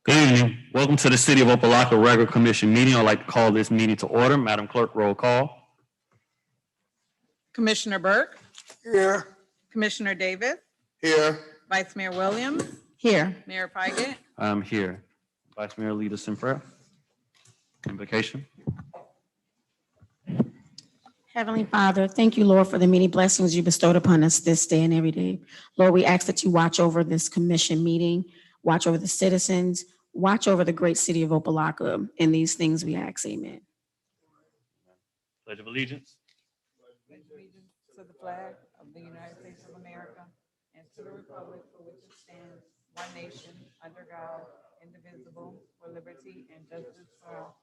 Good evening. Welcome to the City of Opa-locka Regular Commission meeting. I'd like to call this meeting to order. Madam Clerk, roll call. Commissioner Burke, Here. Commissioner Davis, Here. Vice Mayor Williams, Here. Mayor Pygott, I'm here. Vice Mayor, lead us in prayer. Invocation. Heavenly Father, thank you, Lord, for the many blessings you bestowed upon us this day and every day. Lord, we ask that you watch over this commission meeting, watch over the citizens, watch over the great city of Opa-locka. In these things we ask, amen. Pledge of allegiance. to the flag of the United States of America and to the republic for which it stands, one nation, under God, indivisible, with liberty and justice for all.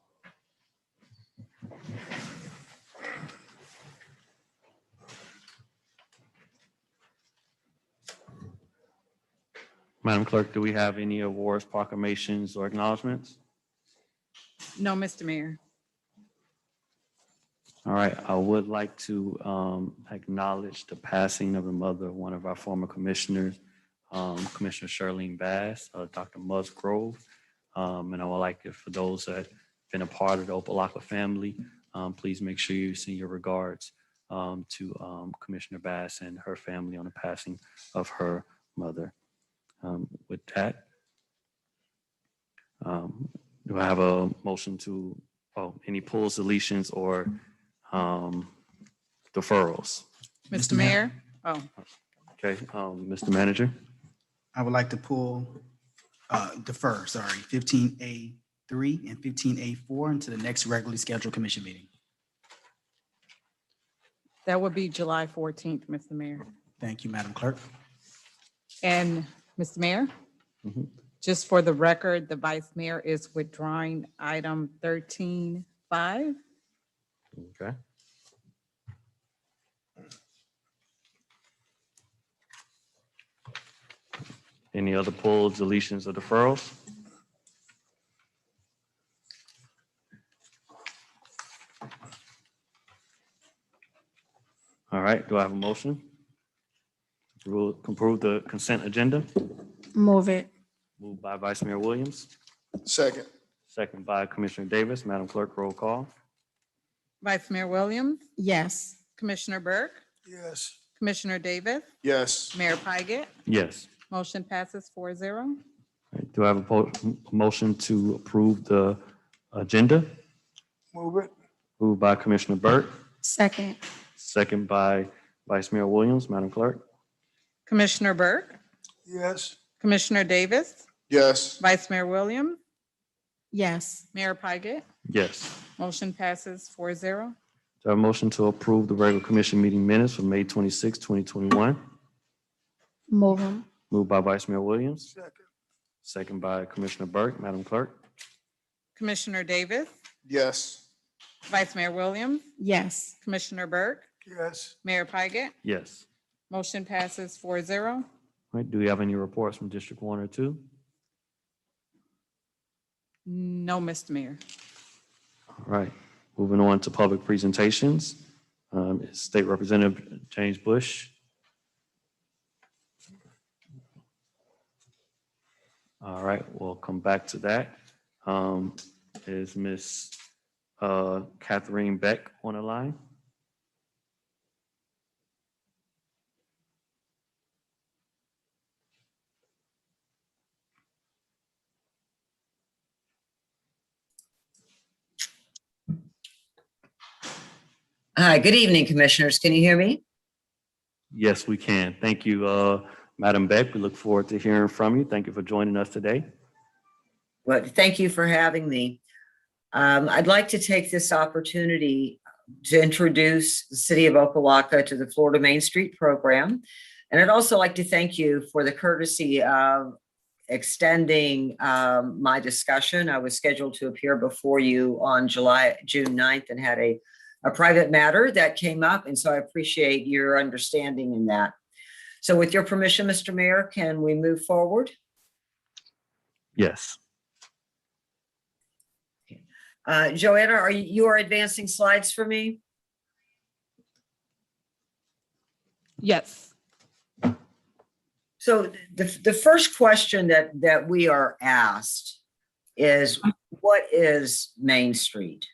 Madam Clerk, do we have any awards, proclamations, or acknowledgements? No, Mr. Mayor. All right, I would like to acknowledge the passing of the mother of one of our former commissioners, Commissioner Charlene Bass, Dr. Musgrove. And I would like it for those that have been a part of the Opa-locka family, please make sure you send your regards to Commissioner Bass and her family on the passing of her mother. With that, do I have a motion to, any pulls, deletions, or deferrals? Mr. Mayor? Oh, Okay, Mr. Manager. I would like to defer 15A3 and 15A4 into the next regularly scheduled commission meeting. that would be July 14th, Mr. Mayor. Thank you, Madam Clerk. And Mr. Mayor? Mhm. Just for the record, the Vice Mayor is withdrawing item 13.5. Okay. Any other pulls, deletions, or deferrals? All right, do I have a motion? We'll approve the consent agenda. Move it. Moved by Vice Mayor Williams, Second. second by Commissioner Davis. Madam Clerk, roll call. Vice Mayor Williams, Yes. Commissioner Burke, Yes. Commissioner Davis, Yes. Mayor Pygott. Yes. Motion passes 4-0. All right, do I have a motion to approve the agenda? Move it. Moved by Commissioner Burke, Second. second by Vice Mayor Williams. Madam Clerk? Commissioner Burke, Yes. Commissioner Davis, Yes. Vice Mayor Williams, Yes. Mayor Pygott. Yes. Motion passes 4-0. Do I have a motion to approve the regular commission meeting minutes for May 26, 2021? Move them. Moved by Vice Mayor Williams, Second. second by Commissioner Burke. Madam Clerk? Commissioner Davis, Yes. Vice Mayor Williams, Yes. Commissioner Burke, Yes. Mayor Pygott. Yes. Motion passes 4-0. All right, do we have any reports from District 1 or 2? No, Mr. Mayor. All right, moving on to public presentations. State Representative James Bush. All right, we'll come back to that. Is Miss Catherine Beck on the line? Hi, good evening, Commissioners. Can you hear me? Yes, we can. Thank you, Madam Beck. We look forward to hearing from you. Thank you for joining us today. Well, thank you for having me. I'd like to take this opportunity to introduce the City of Opa-locka to the Florida Main Street program. And I'd also like to thank you for the courtesy of extending my discussion. I was scheduled to appear before you on June 9th and had a private matter that came up. And so I appreciate your understanding in that. So with your permission, Mr. Mayor, can we move forward? Yes. Joanna, are you advancing slides for me? Yes. So the first question that we are asked is, what is Main Street?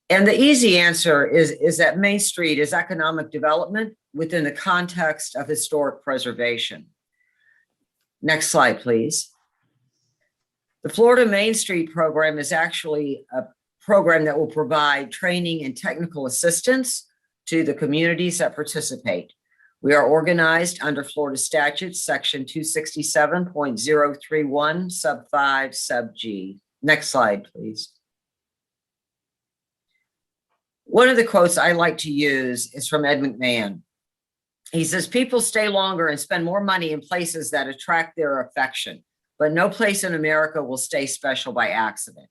And the easy answer is that Main Street is economic development within the context of historic preservation. Next slide, please. The Florida Main Street program is actually a program that will provide training and technical assistance to the communities that participate. We are organized under Florida statutes, section 267.031, sub 5, sub G. Next slide, please. One of the quotes I like to use is from Ed McMahon. He says, people stay longer and spend more money in places that attract their affection, but no place in America will stay special by accident.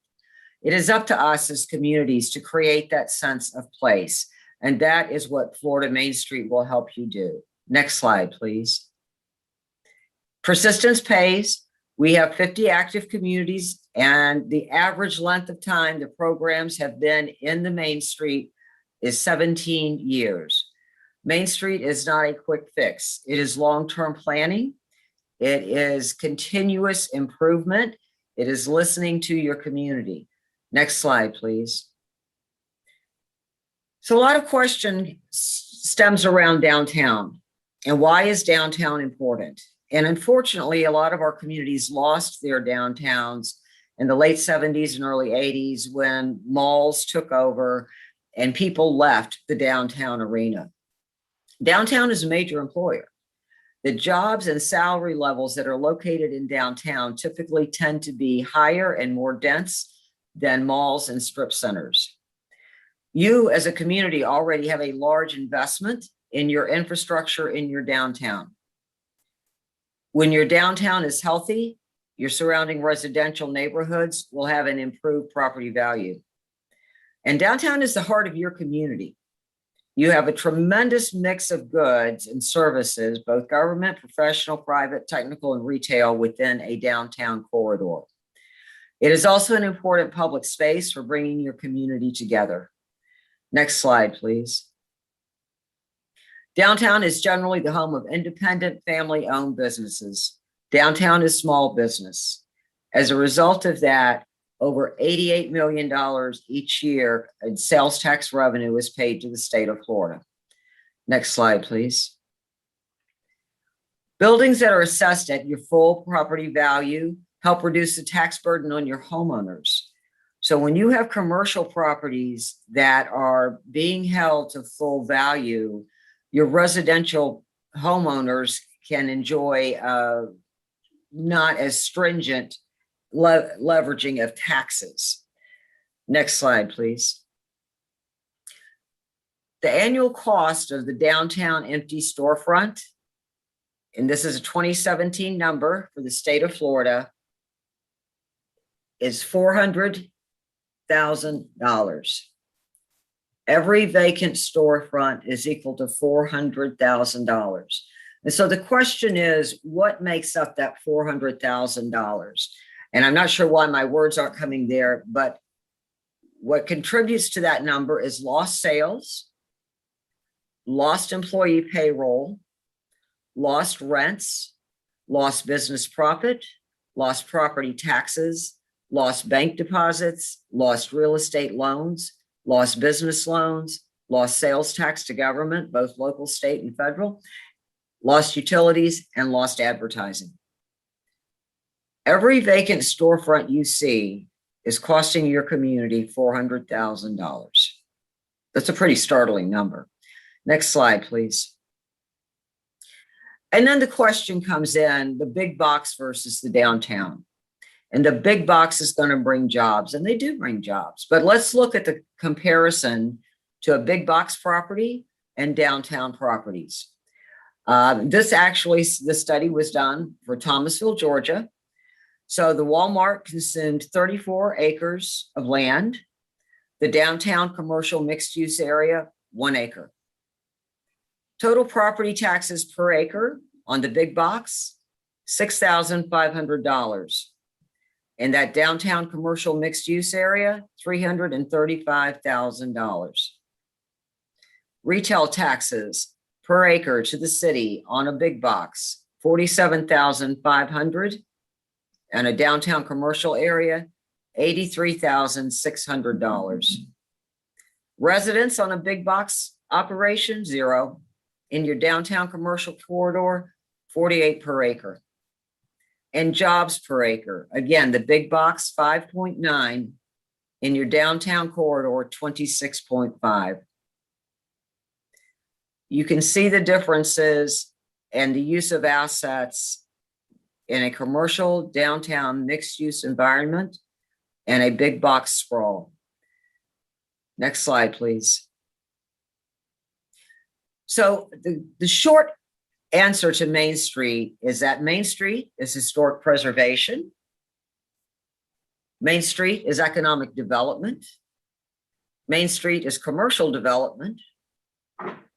It is up to us as communities to create that sense of place. And that is what Florida Main Street will help you do. Next slide, please. Persistence pays. We have 50 active communities, and the average length of time the programs have been in the Main Street is 17 years. Main Street is not a quick fix. It is long-term planning. It is continuous improvement. It is listening to your community. Next slide, please. So a lot of question stems around downtown, and why is downtown important? And unfortunately, a lot of our communities lost their downtowns in the late 70s and early 80s when malls took over and people left the downtown arena. Downtown is a major employer. The jobs and salary levels that are located in downtown typically tend to be higher and more dense than malls and strip centers. You as a community already have a large investment in your infrastructure in your downtown. When your downtown is healthy, your surrounding residential neighborhoods will have an improved property value. And downtown is the heart of your community. You have a tremendous mix of goods and services, both government, professional, private, technical, and retail within a downtown corridor. It is also an important public space for bringing your community together. Next slide, please. Downtown is generally the home of independent, family-owned businesses. Downtown is small business. As a result of that, over $88 million each year in sales tax revenue is paid to the state of Florida. Next slide, please. Buildings that are assessed at your full property value help reduce the tax burden on your homeowners. So when you have commercial properties that are being held to full value, your residential homeowners can enjoy not as stringent leveraging of taxes. Next slide, please. The annual cost of the downtown empty storefront, and this is a 2017 number for the state of Florida, is $400,000. Every vacant storefront is equal to $400,000. And so the question is, what makes up that $400,000? And I'm not sure why my words aren't coming there, but what contributes to that number is lost sales, lost employee payroll, lost rents, lost business profit, lost property taxes, lost bank deposits, lost real estate loans, lost business loans, lost sales tax to government, both local, state, and federal, lost utilities, and lost advertising. Every vacant storefront you see is costing your community $400,000. That's a pretty startling number. Next slide, please. And then the question comes in, the big box versus the downtown. And the big box is going to bring jobs, and they do bring jobs. But let's look at the comparison to a big box property and downtown properties. The study was done for Thomasville, Georgia. So the Walmart consumed 34 acres of land. The downtown commercial mixed use area, 1 acre. Total property taxes per acre on the big box, $6,500. In that downtown commercial mixed use area, $335,000. Retail taxes per acre to the city on a big box, $47,500. and a downtown commercial area, $83,600. Residents on a big box operation, 0. In your downtown commercial corridor, 48 per acre. And jobs per acre, again, the big box, 5.9. In your downtown corridor, 26.5. You can see the differences and the use of assets in a commercial downtown mixed-use environment and a big box sprawl. Next slide, please. So the short answer to Main Street is that Main Street is historic preservation. Main Street is economic development. Main Street is commercial development.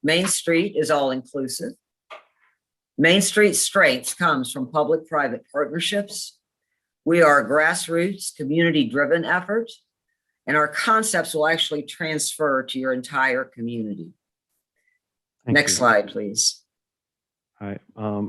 Main Street is all-inclusive. Main Street's strength comes from public-private partnerships. We are a grassroots, community-driven effort, and our concepts will actually transfer to your entire community. Next slide, please. All right,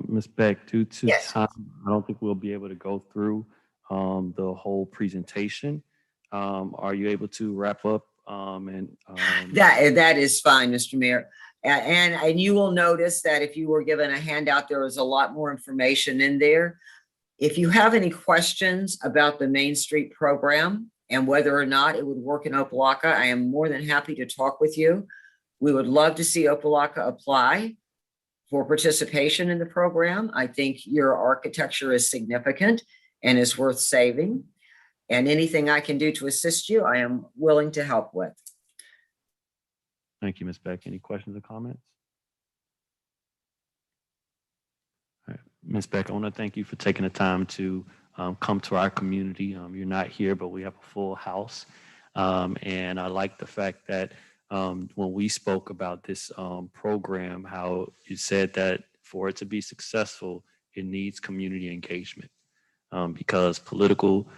Ms. Beck, due to Yes. time, I don't think we'll be able to go through the whole presentation. Are you able to wrap up That is fine, Mr. Mayor. And you will notice that if you were given a handout, there was a lot more information in there. If you have any questions about the Main Street program and whether or not it would work in Opa-locka, I am more than happy to talk with you. We would love to see Opa-locka apply for participation in the program. I think your architecture is significant and is worth saving. And anything I can do to assist you, I am willing to help with. Thank you, Ms. Beck. Any questions or comments? All right. Ms. Beck, I want to thank you for taking the time to come to our community. You're not here, but we have a full house. And I like the fact that when we spoke about this program, how you said that for it to be successful, it needs community engagement because political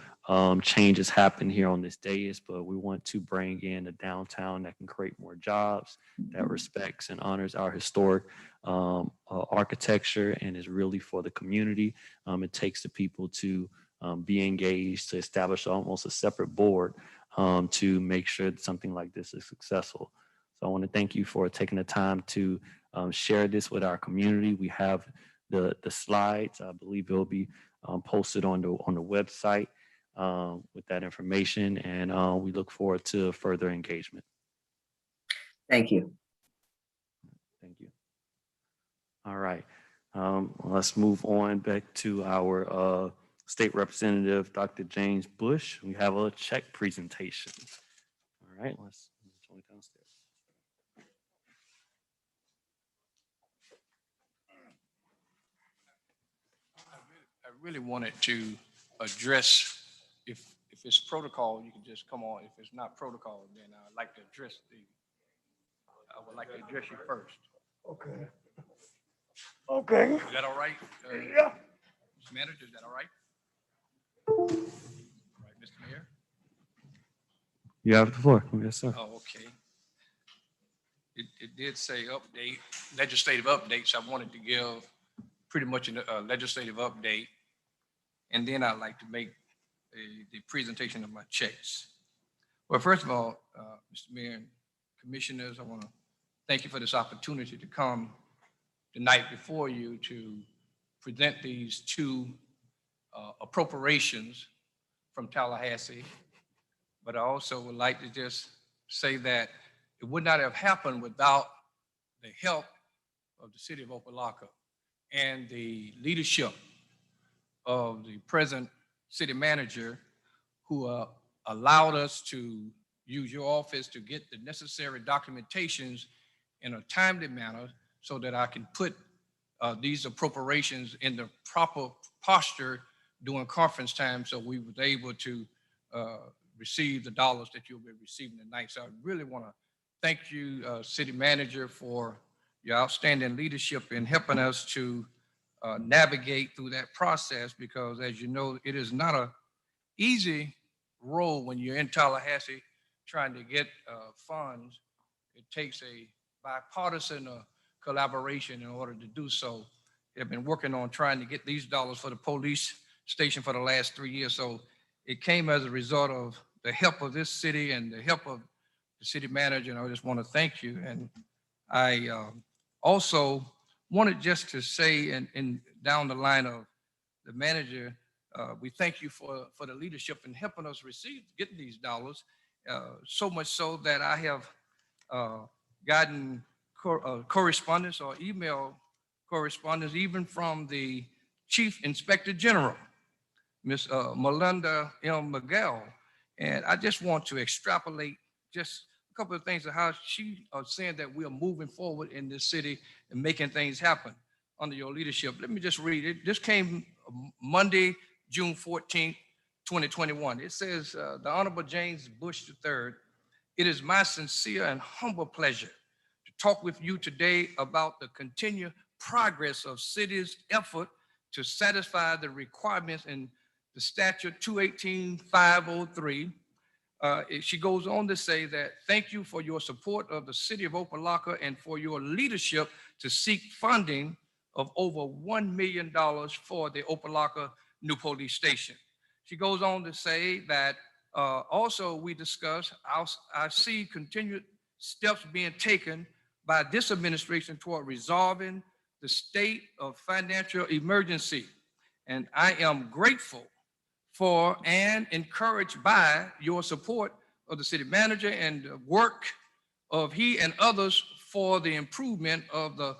changes happen here on this dais, but we want to bring in a downtown that can create more jobs, that respects and honors our historic architecture and is really for the community. It takes the people to be engaged, to establish almost a separate board to make sure that something like this is successful. So I want to thank you for taking the time to share this with our community. We have the slides. I believe it will be posted on the website with that information, and we look forward to further engagement. Thank you. Thank you. All right, let's move on back to our State Representative, Dr. James Bush. We have a check presentation. All right, let's join downstairs. I really wanted to address, if it's protocol, you can just come on. If it's not protocol, then I'd like to address I would like to address you first. Okay. Okay. Is that all right? Yeah. Mr. Manager, is that all right? All right, Mr. Mayor? You have the floor. Yes, sir. Oh, okay. It did say update, legislative updates. I wanted to give pretty much a legislative update. And then I'd like to make the presentation of my checks. Well, first of all, Mr. Mayor and Commissioners, I want to thank you for this opportunity to come tonight before you to present these two appropriations from Tallahassee. But I also would like to just say that it would not have happened without the help of the city of Opa-locka and the leadership of the present city manager, who allowed us to use your office to get the necessary documentations in a timely manner so that I can put these appropriations in the proper posture during conference time, so we were able to receive the dollars that you'll be receiving tonight. So I really want to thank you, city manager, for your outstanding leadership in helping us to navigate through that process, because as you know, it is not an easy role when you're in Tallahassee trying to get funds. It takes a bipartisan collaboration in order to do so. They've been working on trying to get these dollars for the police station for the last 3 years. So it came as a result of the help of this city and the help of the city manager. And I just want to thank you. And I also wanted just to say, and down the line of the manager, we thank you for the leadership in helping us getting these dollars. So much so that I have gotten correspondence or email correspondence even from the Chief Inspector General, Miss Melinda M. Miguel. And I just want to extrapolate just a couple of things of how she is saying that we are moving forward in this city and making things happen under your leadership. Let me just read it. This came Monday, June 14th, 2021. It says, the Honorable James Bush III, it is my sincere and humble pleasure to talk with you today about the continued progress of city's effort to satisfy the requirements in the statute 218-503. She goes on to say that, thank you for your support of the city of Opa-locka and for your leadership to seek funding of over $1 million for the Opa-locka new police station. She goes on to say that also we discussed, I see continued steps being taken by this administration toward resolving the state of financial emergency. And I am grateful for and encouraged by your support of the city manager and the work of he and others for the improvement of the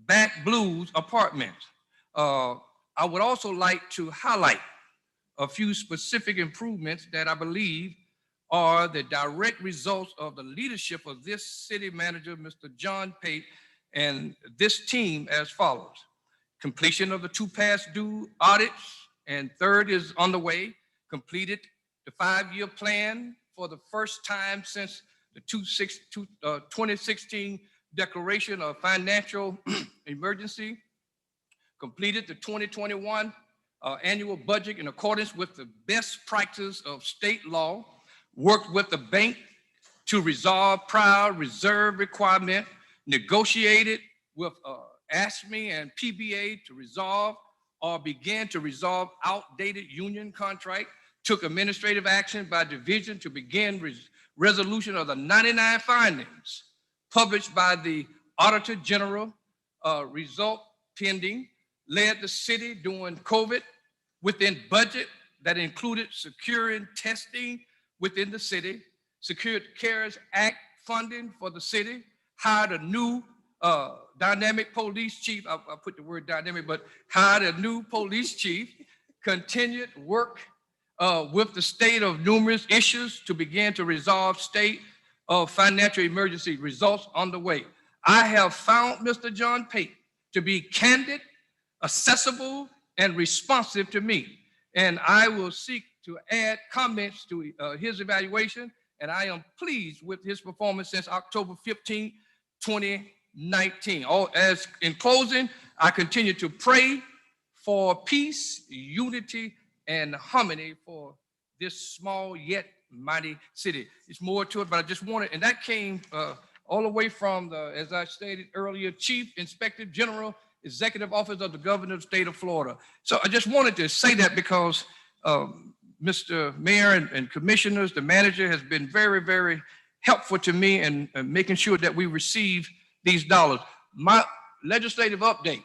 Back Blues apartments. I would also like to highlight a few specific improvements that I believe are the direct results of the leadership of this city manager, Mr. John Pate, and this team as follows. Completion of the 2 past due audits, and third is on the way. Completed the 5-year plan for the first time since the 2016 declaration of financial emergency. Completed the 2021 annual budget in accordance with the best practice of state law. Worked with the bank to resolve prior reserve requirement. Negotiated with ASME and PBA to resolve or began to resolve outdated union contract. Took administrative action by division to begin resolution of the 99 findings published by the Auditor General, result pending. Led the city during COVID within budget that included securing testing within the city, secured CARES Act funding for the city, hired a new dynamic police chief. I put the word dynamic, but hired a new police chief, continued work with the state of numerous issues to begin to resolve state of financial emergency. Results on the way. I have found Mr. John Pate to be candid, accessible, and responsive to me. And I will seek to add comments to his evaluation. And I am pleased with his performance since October 15, 2019. As in closing, I continue to pray for peace, unity, and harmony for this small yet mighty city. It's more to it, but I just wanted, and that came all the way from the, as I stated earlier, Chief Inspector General, Executive Office of the Governor of the State of Florida. So I just wanted to say that because Mr. Mayor and Commissioners, the manager has been very, very helpful to me in making sure that we receive these dollars. My legislative update,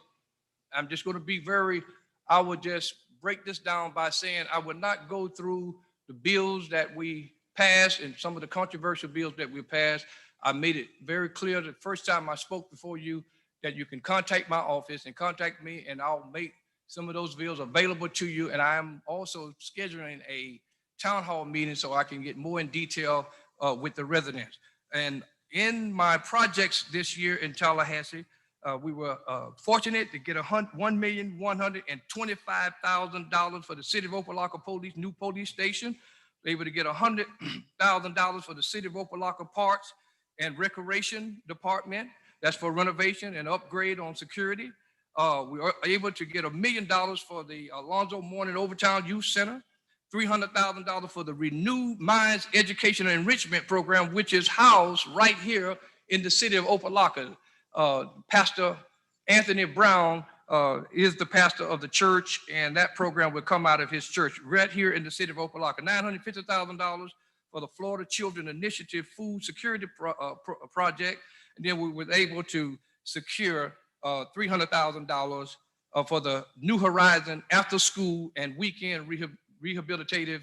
I'm just going to be I would just break this down by saying I would not go through the bills that we passed and some of the controversial bills that we passed. I made it very clear the first time I spoke before you that you can contact my office and contact me, and I'll make some of those bills available to you. And I'm also scheduling a town hall meeting so I can get more in detail with the residents. And in my projects this year in Tallahassee, we were fortunate to get $1,125,000 for the city of Opa-locka new police station. They were able to get $100,000 for the city of Opa-locka Parks and Recreation Department. That's for renovation and upgrade on security. We were able to get $1 million for the Alonzo Mourning Overtown Youth Center, $300,000 for the Renewed Minds Education and Enrichment Program, which is housed right here in the city of Opa-locka. Pastor Anthony Brown is the pastor of the church, and that program will come out of his church right here in the city of Opa-locka. $950,000 for the Florida Children Initiative Food Security Project. And then we were able to secure $300,000 for the New Horizon after school and weekend rehabilitative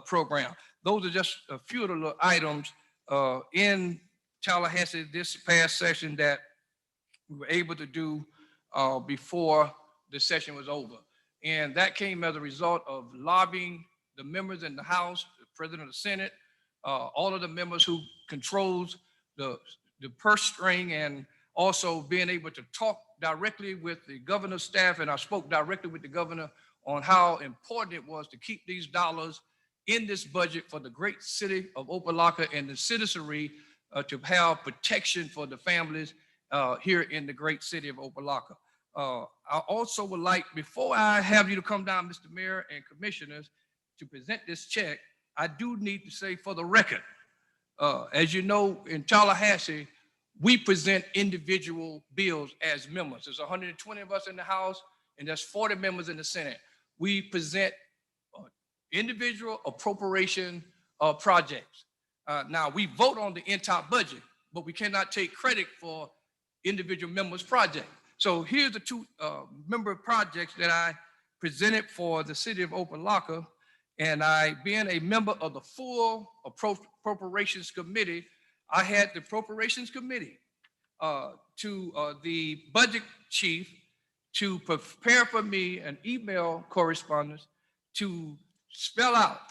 program. Those are just a few of the little items in Tallahassee this past session that we were able to do before the session was over. And that came as a result of lobbying the members in the House, the President of the Senate, all of the members who controls the purse string, and also being able to talk directly with the governor's staff. And I spoke directly with the governor on how important it was to keep these dollars in this budget for the great city of Opa-locka and the citizenry to have protection for the families here in the great city of Opa-locka. I also would like, before I have you to come down, Mr. Mayor and Commissioners, to present this check, I do need to say for the record, as you know, in Tallahassee, we present individual bills as members. There's 120 of us in the House, and there's 40 members in the Senate. We present individual appropriation projects. Now, we vote on the entire budget, but we cannot take credit for individual members' project. So here's the two member projects that I presented for the city of Opa-locka, and I, being a member of the full appropriations committee, I had the appropriations committee to the budget chief to prepare for me an email correspondence to spell out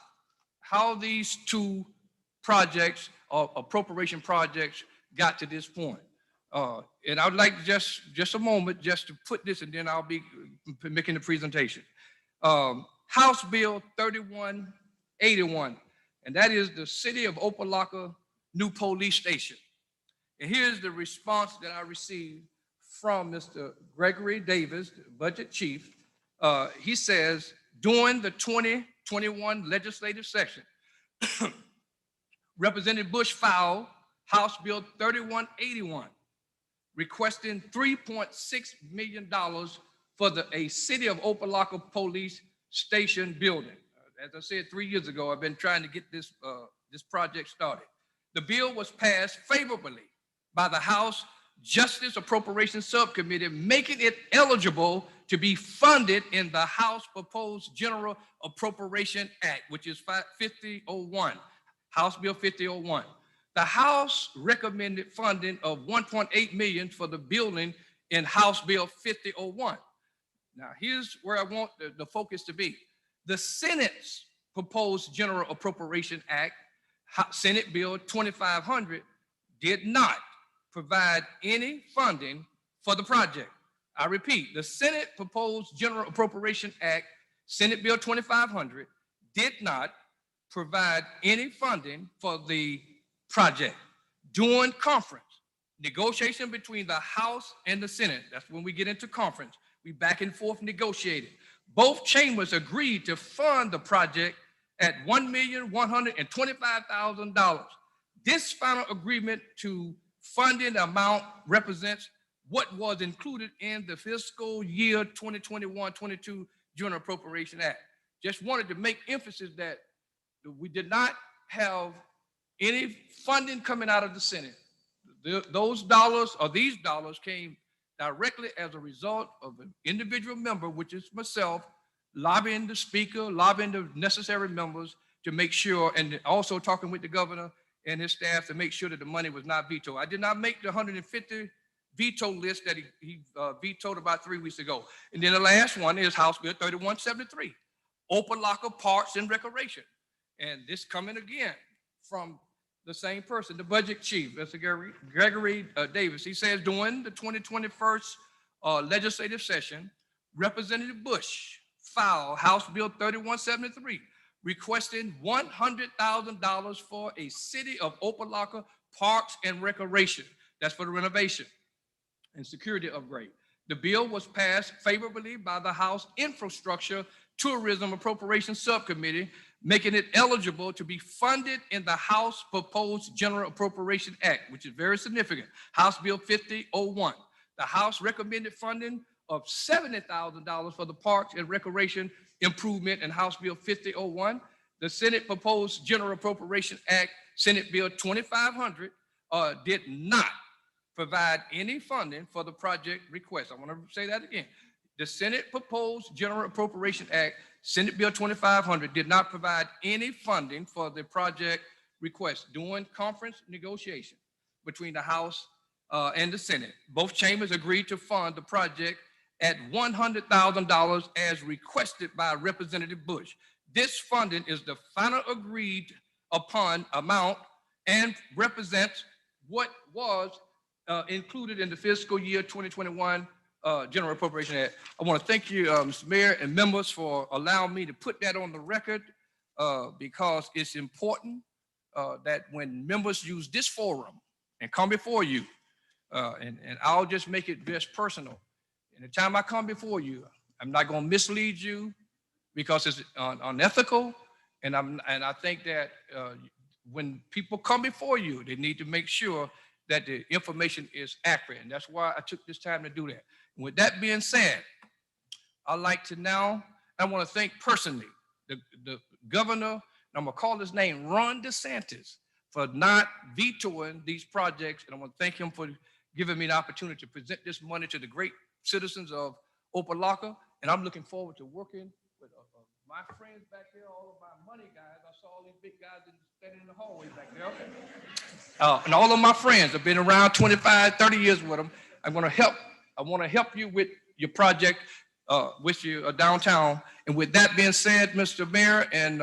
how these two projects or appropriation projects got to this point. And I would like just a moment just to put this, and then I'll be making the presentation. House Bill 3181, and that is the city of Opa-locka new police station. And here's the response that I received from Mr. Gregory Davis, the budget chief. He says, during the 2021 legislative session, Representative Bush filed House Bill 3181, requesting $3.6 million for a city of Opa-locka police station building. As I said 3 years ago, I've been trying to get this project started. The bill was passed favorably by the House Justice Appropriations Subcommittee, making it eligible to be funded in the House Proposed General Appropriation Act, which is 5001, House Bill 5001. The House recommended funding of $1.8 million for the building in House Bill 5001. Now, here's where I want the focus to be. The Senate's Proposed General Appropriation Act, Senate Bill 2500, did not provide any funding for the project. I repeat, the Senate Proposed General Appropriation Act, Senate Bill 2500, did not provide any funding for the project. During conference, negotiation between the House and the Senate, that's when we get into conference, we back and forth negotiated. Both chambers agreed to fund the project at $1,125,000. This final agreement to funding amount represents what was included in the fiscal year 2021-22 General Appropriation Act. Just wanted to make emphasis that we did not have any funding coming out of the Senate. Those dollars, or these dollars, came directly as a result of an individual member, which is myself, lobbying the speaker, lobbying the necessary members to make sure, and also talking with the governor and his staff to make sure that the money was not vetoed. I did not make the 150 veto list that he vetoed about 3 weeks ago. And then the last one is House Bill 3173, Opa-locka Parks and Recreation. And this coming again from the same person, the budget chief, Mr. Gregory Davis. He says during the 2021 legislative session, Representative Bush filed House Bill 3173, requesting $100,000 for a city of Opa-locka Parks and Recreation. That's for the renovation and security upgrade. The bill was passed favorably by the House Infrastructure Tourism Appropriations Subcommittee, making it eligible to be funded in the House Proposed General Appropriation Act, which is very significant, House Bill 5001. The House recommended funding of $70,000 for the Parks and Recreation Improvement and House Bill 5001. The Senate proposed General Appropriation Act, Senate Bill 2500, did not provide any funding for the project request. I want to say that again. The Senate proposed General Appropriation Act, Senate Bill 2500, did not provide any funding for the project request. During conference negotiation between the House and the Senate, both chambers agreed to fund the project at $100,000 as requested by Representative Bush. This funding is the final agreed upon amount and represents what was included in the fiscal year 2021 General Appropriation Act. I want to thank you, Mr. Mayor and members, for allowing me to put that on the record because it's important that when members use this forum and come before you, and I'll just make it just personal. And the time I come before you, I'm not going to mislead you because it's unethical. And I think that when people come before you, they need to make sure that the information is accurate. And that's why I took this time to do that. And with that being said, I'd like to now, I want to thank personally the governor, and I'm going to call his name, Ron DeSantis, for not vetoing these projects. And I want to thank him for giving me the opportunity to present this money to the great citizens of Opa-locka. And I'm looking forward to working with my friends back there, all of my money guys. I saw all these big guys standing in the hallway back there. And all of my friends have been around 25, 30 years with them. I want to help you with your project, with your downtown. And with that being said, Mr. Mayor and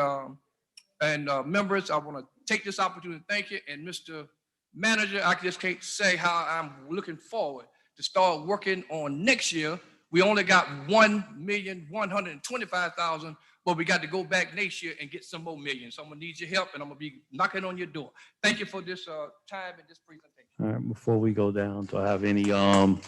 members, I want to take this opportunity to thank you. And Mr. Manager, I just can't say how I'm looking forward to start working on next year. We only got 1,125,000, but we got to go back next year and get some more millions. So I'm gonna need your help, and I'm gonna be knocking on your door. Thank you for this time and this presentation. All right, before we go down, do I have any comments?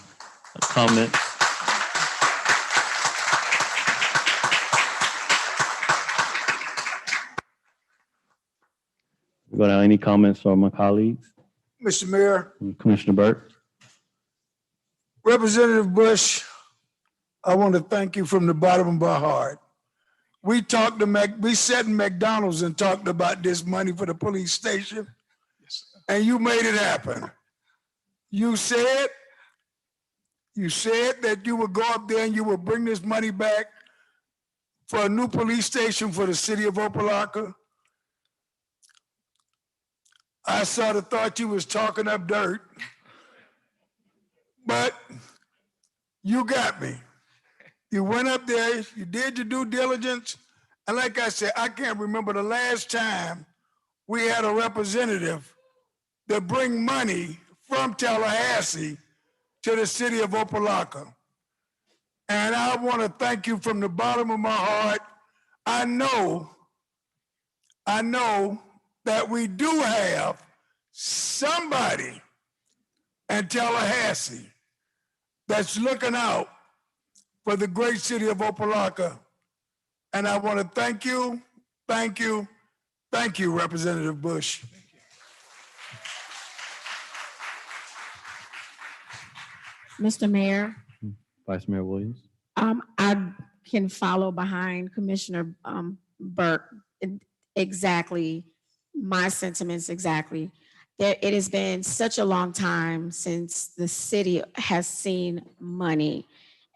We go down, any comments from my colleagues? Mr. Mayor, Commissioner Burke? Representative Bush, I want to thank you from the bottom of my heart. We sat in McDonald's and talked about this money for the police station, and you made it happen. You said that you would go up there and you would bring this money back for a new police station for the city of Opa-locka. I sort of thought you was talking up dirt, but you got me. You went up there, you did your due diligence, and like I said, I can't remember the last time we had a representative that bring money from Tallahassee to the city of Opa-locka. And I want to thank you from the bottom of my heart. I know that we do have somebody in Tallahassee that's looking out for the great city of Opa-locka. And I want to thank you, Representative Bush. Mr. Mayor, Vice Mayor Williams? I can follow behind Commissioner Burke. Exactly, my sentiments exactly. It has been such a long time since the city has seen money.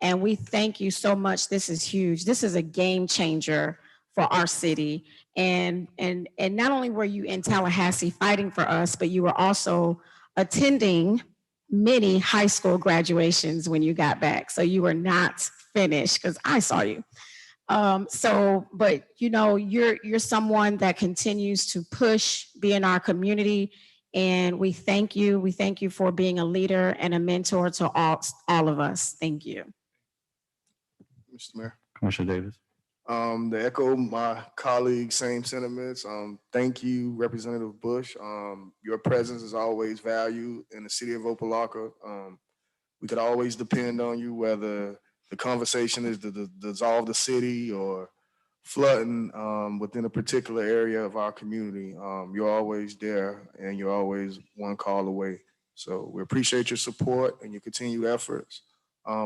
And we thank you so much. This is huge. This is a game changer for our city. And not only were you in Tallahassee fighting for us, but you were also attending many high school graduations when you got back. So you were not finished because I saw you. But you know, you're someone that continues to push, be in our community. And we thank you. We thank you for being a leader and a mentor to all of us. Thank you. Mr. Mayor. Commissioner Davis? To echo my colleagues' same sentiments, thank you, Representative Bush. Your presence is always valued in the city of Opa-locka. We could always depend on you, whether the conversation is to dissolve the city or flooding within a particular area of our community. You're always there and you're always one call away. So we appreciate your support and your continued efforts.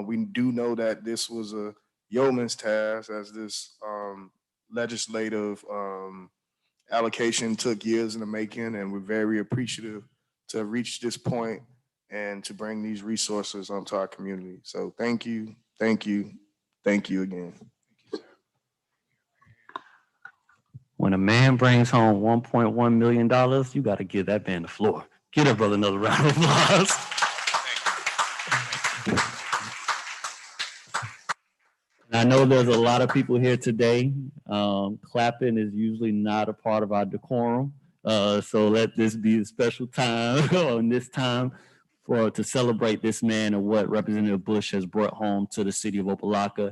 We do know that this was a yeoman's task, as this legislative allocation took years in the making, and we're very appreciative to reach this point and to bring these resources onto our community. So thank you, thank you, thank you again. When a man brings home $1.1 million, you got to give that man the floor. Give that brother another round of applause. I know there's a lot of people here today. Clapping is usually not a part of our decorum. So let this be a special time on this time to celebrate this man and what Representative Bush has brought home to the city of Opa-locka.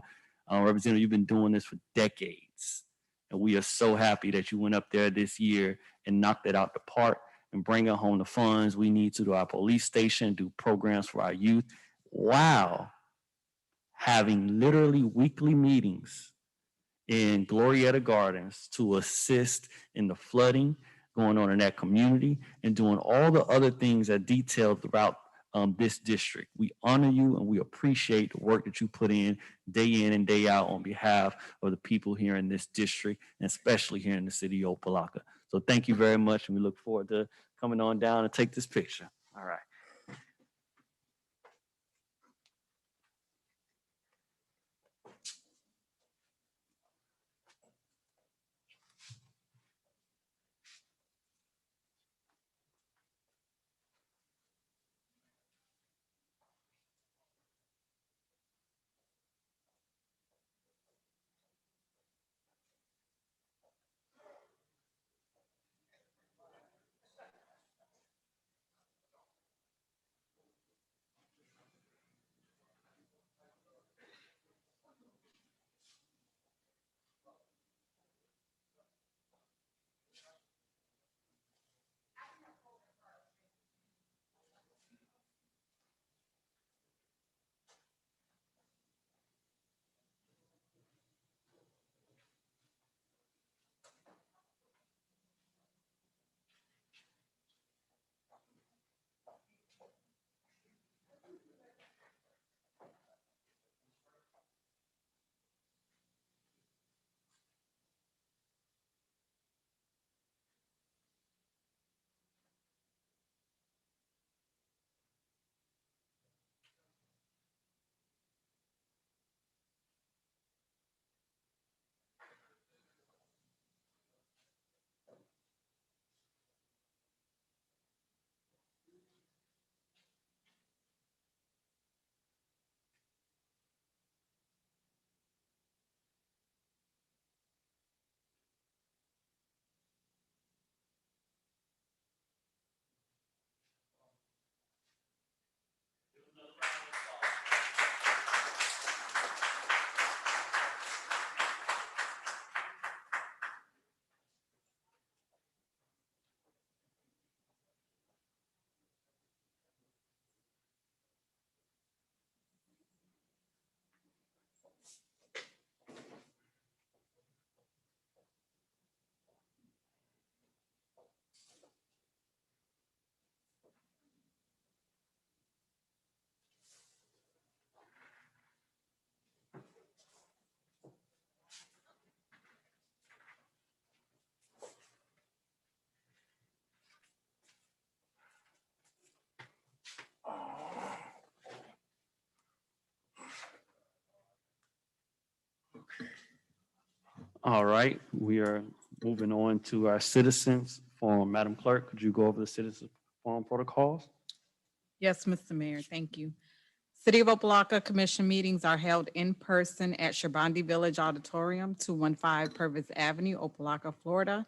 Representative, you've been doing this for decades. And we are so happy that you went up there this year and knocked it out the park and bringing home the funds we need to do our police station, do programs for our youth. Wow. Having literally weekly meetings in Glorietta Gardens to assist in the flooding going on in that community and doing all the other things that detailed throughout this district. We honor you and we appreciate the work that you put in and day out on behalf of the people here in this district, and especially here in the city of Opa-locka. So thank you very much, and we look forward to coming on down and take this picture. All right. All right, we are moving on to our citizens forum. Madam Clerk, could you go over the citizen forum protocols? Yes, Mr. Mayor, thank you. City of Opa-locka Commission meetings are held in person at Shabandi Village Auditorium, 215 Purvis Avenue, Opa-locka, Florida.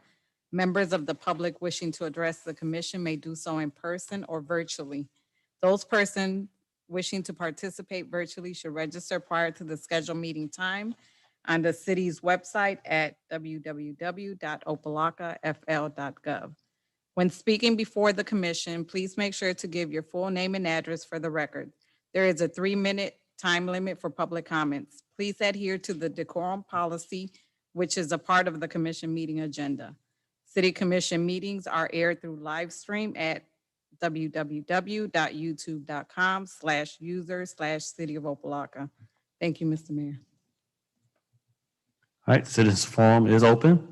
Members of the public wishing to address the commission may do so in person or virtually. Those persons wishing to participate virtually should register prior to the scheduled meeting time on the city's website at www.opalockafl.gov. When speaking before the commission, please make sure to give your full name and address for the record. There is a 3-minute time limit for public comments. Please adhere to the decorum policy, which is a part of the commission meeting agenda. City commission meetings are aired through live stream at www.youtube.com/user/City of Opa-locka. Thank you, Mr. Mayor. All right, citizens forum is open.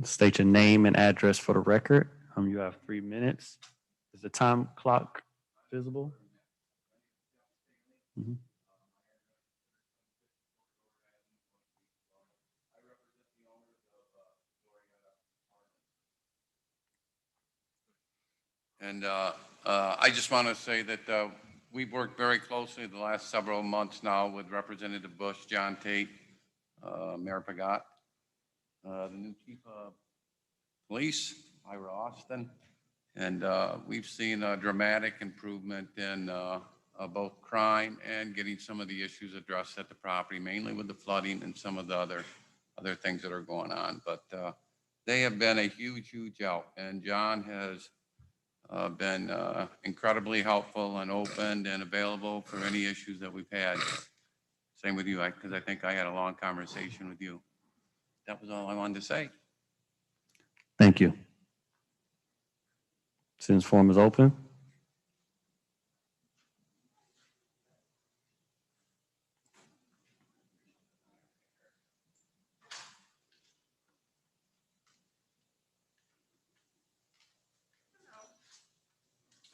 State your name and address for the record. You have 3 minutes. Is the time clock visible? Mhm. And I just want to say that we've worked very closely the last several months now with Representative Bush, John Tate, Mayor Pagat, the new chief of police, Ira Austin. And we've seen a dramatic improvement in both crime and getting some of the issues addressed at the property, mainly with the flooding and some of the other things that are going on. But they have been a huge, huge help. And John has been incredibly helpful and open and available for any issues that we've had. Same with you, because I think I had a long conversation with you. That was all I wanted to say. Thank you. Citizens forum is open.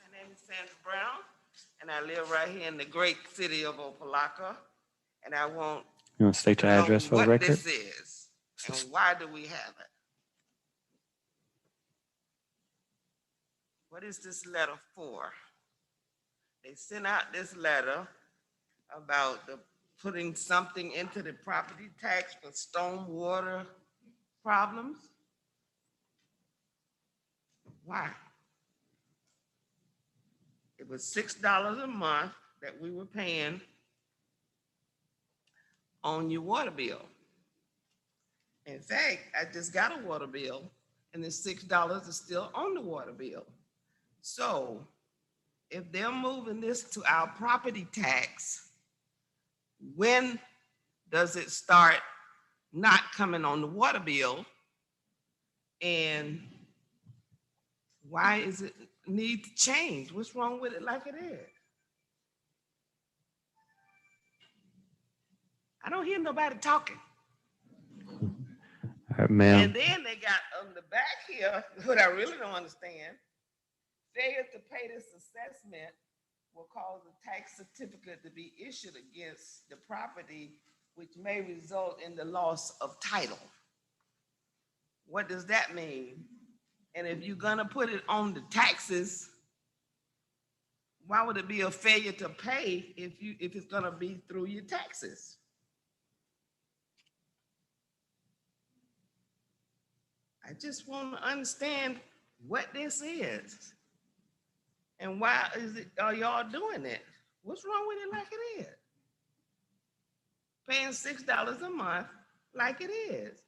My name is Sandra Brown, and I live right here in the great city of Opa-locka. And I want You want to state to your know address for the what record? this is and why do we have it? What is this letter for? They sent out this letter about putting something into the property tax for stormwater problems. Why? It was $6 a month that we were paying on your water bill. In fact, I just got a water bill and the $6 is still on the water bill. So if they're moving this to our property tax, when does it start not coming on the water bill? And why is it need to change? What's wrong with it like it is? I don't hear nobody talking. All right, ma'am. And then they got on the back here, what I really don't understand, failure to pay this assessment will cause a tax certificate to be issued against the property, which may result in the loss of title. What does that mean? And if you're gonna put it on the taxes, why would it be a failure to pay if it's gonna be through your taxes? I just want to understand what this is and why are y'all doing it? What's wrong with it like it is? Paying $6 a month like it is.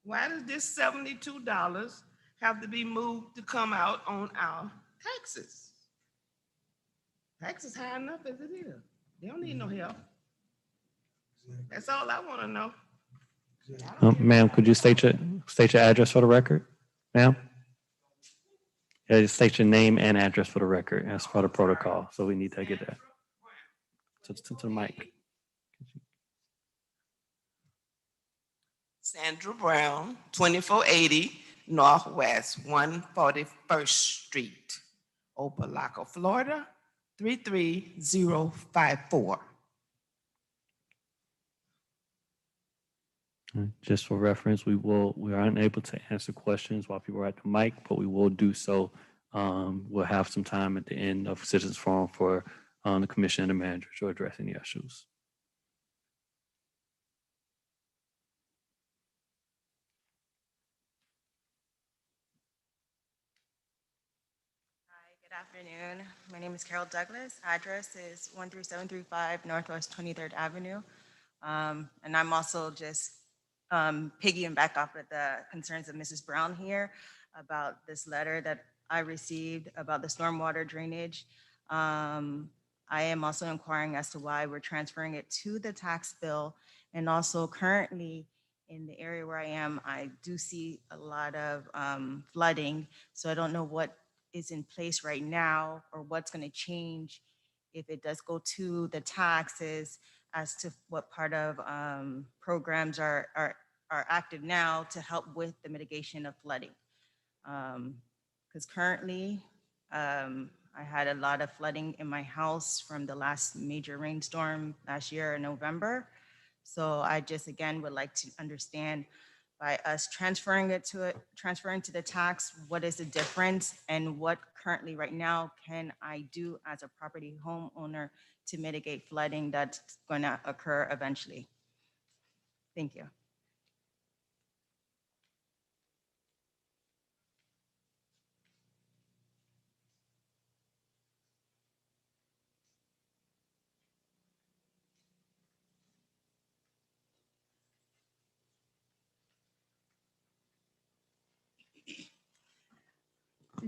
Why does this $72 have to be moved to come out on our taxes? Taxes high enough as it is. They don't need no help. That's all I want to know. Ma'am, could you state your address for the record, ma'am? Yeah, just state your name and address for the record as part of protocol. So we need to get that to the mic. Sandra Brown, 2480 Northwest 141st Street, Opa-locka, Florida, 33054. Just for reference, we are unable to answer questions while people are at the mic, but we will do so. We'll have some time at the end of Citizens Forum for the commission and the manager to address any issues. Hi, good afternoon. My name is Carol Douglas. Address is 13735 Northwest 23rd Avenue. And I'm also just piggying back off of the concerns of Mrs. Brown here about this letter that I received about the stormwater drainage. I am also inquiring as to why we're transferring it to the tax bill. And also currently in the area where I am, I do see a lot of flooding. So I don't know what is in place right now or what's going to change if it does go to the taxes as to what part of programs are active now to help with the mitigation of flooding. Because currently, I had a lot of flooding in my house from the last major rainstorm last year in November. So I just, again, would like to understand by us transferring to the tax, what is the difference and what currently right now can I do as a property homeowner to mitigate flooding that's going to occur eventually? Thank you.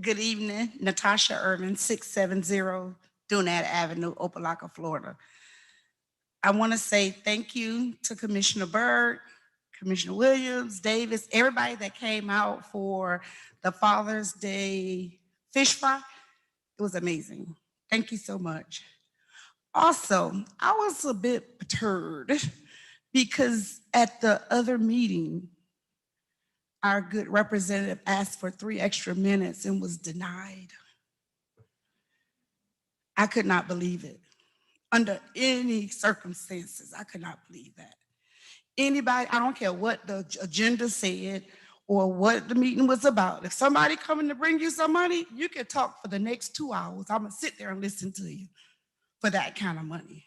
Good evening, Natasha Irvin, 670 Dunat Avenue, Opa-locka, Florida. I want to say thank you to Commissioner Byrd, Commissioner Williams, Davis, everybody that came out for the Father's Day fish fry. It was amazing. Thank you so much. Also, I was a bit perturbed because at the other meeting, our good representative asked for 3 extra minutes and was denied. I could not believe it. Under any circumstances, I could not believe that. Anybody, I don't care what the agenda said or what the meeting was about. If somebody coming to bring you some money, you can talk for the next 2 hours. I'm gonna sit there and listen to you for that kind of money.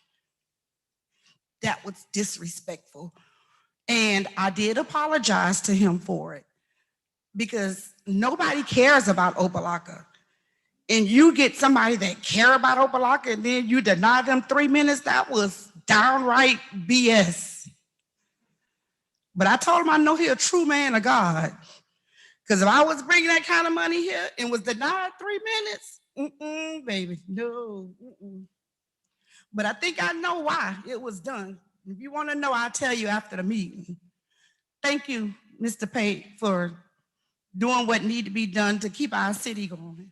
That was disrespectful. And I did apologize to him for it, because nobody cares about Opa-locka. And you get somebody that care about Opa-locka and then you deny them 3 minutes, that was downright BS. But I told him I know he a true man of God. Because if I was bringing that kind of money here and was denied 3 minutes, baby, no. But I think I know why it was done. If you want to know, I'll tell you after the meeting. Thank you, Mr. Pate, for doing what need to be done to keep our city going.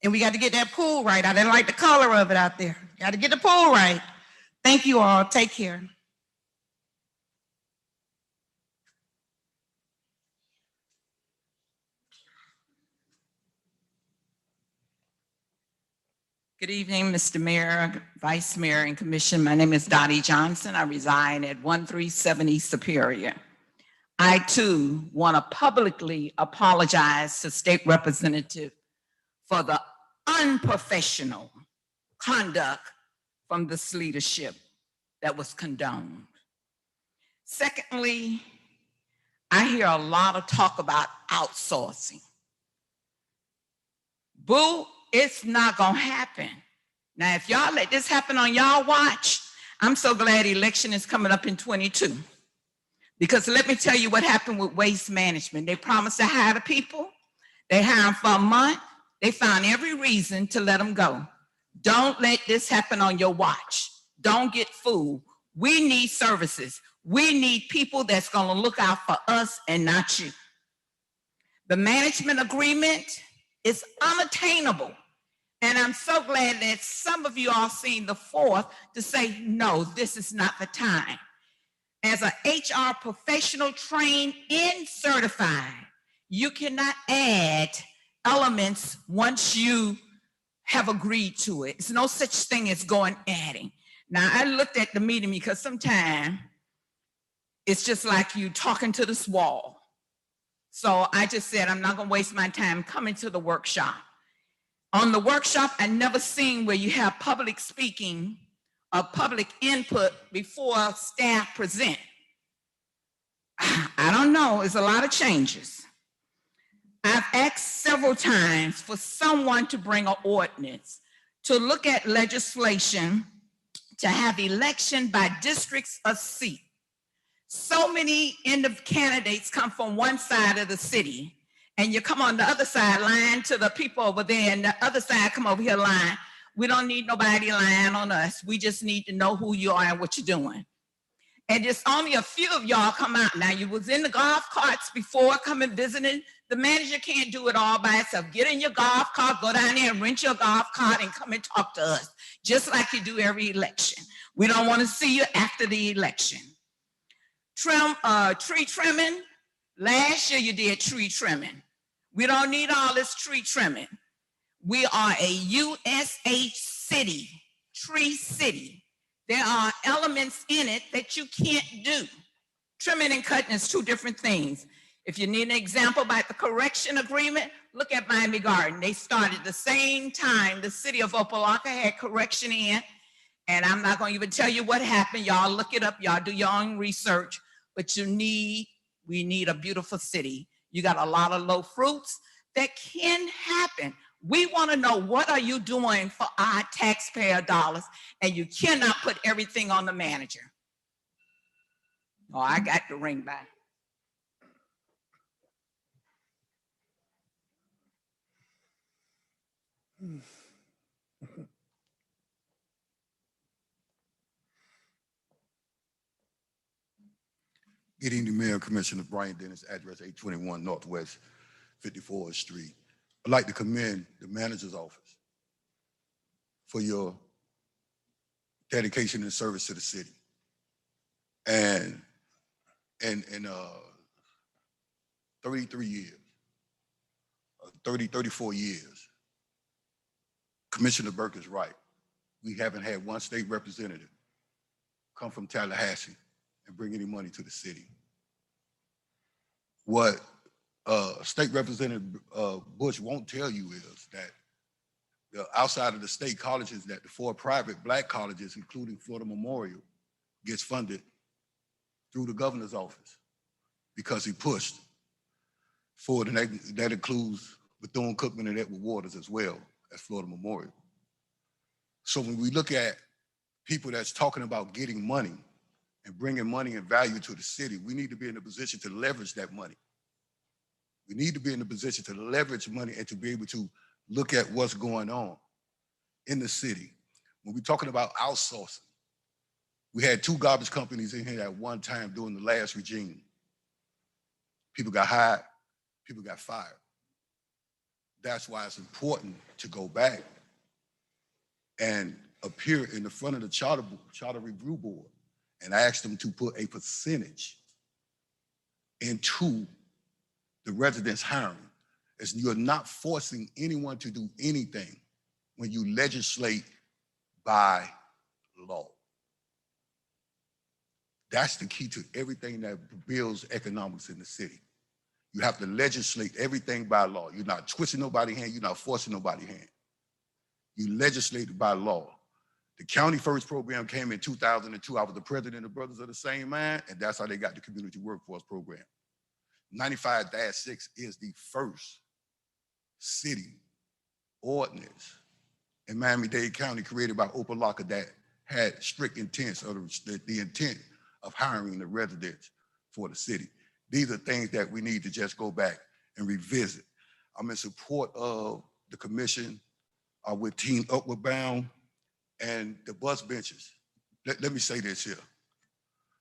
And we got to get that pool right. I didn't like the color of it out there. Got to get the pool right. Thank you all. Take care. Good evening, Mr. Mayor, Vice Mayor, and Commission. My name is Dottie Johnson. I reside at 1370 Superior. I too want to publicly apologize to State Representative for the unprofessional conduct from this leadership that was condoned. Secondly, I hear a lot of talk about outsourcing. Boo, it's not gonna happen. Now, if y'all let this happen on y'all watch, I'm so glad election is coming up in 22. Because let me tell you what happened with waste management. They promised to hire the people. They hired them for a month. They found every reason to let them go. Don't let this happen on your watch. Don't get fooled. We need services. We need people that's gonna look out for us and not you. The management agreement is unattainable. And I'm so glad that some of you all seen the fourth to say, no, this is not the time. As an HR professional trained and certified, you cannot add elements once you have agreed to it. It's no such thing as going adding. Now, I looked at the meeting because sometimes it's just like you talking to this wall. So I just said, I'm not gonna waste my time coming to the workshop. On the workshop, I never seen where you have public speaking or public input before staff present. I don't know, it's a lot of changes. I've asked several times for someone to bring an ordinance to look at legislation to have election by districts of seat. So many candidates come from one side of the city, and you come on the other side lying to the people over there, and the other side come over here lying. We don't need nobody lying on us. We just need to know who you are and what you're doing. And just only a few of y'all come out. Now, you was in the golf carts before coming visiting. The manager can't do it all by itself. Get in your golf cart, go down there and rent your golf cart and come and talk to us, just like you do every election. We don't want to see you after the election. Tree trimming. Last year you did tree trimming. We don't need all this tree trimming. We are a USH city, tree city. There are elements in it that you can't do. Trimming and cutting is two different things. If you need an example about the correction agreement, look at Miami Garden. They started the same time the city of Opa-locka had correction in, and I'm not going to even tell you what happened. Y'all look it up. Y'all do your own research, but we need a beautiful city. You got a lot of low fruits that can happen. We want to know, what are you doing for our taxpayer dollars? And you cannot put everything on the manager. Oh, I got the ring back. Good evening, Mayor and Commissioner. Brian Dennis, address 821 Northwest 54th Street. I'd like to commend the manager's office for your dedication and service to the city. And 33 years, 34 years, Commissioner Burke is right. We haven't had one state representative come from Tallahassee and bring any money to the city. What State Representative Bush won't tell you is that outside of the state colleges, that the 4 private Black colleges, including Florida Memorial, gets funded through the governor's office because he pushed for it, and that includes Bethune-Cookman and Edward Waters as well as Florida Memorial. So when we look at people that's talking about getting money and bringing money and value to the city, we need to be in a position to leverage that money. We need to be in a position to leverage money and to be able to look at what's going on in the city. When we're talking about outsourcing, we had 2 garbage companies in here at one time during the last regime. People got hired, people got fired. That's why it's important to go back and appear in the front of the charter review board and ask them to put a percentage into the residents' hiring. As you're not forcing anyone to do anything when you legislate by law. That's the key to everything that builds economics in the city. You have to legislate everything by law. You're not twisting nobody's hand, you're not forcing nobody's hand. You legislate it by law. The County First program came in 2002. I was the president of Brothers of the Same Mind, and that's how they got the Community Workforce Program. 95-6 is the first city ordinance in Miami-Dade County created by Opa-locka that had strict intents, or the intent of hiring the residents for the city. These are things that we need to just go back and revisit. I'm in support of the commission with Team Upward Bound and the bus benches. Let me say this here.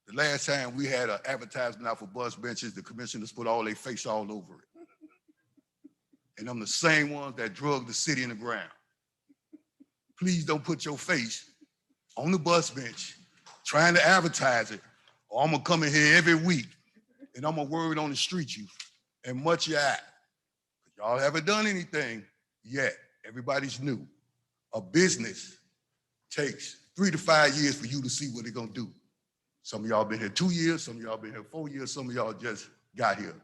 The last time we had an advertisement out for bus benches, the commissioners put all their face all over it. And I'm the same ones that drug the city in the ground. Please don't put your face on the bus bench trying to advertise it, or I'm gonna come in here every week and I'm gonna word on the street you and much you out. Y'all haven't done anything yet. Everybody's new. A business takes 3 to 5 years for you to see what they're gonna do. Some of y'all been here 2 years, some of y'all been here 4 years, some of y'all just got here.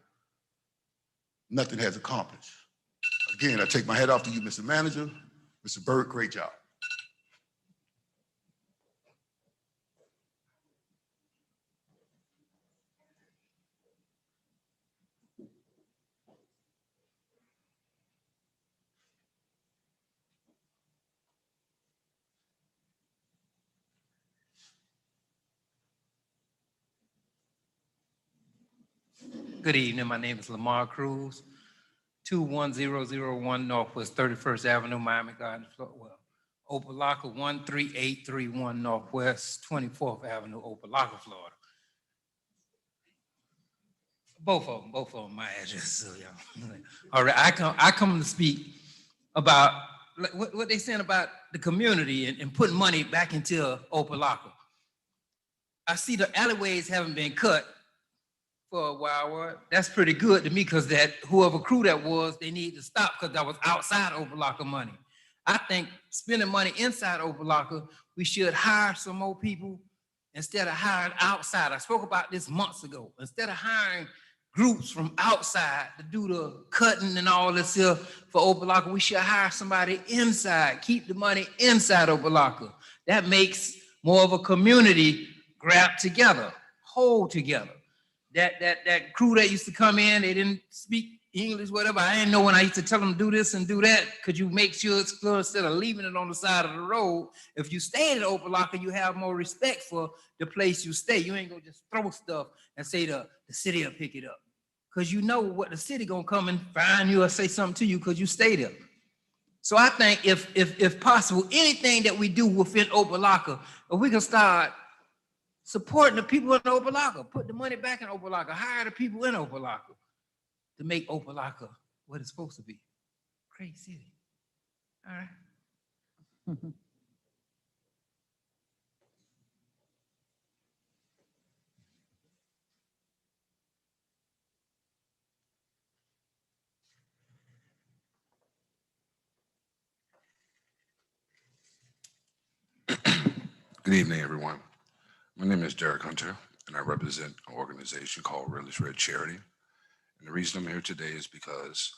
Nothing has accomplished. Again, I take my hat off to you, Mr. Manager. Mr. Burke, great job. Good evening. My name is Lamar Cruz, 21001 Northwest 31st Avenue, Miami Gardens, Opa-locka, 13831 Northwest 24th Avenue, Opa-locka, Florida. Both of them, my address. So, yeah. All right, I come to speak about what they saying about the community and putting money back into Opa-locka. I see the alleyways haven't been cut for a while. Well, that's pretty good to me because that whoever crew that was, they need to stop because that was outside Opa-locka money. I think spending money inside Opa-locka, we should hire some more people instead of hiring outside. I spoke about this months ago. Instead of hiring groups from outside to do the cutting and all this here for Opa-locka, we should hire somebody inside, keep the money inside Opa-locka. That makes more of a community grab together, hold together. That crew that used to come in, they didn't speak English, whatever. I didn't know when I used to tell them do this and do that. Could you make sure it's clear instead of leaving it on the side of the road? If you stay at Opa-locka, you have more respect for the place you stay. You ain't gonna just throw stuff and say the city will pick it up. Because you know what the city gonna come and find you or say something to you because you stay there. So I think if possible, anything that we do within Opa-locka, if we can start supporting the people in Opa-locka, put the money back in Opa-locka, hire the people in Opa-locka to make Opa-locka what it's supposed to be. Great city. All right. Good evening, everyone. My name is Derek Hunter, and I represent an organization called Realist Red Charity. And the reason I'm here today is because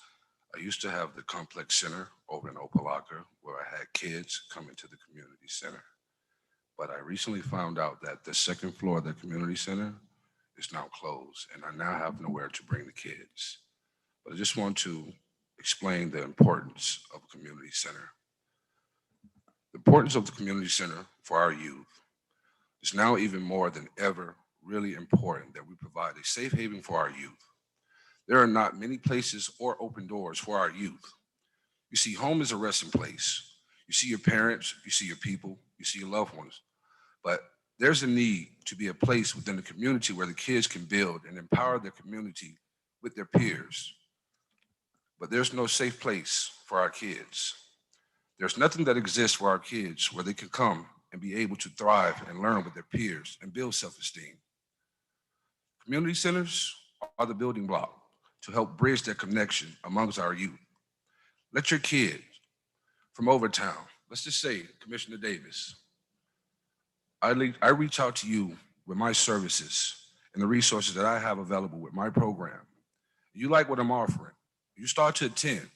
I used to have the complex center over in Opa-locka where I had kids come into the community center. But I recently found out that the second floor of the community center is now closed, and I now have nowhere to bring the kids. But I just want to explain the importance of a community center. The importance of the community center for our youth is now even more than ever really important that we provide a safe haven for our youth. There are not many places or open doors for our youth. You see, home is a resting place. You see your parents, you see your people, you see your loved ones. But there's a need to be a place within the community where the kids can build and empower their community with their peers. But there's no safe place for our kids. There's nothing that exists for our kids where they can come and be able to thrive and learn with their peers and build self-esteem. Community centers are the building block to help bridge that connection amongst our youth. Let your kids from Overtown, let's just say Commissioner Davis, I reach out to you with my services and the resources that I have available with my program. You like what I'm offering, you start to attend.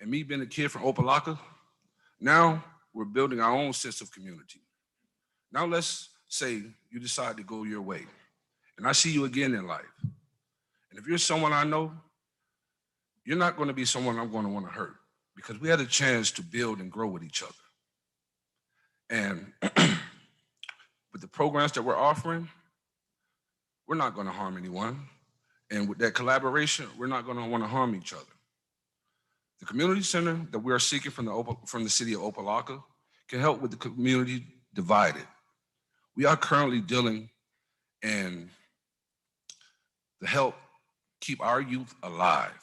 And me being a kid from Opa-locka, now we're building our own sense of community. Now let's say you decide to go your way and I see you again in life. And if you're someone I know, you're not going to be someone I'm going to want to hurt because we had a chance to build and grow with each other. And with the programs that we're offering, we're not going to harm anyone. And with that collaboration, we're not going to want to harm each other. The community center that we are seeking from the city of Opa-locka can help with the community divided. We are currently dealing in the help keep our youth alive.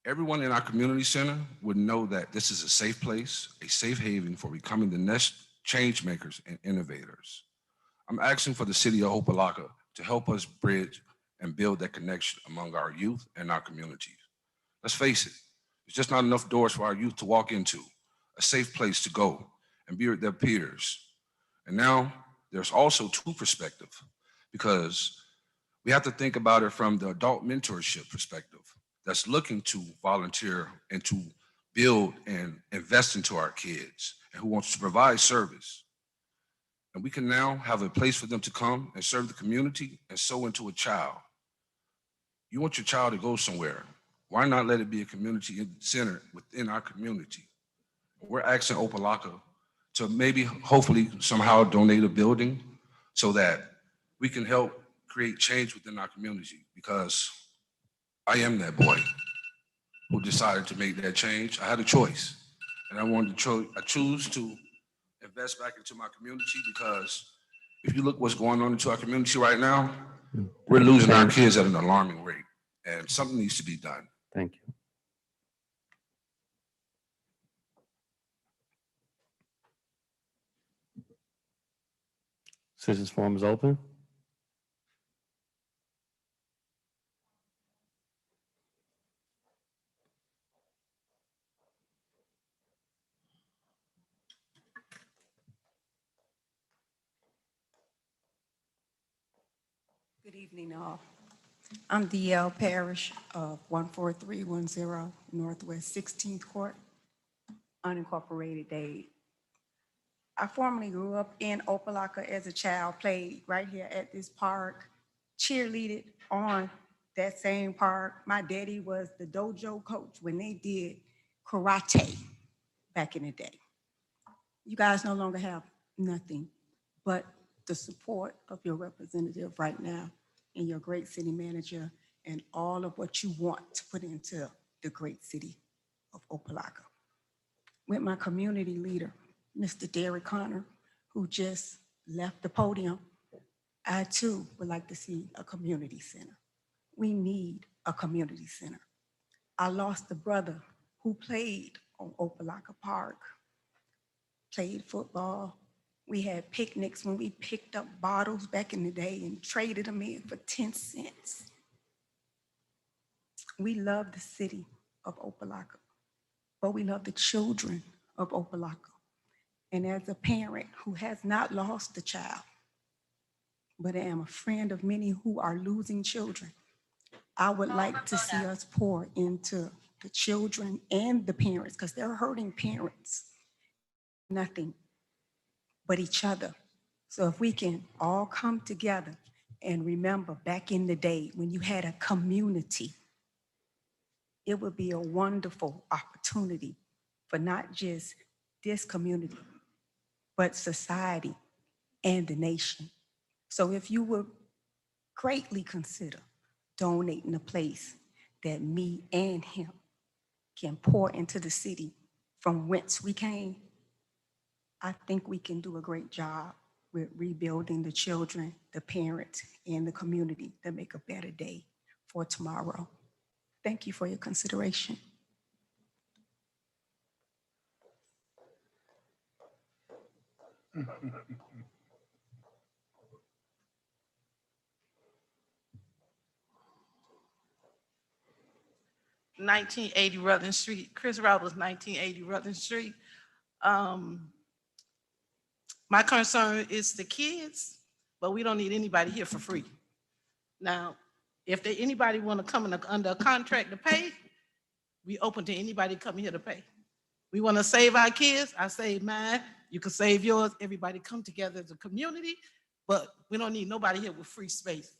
Everyone in our community center would know that this is a safe place, a safe haven for becoming the next change makers and innovators. I'm asking for the city of Opa-locka to help us bridge and build that connection among our youth and our communities. Let's face it, there's just not enough doors for our youth to walk into, a safe place to go and be with their peers. And now there's also two perspectives because we have to think about it from the adult mentorship perspective that's looking to volunteer and to build and invest into our kids and who wants to provide service. And we can now have a place for them to come and serve the community and sow into a child. You want your child to go somewhere. Why not let it be a community center within our community? We're asking Opa-locka to maybe, hopefully, somehow donate a building so that we can help create change within our community because I am that boy who decided to make that change. I had a choice. And I choose to invest back into my community because if you look what's going on into our community right now, we're losing our kids at an alarming rate, and something needs to be done. Thank you. Citizens forum is open. Good evening, all. I'm DL Parrish of 14310 Northwest 16th Court, unincorporated Dade. I formerly grew up in Opa-locka as a child, played right here at this park, cheerleaded on that same park. My daddy was the dojo coach when they did karate back in the day. You guys no longer have nothing but the support of your representative right now and your great city manager and all of what you want to put into the great city of Opa-locka. With my community leader, Mr. Derek Connor, who just left the podium, I too would like to see a community center. We need a community center. I lost a brother who played on Opa-locka Park, played football. We had picnics when we picked up bottles back in the day and traded them in for 10 cents. We love the city of Opa-locka, but we love the children of Opa-locka. And as a parent who has not lost a child, but I am a friend of many who are losing children, I would like to see us pour into the children and the parents, because they're hurting parents. Nothing but each other. So if we can all come together and remember back in the day when you had a community, it would be a wonderful opportunity for not just this community, but society and the nation. So if you would greatly consider donating a place that me and him can pour into the city from whence we came, I think we can do a great job with rebuilding the children, the parents, and the community to make a better day for tomorrow. Thank you for your consideration. $1980 Rutland Street. Chris Roberts, 1980 Rutland Street. My concern is the kids, but we don't need anybody here for free. Now, if anybody want to come under a contract to pay, we open to anybody coming here to pay. We want to save our kids. I save mine. You can save yours. Everybody come together as a community, but we don't need nobody here with free space.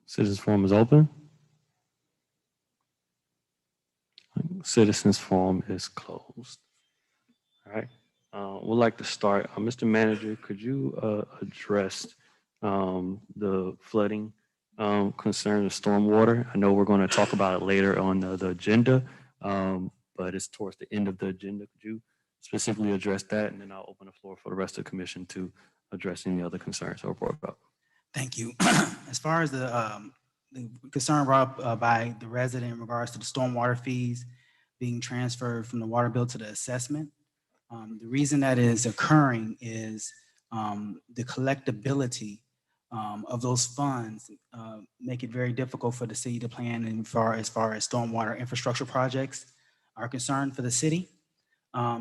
Citizens forum is open. Citizens forum is closed. All right. We'd like to start. Mr. Manager, could you address the flooding concern of stormwater? I know we're going to talk about it later on the agenda, but it's towards the end of the agenda. Could you specifically address that? And then I'll open the floor for the rest of the commission to address any other concerns or brought up. Thank you. As far as the concern brought up by the resident in regards to the stormwater fees being transferred from the water bill to the assessment, the reason that is occurring is the collectability of those funds make it very difficult for the city to plan as far as stormwater infrastructure projects are concerned for the city.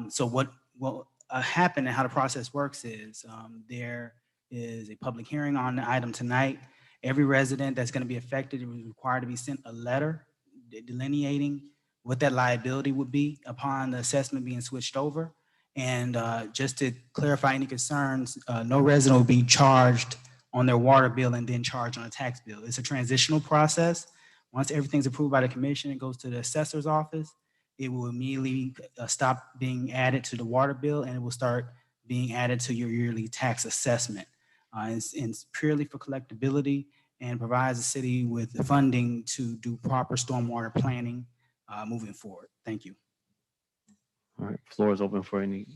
So what will happen and how the process works is there is a public hearing on the item tonight. Every resident that's going to be affected is required to be sent a letter delineating what that liability would be upon the assessment being switched over. And just to clarify any concerns, no resident will be charged on their water bill and then charged on a tax bill. It's a transitional process. Once everything's approved by the commission, it goes to the assessor's office. It will immediately stop being added to the water bill and it will start being added to your yearly tax assessment. It's purely for collectability and provides the city with the funding to do proper stormwater planning moving forward. Thank you. All right, floor is open for any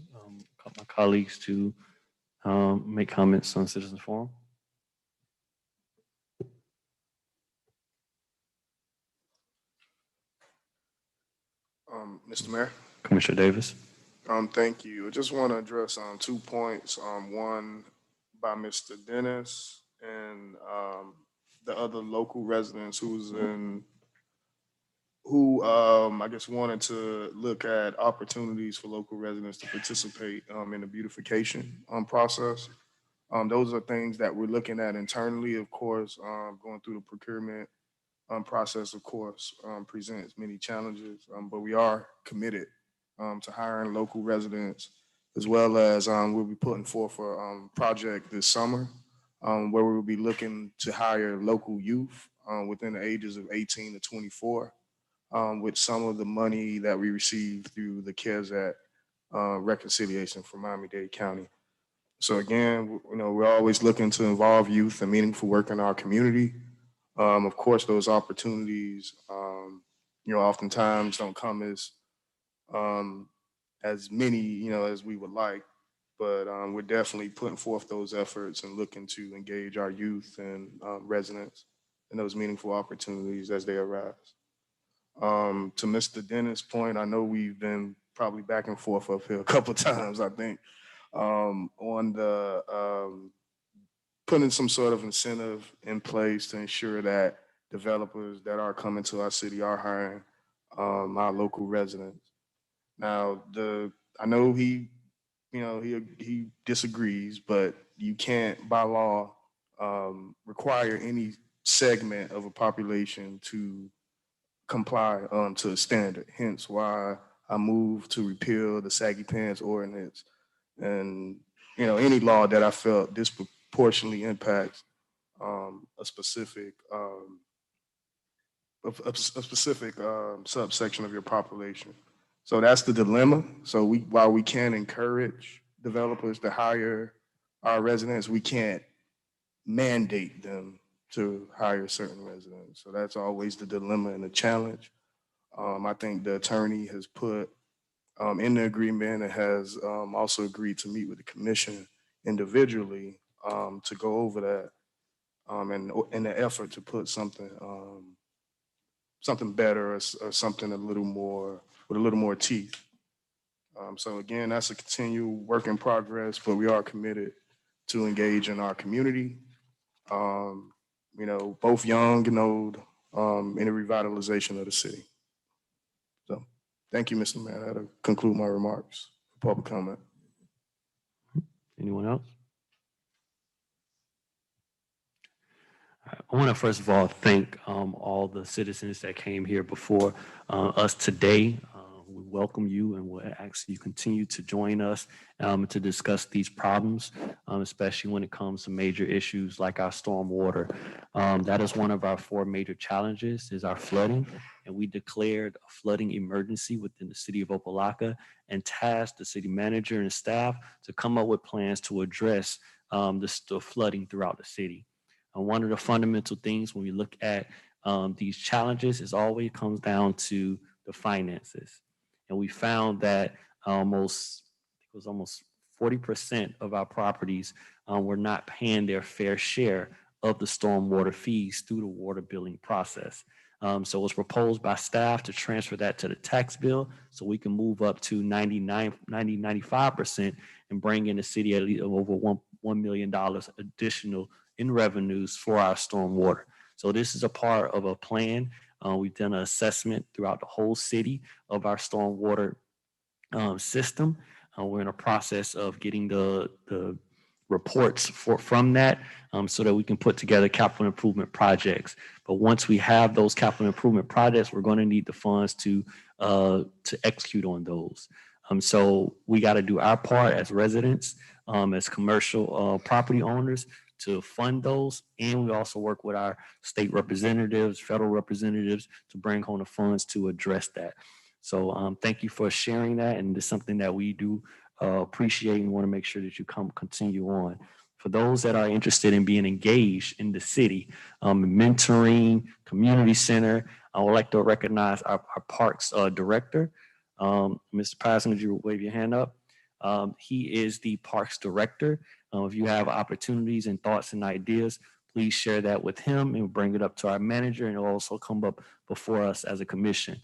my colleagues to make comments on citizens forum. Mr. Mayor. Commissioner Davis. Thank you. I just want to address 2 points. One by Mr. Dennis and the other local residents who I guess wanted to look at opportunities for local residents to participate in the beautification process. Those are things that we're looking at internally, of course. Going through the procurement process, of course, presents many challenges, but we are committed to hiring local residents, as well as we'll be putting forth a project this summer where we'll be looking to hire local youth within the ages of 18 to 24 with some of the money that we received through the CARES Act reconciliation from Miami-Dade County. So again, we're always looking to involve youth in meaningful work in our community. Of course, those opportunities, oftentimes don't come as many, as we would like, but we're definitely putting forth those efforts and looking to engage our youth and residents in those meaningful opportunities as they arise. To Mr. Dennis' point, I know we've been probably back and forth up here a couple of times, I think, on the putting some sort of incentive in place to ensure that developers that are coming to our city are hiring our local residents. Now, I know he disagrees, but you can't by law require any segment of a population to comply to a standard. Hence why I moved to repeal the saggy pants ordinance and any law that I felt disproportionately impacts a specific subsection of your population. So that's the dilemma. So while we can encourage developers to hire our residents, we can't mandate them to hire certain residents. So that's always the dilemma and the challenge. I think the attorney has put in the agreement and has also agreed to meet with the commission individually to go over that and in the effort to put something better or something with a little more teeth. So again, that's a continual work in progress, but we are committed to engage in our community, both young and old, in the revitalization of the city. So thank you, Mr. Mayor. That'll conclude my remarks for public comment. Anyone else? I want to first of all thank all the citizens that came here before us today. We welcome you and we'll ask you continue to join us to discuss these problems, especially when it comes to major issues like our stormwater. That is one of our 4 major challenges is our flooding. And we declared a flooding emergency within the city of Opa-locka and tasked the city manager and staff to come up with plans to address the flooding throughout the city. One of the fundamental things when we look at these challenges is always comes down to the finances. And we found that almost 40% of our properties were not paying their fair share of the stormwater fees through the water billing process. So it was proposed by staff to transfer that to the tax bill so we can move up to 95% and bring in the city at least over $1 million additional in revenues for our stormwater. So this is a part of a plan. We've done an assessment throughout the whole city of our stormwater system. We're in a process of getting the reports from that so that we can put together capital improvement projects. But once we have those capital improvement projects, we're going to need the funds to execute on those. So we got to do our part as residents, as commercial property owners to fund those. And we also work with our state representatives, federal representatives to bring home the funds to address that. So thank you for sharing that. And it's something that we do appreciate and want to make sure that you continue on. for those that are interested in being engaged in the city, mentoring, community center, I would like to recognize our parks director. Mr. Patterson, would you wave your hand up? He is the parks director. If you have opportunities and thoughts and ideas, please share that with him and bring it up to our manager, and it'll also come up before us as a commission,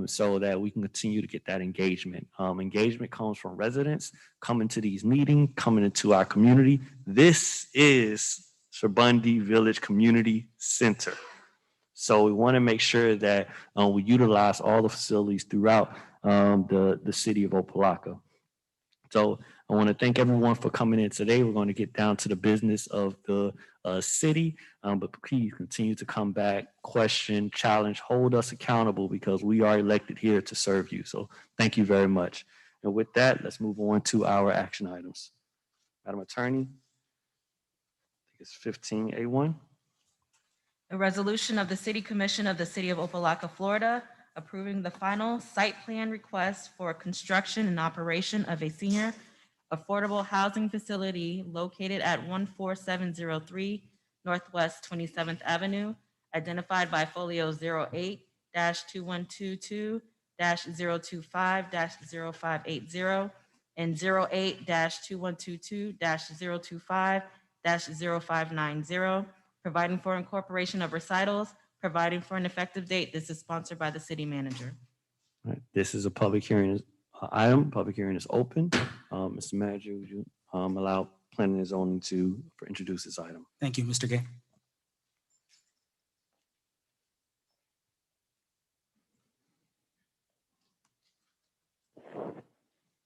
so that we can continue to get that engagement. Engagement comes from residents coming to these meetings, coming into our community. This is Shabundy Village Community Center. So we want to make sure that we utilize all the facilities throughout the city of Opa-locka. So I want to thank everyone for coming in today. We're going to get down to the business of the city, but please continue to come back, question, challenge, hold us accountable, because we are elected here to serve you. So thank you very much. And with that, let's move on to our action items. Madam Attorney, I think it's 15A1. A resolution of the City Commission of the City of Opa-locka, Florida, approving the final site plan request for construction and operation of a senior affordable housing facility located at 14703 Northwest 27th Avenue, identified by folio 08-2122-025-0580 and 08-2122-025-0590, providing for incorporation of recitals, providing for an effective date. This is sponsored by the city manager. All right, this is a public hearing item. Public hearing is open. Mr. Manager, would you allow planning and zoning to introduce this item? Thank you, Mr. Gay.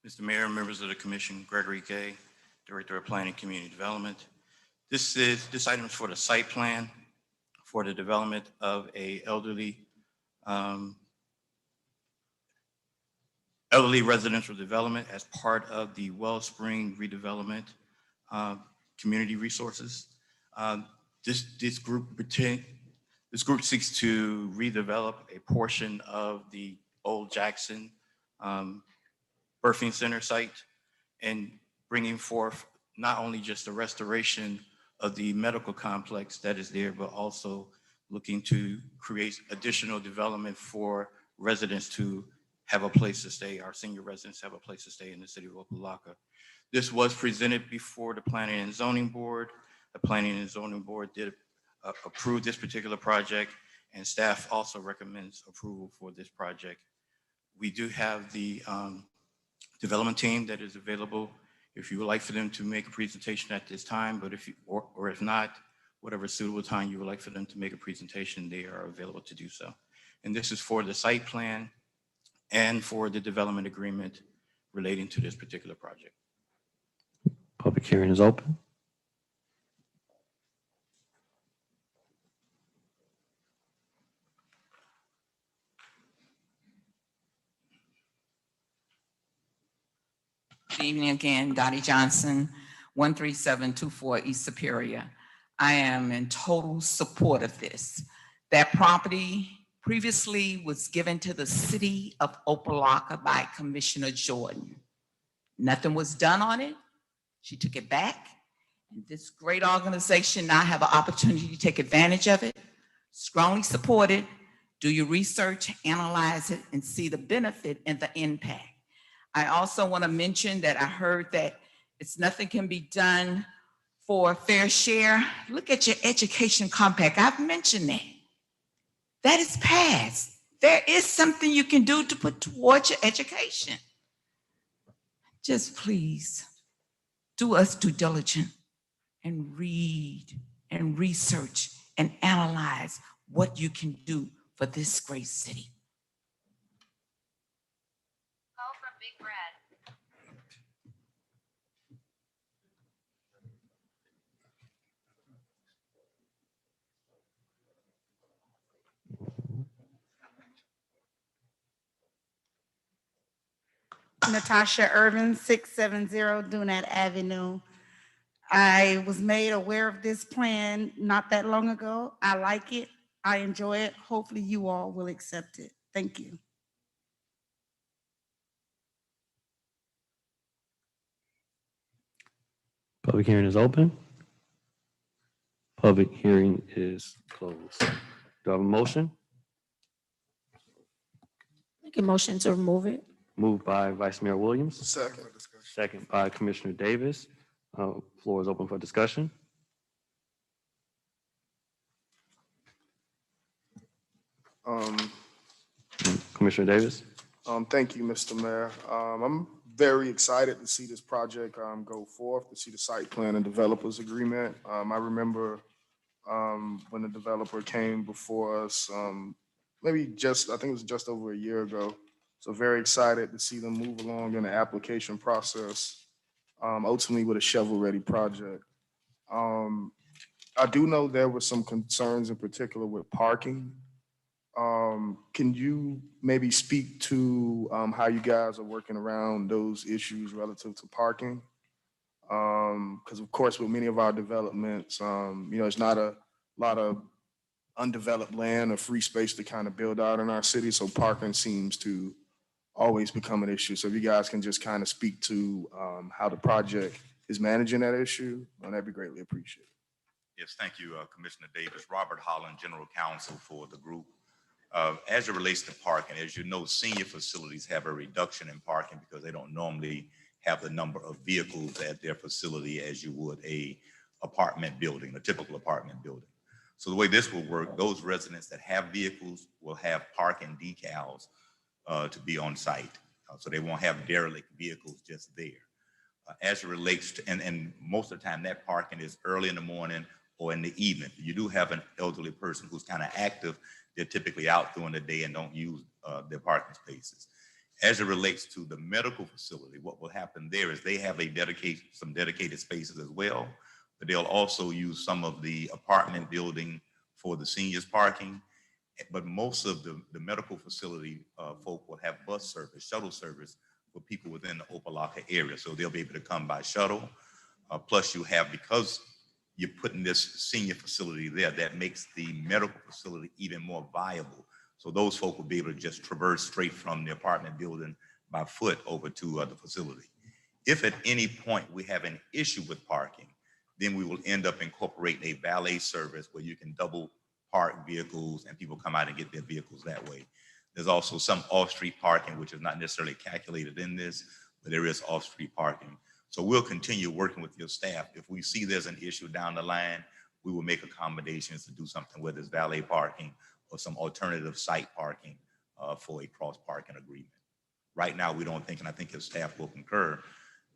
Mr. Mayor, members of the commission, Gregory Gay, Director of Planning and Community Development. This item is for the site plan for the development of a elderly residential development as part of the Wellspring redevelopment community resources. This group seeks to redevelop a portion of the old Jackson birthing center site and bringing forth not only just the restoration of the medical complex that is there, but also looking to create additional development for residents to have a place to stay. Our senior residents have a place to stay in the city of Opa-locka. This was presented before the Planning and Zoning Board. The Planning and Zoning Board did approve this particular project, and staff also recommends approval for this project. We do have the development team that is available if you would like for them to make a presentation at this time, but if you, or if not, whatever suitable time you would like for them to make a presentation, they are available to do so. And this is for the site plan and for the development agreement relating to this particular project. Public hearing is open. Good evening again, Dottie Johnson, 13724 East Superior. I am in total support of this. That property previously was given to the city of Opa-locka by Commissioner Jordan. Nothing was done on it. She took it back. And this great organization now have an opportunity to take advantage of it. Strongly support it. Do your research, analyze it, and see the benefit and the impact. I also want to mention that I heard that it's nothing can be done for a fair share. Look at your education compact. I've mentioned that. That is passed. There is something you can do to put towards your education. Just please do us due diligence and read and research and analyze what you can do for this great city. Natasha Irvin, 670 Dunat Avenue. I was made aware of this plan not that long ago. I like it. I enjoy it. Hopefully you all will accept it. Thank you. Public hearing is open. Public hearing is closed. Do I have a motion? Make a motion to remove it. Moved by Vice Mayor Williams, Second. second by Commissioner Davis. Floor is open for discussion. Commissioner Davis. Thank you, Mr. Mayor. I'm very excited to see this project go forth, to see the site plan and developers agreement. I remember when the developer came before us, I think it was just over a year ago. So very excited to see them move along in the application process, ultimately with a shovel-ready project. I do know there were some concerns in particular with parking. Can you maybe speak to how you guys are working around those issues relative to parking? Because of course, with many of our developments, it's not a lot of undeveloped land or free space to kind of build out in our city. So parking seems to always become an issue. So if you guys can just kind of speak to how the project is managing that issue, that'd be greatly appreciated. Yes, thank you, Commissioner Davis. Robert Holland, General Counsel for the group. As it relates to parking, as you know, senior facilities have a reduction in parking because they don't normally have the number of vehicles at their facility as you would a apartment building, a typical apartment building. So the way this will work, those residents that have vehicles will have parking decals to be on site. So they won't have derelict vehicles just there. As it relates to, and most of the time that parking is early in the morning or in the evening. You do have an elderly person who's kind of active. They're typically out during the day and don't use their parking spaces. As it relates to the medical facility, what will happen there is they have some dedicated spaces as well, but they'll also use some of the apartment building for the seniors parking. But most of the medical facility folk will have bus service, shuttle service for people within the Opa-locka area. So they'll be able to come by shuttle. Plus you have, because you're putting this senior facility there, that makes the medical facility even more viable. So those folk will be able to just traverse straight from the apartment building by foot over to the facility. If at any point we have an issue with parking, then we will end up incorporating a valet service where you can double park vehicles and people come out and get their vehicles that way. There's also some off-street parking, which is not necessarily calculated in this, but there is off-street parking. So we'll continue working with your staff. If we see there's an issue down the line, we will make accommodations to do something, whether it's valet parking or some alternative site parking for a cross-parking agreement. Right now, we don't think, and I think your staff will concur,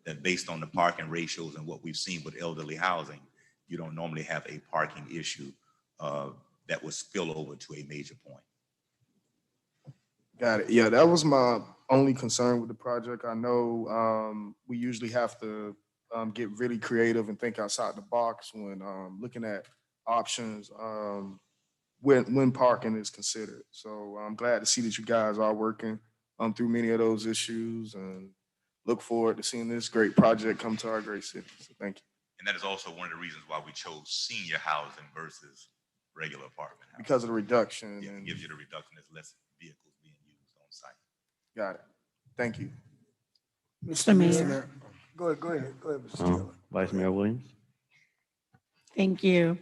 that based on the parking ratios and what we've seen with elderly housing, you don't normally have a parking issue that would spill over to a major point. Got it. Yeah, that was my only concern with the project. I know we usually have to get really creative and think outside the box when looking at options when parking is considered. So I'm glad to see that you guys are working through many of those issues and look forward to seeing this great project come to our great city. So thank you. And that is also one of the reasons why we chose senior housing versus regular apartment housing. Because of the reduction. Yeah, it gives you the reduction. There's less vehicles being used on site. Got it. Thank you. Mr. Mayor. Go ahead, Mr. Taylor. Vice Mayor Williams. Thank you.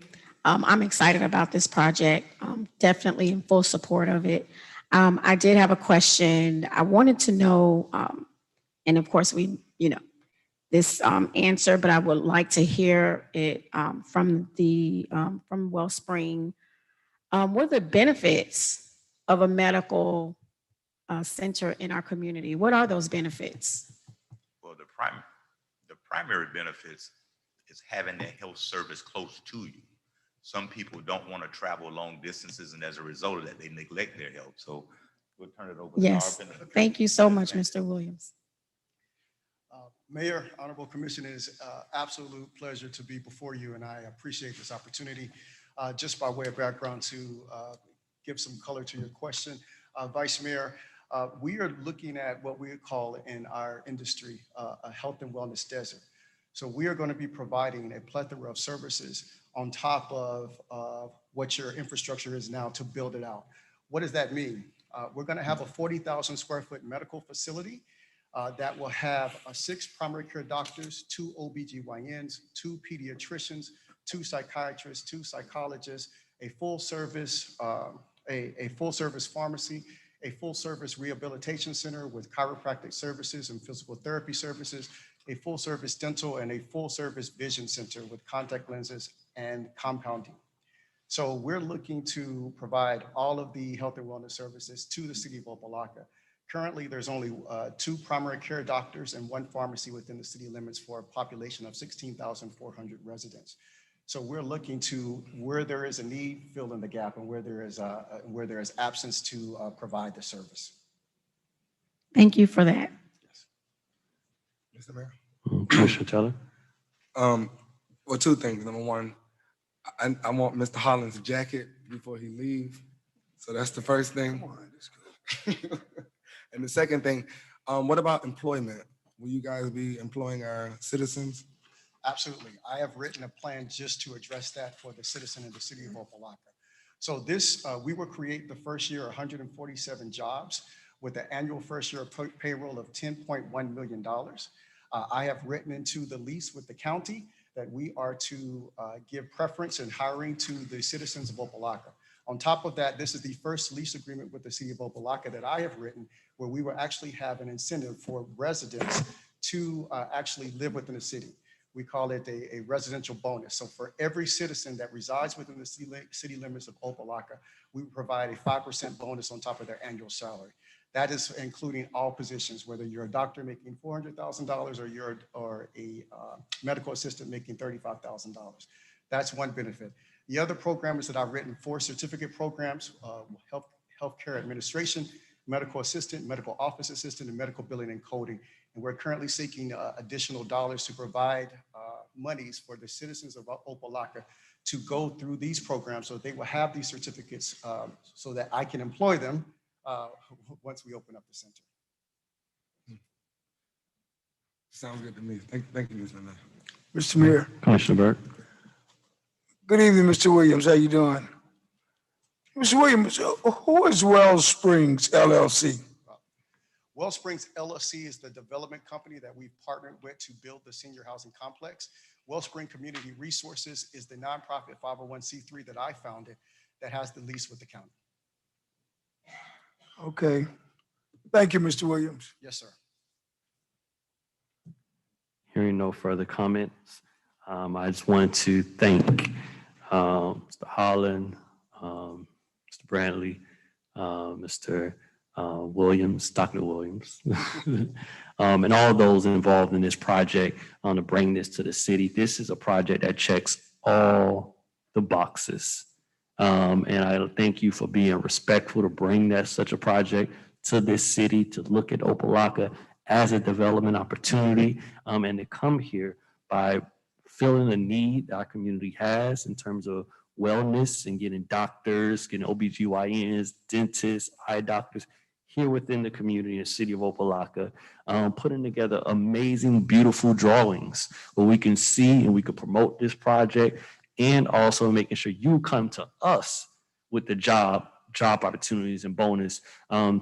I'm excited about this project. Definitely in full support of it. I did have a question. I wanted to know, and of course this answer, but I would like to hear it from Wellspring. What are the benefits of a medical center in our community? What are those benefits? Well, the primary benefits is having that health service close to you. Some people don't want to travel long distances, and as a result of that, they neglect their health. So we'll turn it over to Yes, thank you so much, Mr. Williams. Mayor, honorable commissioners, absolute pleasure to be before you, and I appreciate this opportunity. Just by way of background to give some color to your question, Vice Mayor, we are looking at what we call in our industry a health and wellness desert. So we are going to be providing a plethora of services on top of what your infrastructure is now to build it out. What does that mean? We're going to have a 40,000 square foot medical facility that will have 6 primary care doctors, 2 OBGYNs, 2 pediatricians, 2 psychiatrists, 2 psychologists, a full service pharmacy, a full service rehabilitation center with chiropractic services and physical therapy services, a full service dental, and a full service vision center with contact lenses and compounding. So we're looking to provide all of the health and wellness services to the city of Opa-locka. Currently, there's only 2 primary care doctors and 1 pharmacy within the city limits for a population of 16,400 residents. So we're looking to, where there is a need, fill in the gap, and where there is absence to provide the service. Thank you for that. Mr. Mayor? Commissioner Taylor? Well, 2 things. Number 1, I want Mr. Holland's jacket before he leaves. So that's the first thing. And the second thing, what about employment? Will you guys be employing our citizens? Absolutely. I have written a plan just to address that for the citizen in the city of Opa-locka. So this, we will create the first year 147 jobs with an annual first year payroll of $10.1 million. I have written into the lease with the county that we are to give preference in hiring to the citizens of Opa-locka. On top of that, this is the first lease agreement with the city of Opa-locka that I have written, where we will actually have an incentive for residents to actually live within the city. We call it a residential bonus. So for every citizen that resides within the city limits of Opa-locka, we provide a 5% bonus on top of their annual salary. That is including all positions, whether you're a doctor making $400,000 or you're a medical assistant making $35,000. That's one benefit. The other program is that I've written 4 certificate programs, healthcare administration, medical assistant, medical office assistant, and medical billing and coding. And we're currently seeking additional dollars to provide monies for the citizens of Opa-locka to go through these programs so they will have these certificates so that I can employ them once we open up the center. Sounds good to me. Thank you, Mr. Mayor. Mr. Mayor. Commissioner Burke? Good evening, Mr. Williams. How you doing? Mr. Williams, who is Wells Springs LLC? Wellsprings LLC is the development company that we've partnered with to build the senior housing complex. Wellspring Community Resources is the nonprofit 501c3 that I founded that has the lease with the county. Okay. Thank you, Mr. Williams. Yes, sir. Hearing no further comments, I just wanted to thank Mr. Holland, Mr. Brantley, Mr. Williams, Dr. Williams, and all those involved in this project to bring this to the city. This is a project that checks all the boxes. And I thank you for being respectful to bring such a project to this city, to look at Opa-locka as a development opportunity, and to come here by filling a need our community has in terms of wellness and getting doctors, getting OBGYNs, dentists, eye doctors here within the community in the city of Opa-locka, putting together amazing, beautiful drawings where we can see and we can promote this project, and also making sure you come to us with the job opportunities and bonus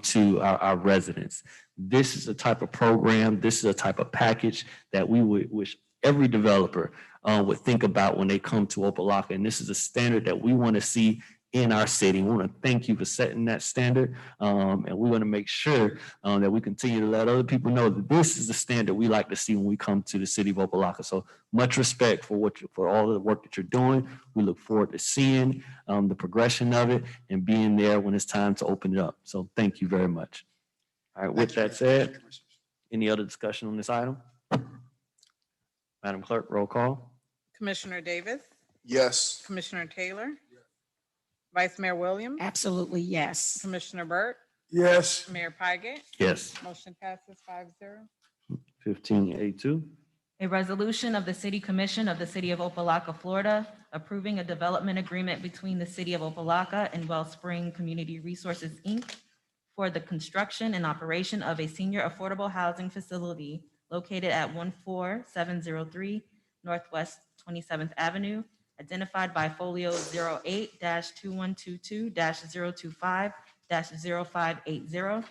to our residents. This is the type of program, this is a type of package that we would wish every developer would think about when they come to Opa-locka. And this is a standard that we want to see in our city. We want to thank you for setting that standard. And we want to make sure that we continue to let other people know that this is the standard we like to see when we come to the city of Opa-locka. So much respect for for all of the work that you're doing. We look forward to seeing the progression of it and being there when it's time to open it up. So thank you very much. All right, with that said, any other discussion on this item? Madam Clerk, roll call. Commissioner Davis? Yes. Commissioner Taylor? Vice Mayor Williams? Absolutely, yes. Commissioner Burt? Yes. Mayor Pygott? Yes. Motion passes 5-0. 15A2. A resolution of the City Commission of the City of Opa-locka, Florida, approving a development agreement between the City of Opa-locka and Wellspring Community Resources, Inc. for the construction and operation of a senior affordable housing facility located at 14703 Northwest 27th Avenue, identified by folio 08-2122-025-0580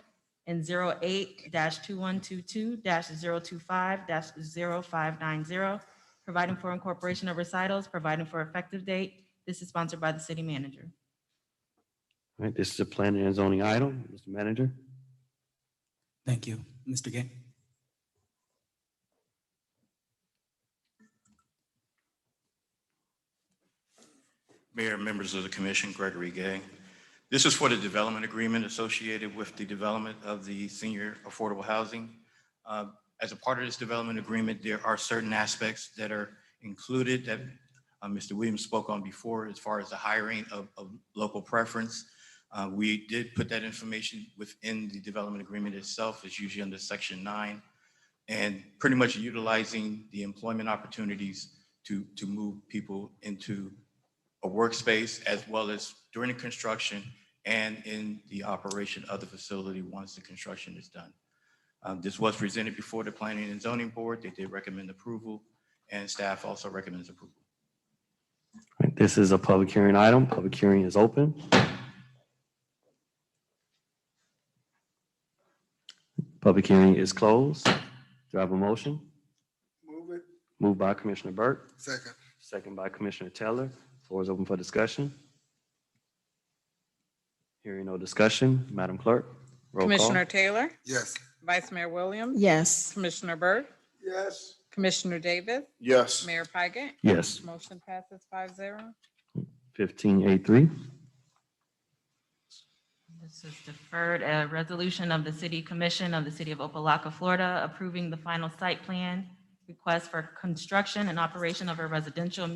and 08-2122-025-0590, providing for incorporation of recitals, providing for effective date. This is sponsored by the city manager. All right, this is a planning and zoning item. Mr. Manager. Thank you. Mr. Gay? Mayor, members of the commission, Gregory Gay. This is for the development agreement associated with the development of the senior affordable housing. As a part of this development agreement, there are certain aspects that are included that Mr. Williams spoke on before as far as the hiring of local preference. We did put that information within the development agreement itself. It's usually under section 9, and pretty much utilizing the employment opportunities to move people into a workspace, as well as during the construction and in the operation of the facility once the construction is done. This was presented before the Planning and Zoning Board. They did recommend approval, and staff also recommends approval. All right, this is a public hearing item. Public hearing is open. Public hearing is closed. Do I have a motion? Move it. Moved by Commissioner Burke, Second. second by Commissioner Taylor. Floor is open for discussion. Hearing no discussion, Madam Clerk, roll call. Commissioner Taylor, Yes. Vice Mayor Williams. Yes. Commissioner Burke, Yes. Commissioner Davis, Yes. Mayor Pike. Yes. Motion passes 5-0. 15A3. This is deferred. A resolution of the City Commission of the City of Opa-locka, Florida, approving the final site plan request for construction and operation of a residential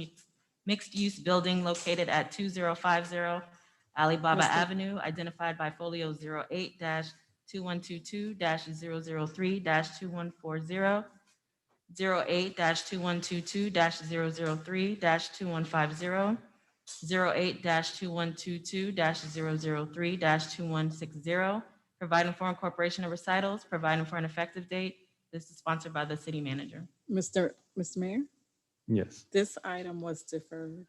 mixed-use building located at 2050 Alibaba Avenue, identified by folio 08-2122-003-2140, 08-2122-003-2150, 08-2122-003-2160, providing for incorporation of recitals, providing for an effective date. This is sponsored by the city manager. Mr. Mayor, Yes. this item was deferred.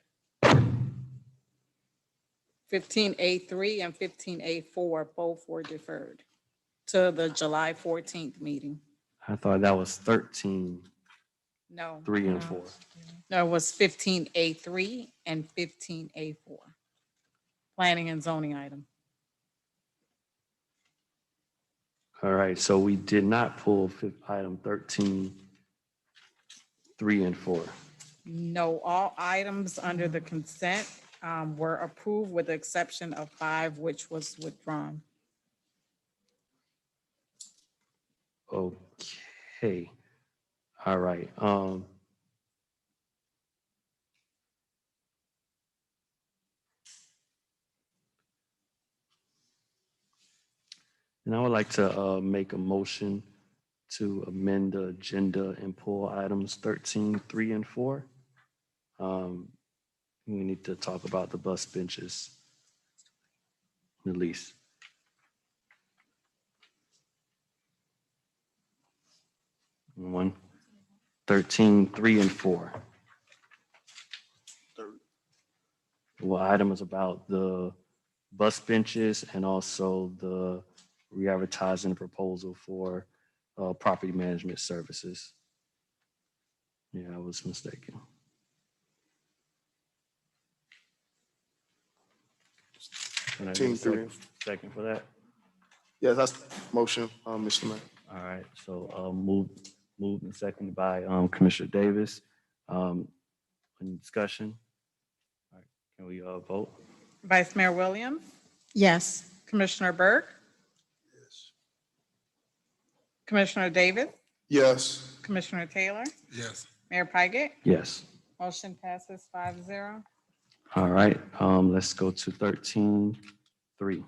15A3 and 15A4 both were deferred to the July 14th meeting. I thought that was 13, No. 3 and 4. No, it was 15A3 and 15A4. Planning and zoning item. All right, so we did not pull item 13, 3 and 4. No, all items under the consent were approved with the exception of 5, which was withdrawn. Okay. All right. And I would like to make a motion to amend the agenda and pull items 13, 3, and 4. We need to talk about the bus benches release. One, 13, 3, and 4. Well, item is about the bus benches and also the re-advertising proposal for property management services. Yeah, I was mistaken. Can I get a 13, 3. second for that? Yes, that's motion, Mr. Mayor. All right, so moved and seconded by Commissioner Davis. Any discussion? All right, can we vote? Vice Mayor Williams, Yes. Commissioner Burke, Commissioner Davis, Yes. Commissioner Taylor, Yes. Mayor Pike. Yes. Motion passes 5-0. All right, let's go to 13, 3.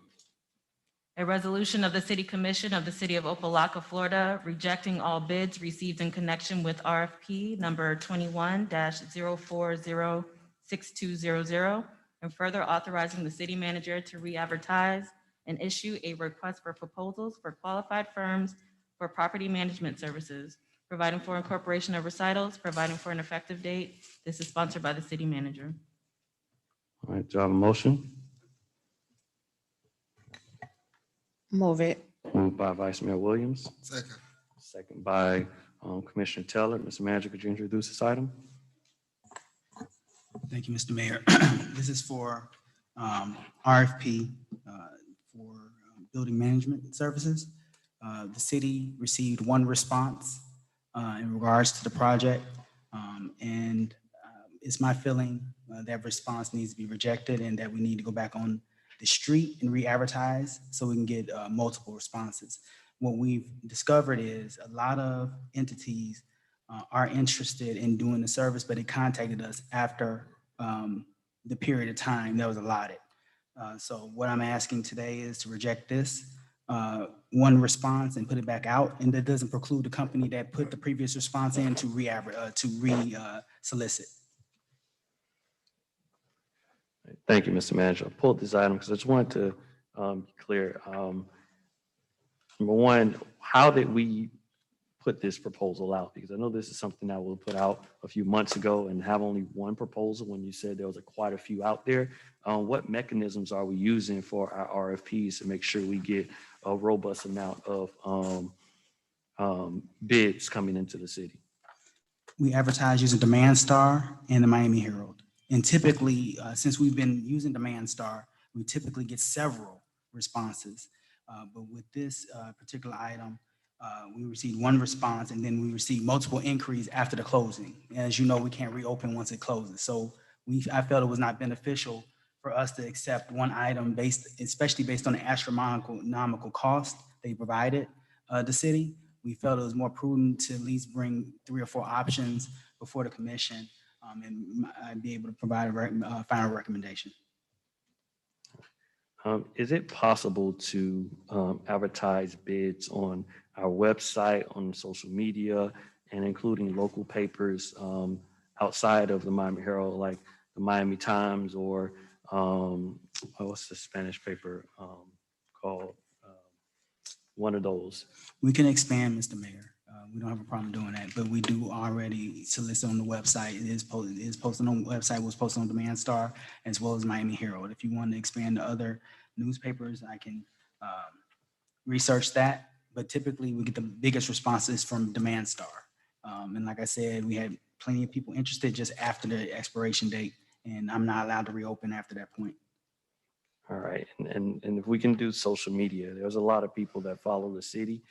A resolution of the City Commission of the City of Opa-locka, Florida, rejecting all bids received in connection with RFP number 21-0406200, and further authorizing the city manager to re-advertise and issue a request for proposals for qualified firms for property management services, providing for incorporation of recitals, providing for an effective date. This is sponsored by the city manager. All right, do I have a motion? Move it. Moved by Vice Mayor Williams, Second. second by Commissioner Taylor. Mr. Manager, could you introduce this item? Thank you, Mr. Mayor. This is for RFP for building management services. The city received one response in regards to the project. And it's my feeling that response needs to be rejected and that we need to go back on the street and re-advertise so we can get multiple responses. What we've discovered is a lot of entities are interested in doing the service, but they contacted us after the period of time that was allotted. So what I'm asking today is to reject this one response and put it back out. And that doesn't preclude the company that put the previous response in to re-solicit. Thank you, Mr. Manager. I pulled this item because I just wanted to be clear. Number one, how did we put this proposal out? Because I know this is something that was put out a few months ago and have only one proposal when you said there was quite a few out there. What mechanisms are we using for our RFPs to make sure we get a robust amount of bids coming into the city? We advertise using Demand Star and the Miami Herald. And typically, since we've been using Demand Star, we typically get several responses. But with this particular item, we received one response and then we received multiple inquiries after the closing. And as you know, we can't reopen once it closes. So I felt it was not beneficial for us to accept one item especially based on the astronomical cost they provided the city. We felt it was more prudent to at least bring 3 or 4 options before the commission and I'd be able to provide a final recommendation. Is it possible to advertise bids on our website, on social media, and including local papers outside of the Miami Herald, like the Miami Times or what's the Spanish paper called? One of those. We can expand, Mr. Mayor. We don't have a problem doing that, but we do already solicit on the website. It is posted on the website, was posted on Demand Star as well as Miami Herald. If you want to expand to other newspapers, I can research that. But typically we get the biggest responses from Demand Star. And like I said, we had plenty of people interested just after the expiration date, and I'm not allowed to reopen after that point. All right, and if we can do social media, there's a lot of people that follow the city.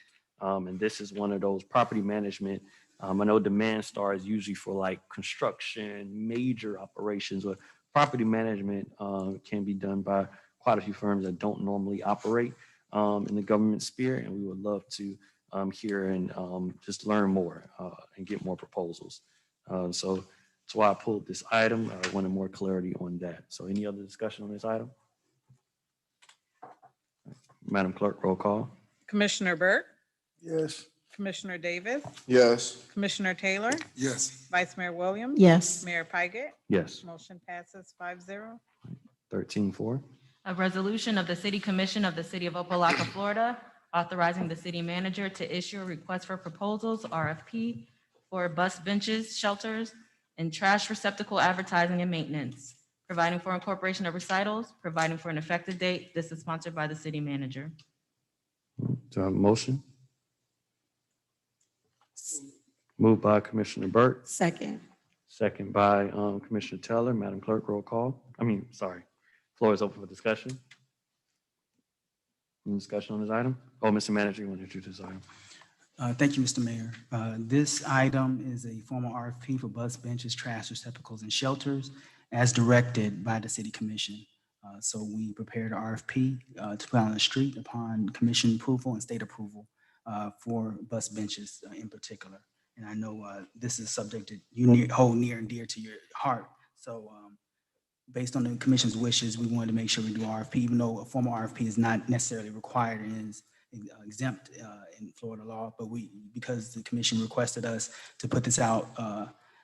And this is one of those property management. I know Demand Star is usually for like construction, major operations, but property management can be done by quite a few firms that don't normally operate in the government sphere. And we would love to hear and just learn more and get more proposals. So that's why I pulled this item. I wanted more clarity on that. So any other discussion on this item? Madam Clerk, roll call. Commissioner Burke, Yes. Commissioner Davis, Yes. Commissioner Taylor, Yes. Vice Mayor Williams. Yes. Mayor Pygott. Yes. Motion passes 5-0. 13-4. A resolution of the City Commission of the City of Opa-locka, Florida, authorizing the city manager to issue a request for proposals, RFP, for bus benches, shelters, and trash receptacle advertising and maintenance, providing for incorporation of recitals, providing for an effective date. This is sponsored by the city manager. Do I have a motion? Moved by Commissioner Burke, Second. second by Commissioner Taylor. Madam Clerk, roll call. Floor is open for discussion. Any discussion on this item? Oh, Mr. Manager, you want to introduce this item? Thank you, Mr. Mayor. This item is a formal RFP for bus benches, trash receptacles, and shelters as directed by the City Commission. So we prepared an RFP to put on the street upon commission approval and state approval for bus benches in particular. And I know this is a subject that you hold near and dear to your heart. So based on the commission's wishes, we wanted to make sure we do RFP, even though a formal RFP is not necessarily required and is exempt in Florida law. But because the commission requested us to put this out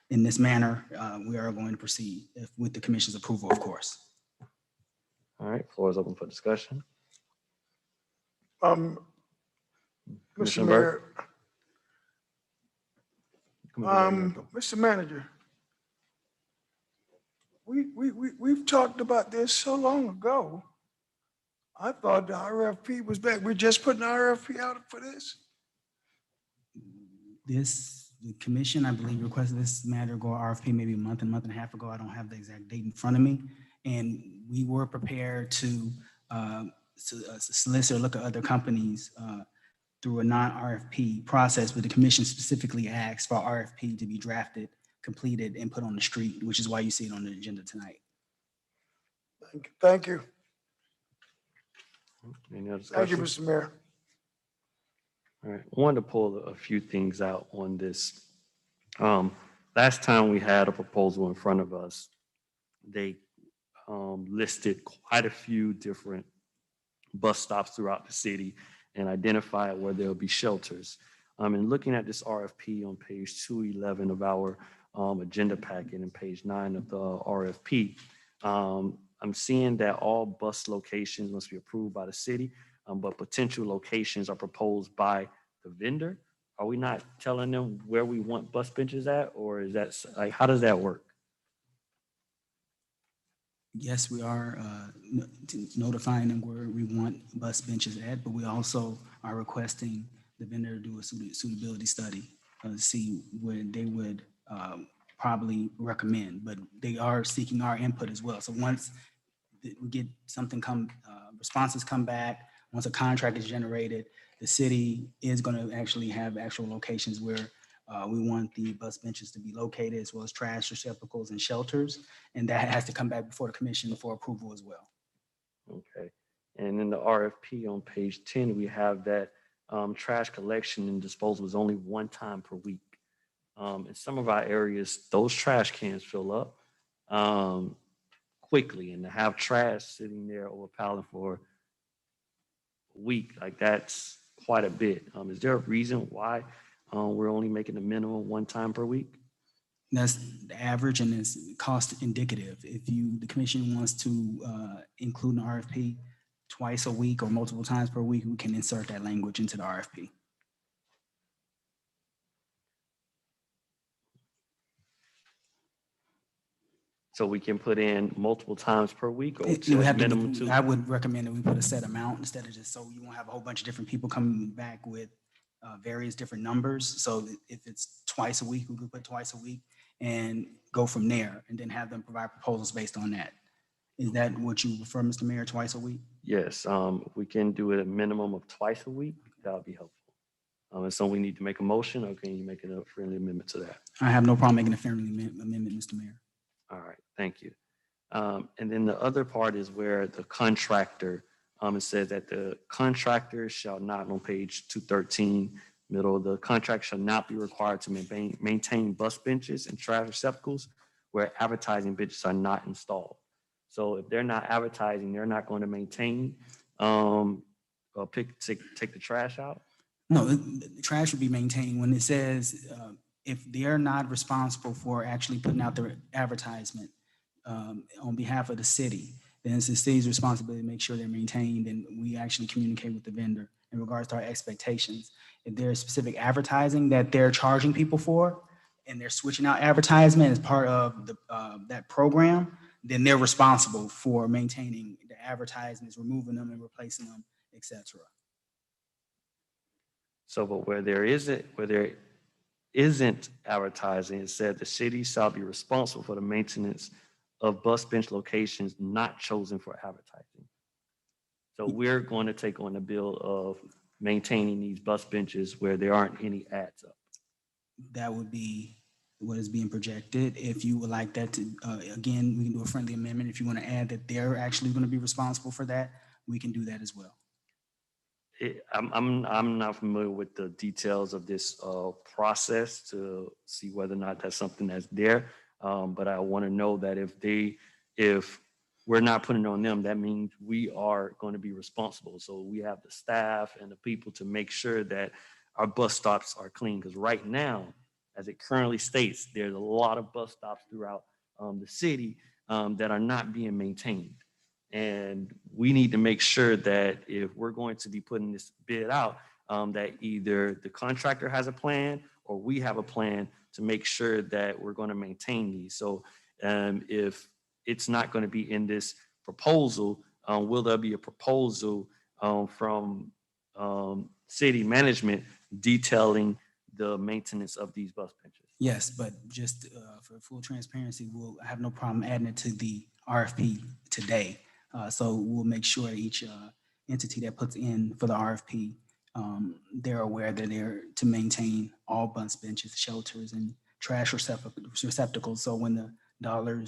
in this manner, we are going to proceed with the commission's approval, of course. All right, floor is open for discussion. Mr. Commissioner Mayor, Burke? Mr. Manager, we've talked about this so long ago. I thought the RFP was back. We're just putting the RFP out for this? the commission, I believe, requested this matter go RFP maybe a month and a half ago. I don't have the exact date in front of me. And we were prepared to solicit or look at other companies through a non-RFP process, but the commission specifically asked for RFP to be drafted, completed, and put on the street, which is why you see it on the agenda tonight. Thank you. Any other Thank you, discussion? Mr. Mayor. All right, I wanted to pull a few things out on this. Last time we had a proposal in front of us, they listed quite a few different bus stops throughout the city and identified where there'll be shelters. And looking at this RFP on page 211 of our agenda packet and page 9 of the RFP, I'm seeing that all bus locations must be approved by the city, but potential locations are proposed by the vendor. Are we not telling them where we want bus benches at, or is that like, how does that work? Yes, we are notifying them where we want bus benches at, but we also are requesting the vendor to do a suitability study to see where they would probably recommend, but they are seeking our input as well. So once we get something responses come back, once a contract is generated, the city is going to actually have actual locations where we want the bus benches to be located, as well as trash receptacles and shelters. And that has to come back before the commission for approval as well. Okay. And in the RFP on page 10, we have that trash collection and disposal is only one time per week. In some of our areas, those trash cans fill up quickly, and to have trash sitting there over a pallet for a week, like that's quite a bit. Is there a reason why we're only making the minimum one time per week? That's the average, and it's cost indicative. If the commission wants to include an RFP twice a week or multiple times per week, we can insert that language into the RFP. So we can put in multiple times per week, or minimum two? I would recommend that we put a set amount instead of just, so you won't have a whole bunch of different people coming back with various different numbers. So if it's twice a week, we could put twice a week and go from there, and then have them provide proposals based on that. Is that what you prefer, Mr. Mayor, twice a week? Yes, we can do it a minimum of twice a week. That would be helpful. And so we need to make a motion, or can you make a friendly amendment to that? I have no problem making a friendly amendment, Mr. Mayor. All right, thank you. And then the other part is where the contractor, it says that the contractor shall not, on page 213, middle, the contract shall not be required to maintain bus benches and trash receptacles where advertising benches are not installed. So if they're not advertising, they're not going to maintain, take the trash out? No, the trash would be maintained. When it says if they're not responsible for actually putting out their advertisement on behalf of the city, then it's the city's responsibility to make sure they're maintained, and we actually communicate with the vendor in regards to our expectations. If there's specific advertising that they're charging people for, and they're switching out advertisement as part of that program, then they're responsible for maintaining the advertisements, removing them and replacing them, etc. So, but where there isn't advertising, it said the city shall be responsible for the maintenance of bus bench locations not chosen for advertising. So we're going to take on the bill of maintaining these bus benches where there aren't any ads up. That would be what is being projected. If you would like that to, again, we can do a friendly amendment. If you want to add that they're actually going to be responsible for that, we can do that as well. I'm not familiar with the details of this process to see whether or not that's something that's there. But I want to know that if we're not putting it on them, that means we are going to be responsible. So we have the staff and the people to make sure that our bus stops are clean. Because right now, as it currently states, there's a lot of bus stops throughout the city that are not being maintained. And we need to make sure that if we're going to be putting this bid out, that either the contractor has a plan or we have a plan to make sure that we're going to maintain these. So if it's not going to be in this proposal, will there be a proposal from city management detailing the maintenance of these bus benches? Yes, but just for full transparency, we'll have no problem adding it to the RFP today. So we'll make sure each entity that puts in for the RFP, they're aware that they're to maintain all bus benches, shelters, and trash receptacles. So when the dollar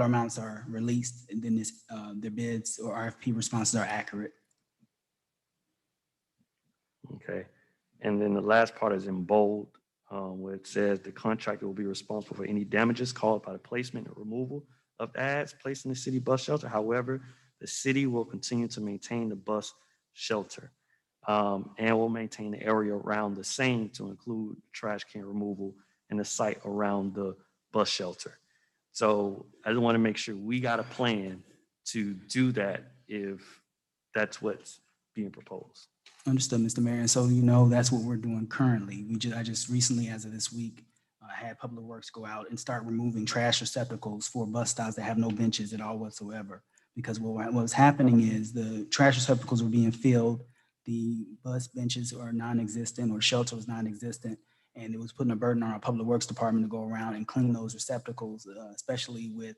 amounts are released, and then their bids or RFP responses are accurate. Okay. And then the last part is in bold, where it says the contractor will be responsible for any damages caused by the placement or removal of ads placed in the city bus shelter. However, the city will continue to maintain the bus shelter and will maintain the area around the same to include trash can removal and the site around the bus shelter. So I just want to make sure we got a plan to do that if that's what's being proposed. Understood, Mr. Mayor. And so, that's what we're doing currently. I just recently, as of this week, had Public Works go out and start removing trash receptacles for bus stops that have no benches at all whatsoever. Because what was happening is the trash receptacles were being filled, the bus benches are non-existent or shelter was non-existent, and it was putting a burden on our Public Works Department to go around and clean those receptacles, especially with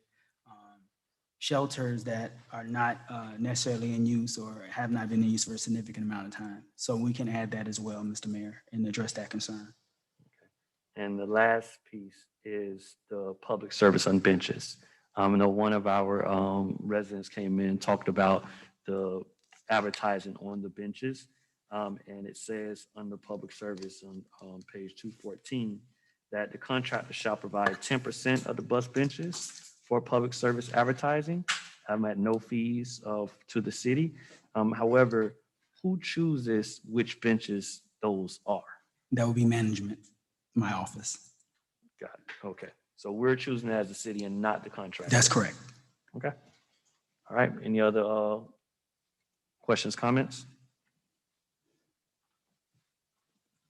shelters that are not necessarily in use or have not been in use for a significant amount of time. So we can add that as well, Mr. Mayor, and address that concern. And the last piece is the public service on benches. I know one of our residents came in and talked about the advertising on the benches. And it says under public service on page 214 that the contractor shall provide 10% of the bus benches for public service advertising at no fees to the city. However, who chooses which benches those are? That would be management, my office. Got it. Okay. So we're choosing as the city and not the contractor. That's correct. Okay. All right. Any other questions, comments?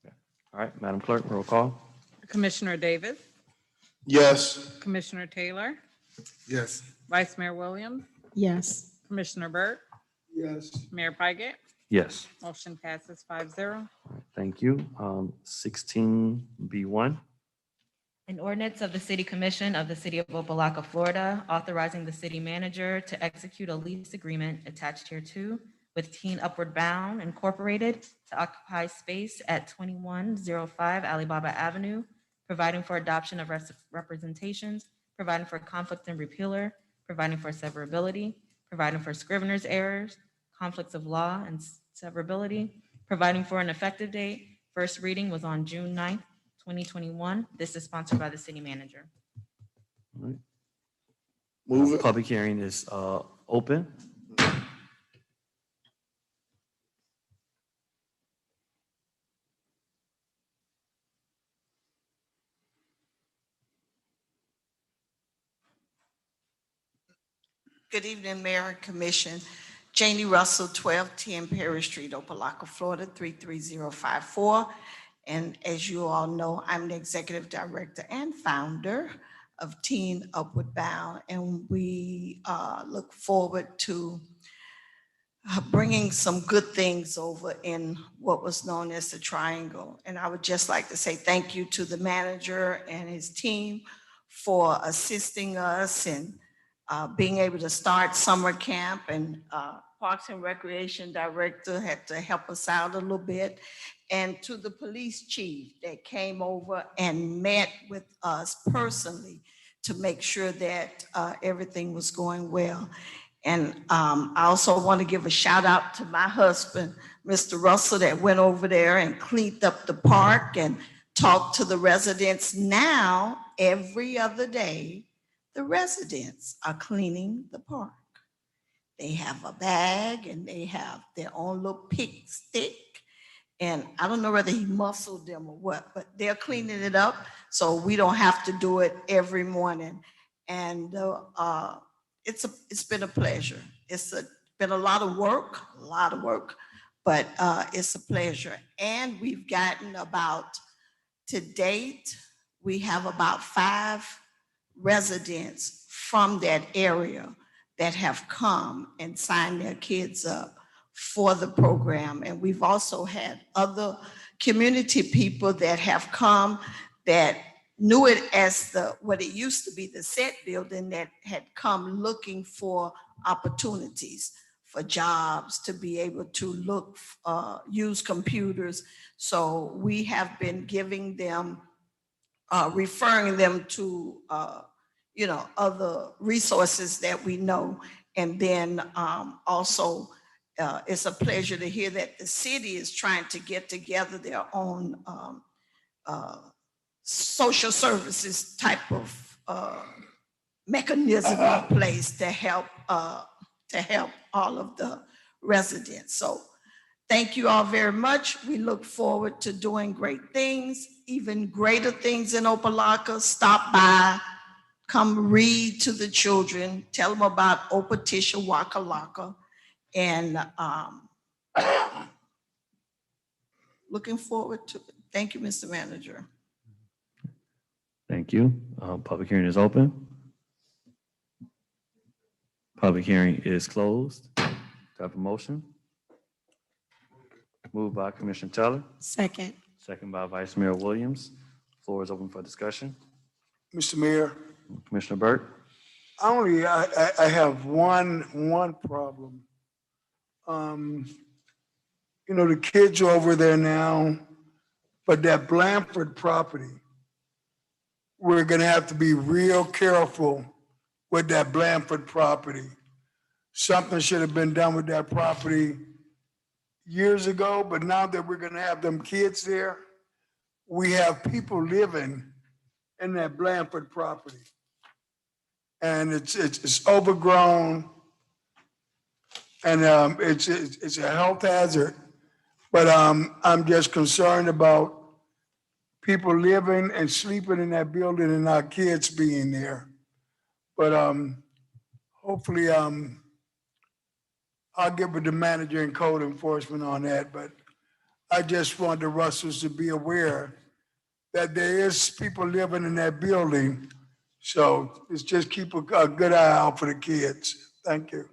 Okay. All right, Madam Clerk, roll call. Commissioner Davis, Yes. Commissioner Taylor, Yes. Vice Mayor Williams, Yes. Commissioner Burt, Yes. Mayor Pygott. Yes. Motion passes 5-0. Thank you. 16B1. An ordinance of the City Commission of the City of Opa-locka, Florida, authorizing the city manager to execute a lease agreement attached hereto with Teen Upward Bound Incorporated to occupy space at 2105 Alibaba Avenue, providing for adoption of representations, providing for conflict and repealer, providing for severability, providing for scrivener's errors, conflicts of law and severability, providing for an effective date. First reading was on June 9th, 2021. This is sponsored by the city manager. All right. Move it. Public hearing is open. Good evening, Mayor and Commission. Janie Russell, 1210 Perry Street, Opa-locka, Florida, 33054. And as you all know, I'm the Executive Director and founder of Teen Upward Bound. And we look forward to bringing some good things over in what was known as the Triangle. And I would just like to say thank you to the manager and his team for assisting us in being able to start summer camp, and Parks and Recreation Director had to help us out a little bit. And to the police chief that came over and met with us personally to make sure that everything was going well. And I also want to give a shout out to my husband, Mr. Russell, that went over there and cleaned up the park and talked to the residents. Now, every other day, the residents are cleaning the park. They have a bag and they have their own little pick stick. And I don't know whether he muscled them or what, but they're cleaning it up so we don't have to do it every morning. And it's been a pleasure. It's been a lot of work, but it's a pleasure. And we've gotten to date, we have about 5 residents from that area that have come and signed their kids up for the program. And we've also had other community people that have come that knew it as what it used to be, the set building, that had come looking for opportunities for jobs, to be able to look, use computers. So we have been giving them, referring them to, other resources that we know. And then also, it's a pleasure to hear that the city is trying to get together their own social services type of mechanism in place to help all of the residents. So thank you all very much. We look forward to doing great things, even greater things in Opa-locka. Stop by, come read to the children, tell them about Opa-locka, and looking forward to it. Thank you, Mr. Manager. Thank you. Public hearing is open. Public hearing is closed. Do I have a motion? Moved by Commissioner Teller, Second. second by Vice Mayor Williams. Floor is open for discussion. Mr. Mayor, Commissioner Burke. I have one problem. The kids are over there now, but that Blanford property, we're gonna have to be real careful with that Blanford property. Something should have been done with that property years ago, but now that we're gonna have them kids there, we have people living in that Blanford property. And it's overgrown, and it's a health hazard. But I'm just concerned about people living and sleeping in that building and our kids being there. But hopefully I'll get with the manager and code enforcement on that. But I just want the Russells to be aware that there is people living in that building. So let's just keep a good eye out for the kids. Thank you.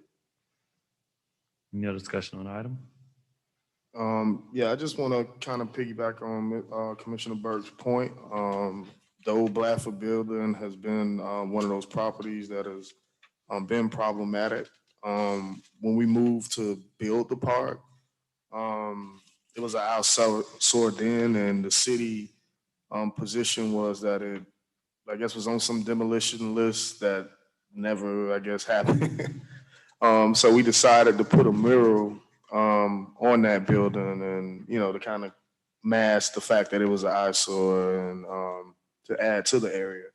Any other discussion on the item? Yeah, I just want to kind of piggyback on Commissioner Burke's point. The old Bradford building has been one of those properties that has been problematic. When we moved to build the park, it was an outsourced then, and the city position was that it, I guess, was on some demolition list that never, I guess, happened. So we decided to put a mural on that building, and to kind of mask the fact that it was an eyesore, and to add to the area.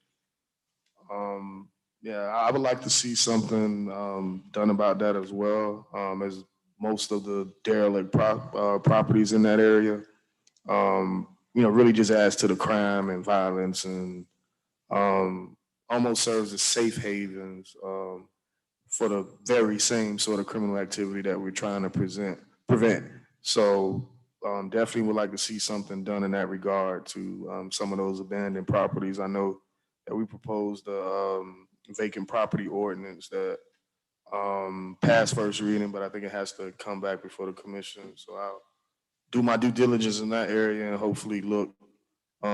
Yeah, I would like to see something done about that as well, as most of the derelict properties in that area, really just adds to the crime and violence, and almost serves as safe havens for the very same sort of criminal activity that we're trying to prevent. So definitely would like to see something done in that regard to some of those abandoned properties. I know that we proposed a vacant property ordinance that passed first reading, but I think it has to come back before the commission. So I'll do my due diligence in that area and hopefully look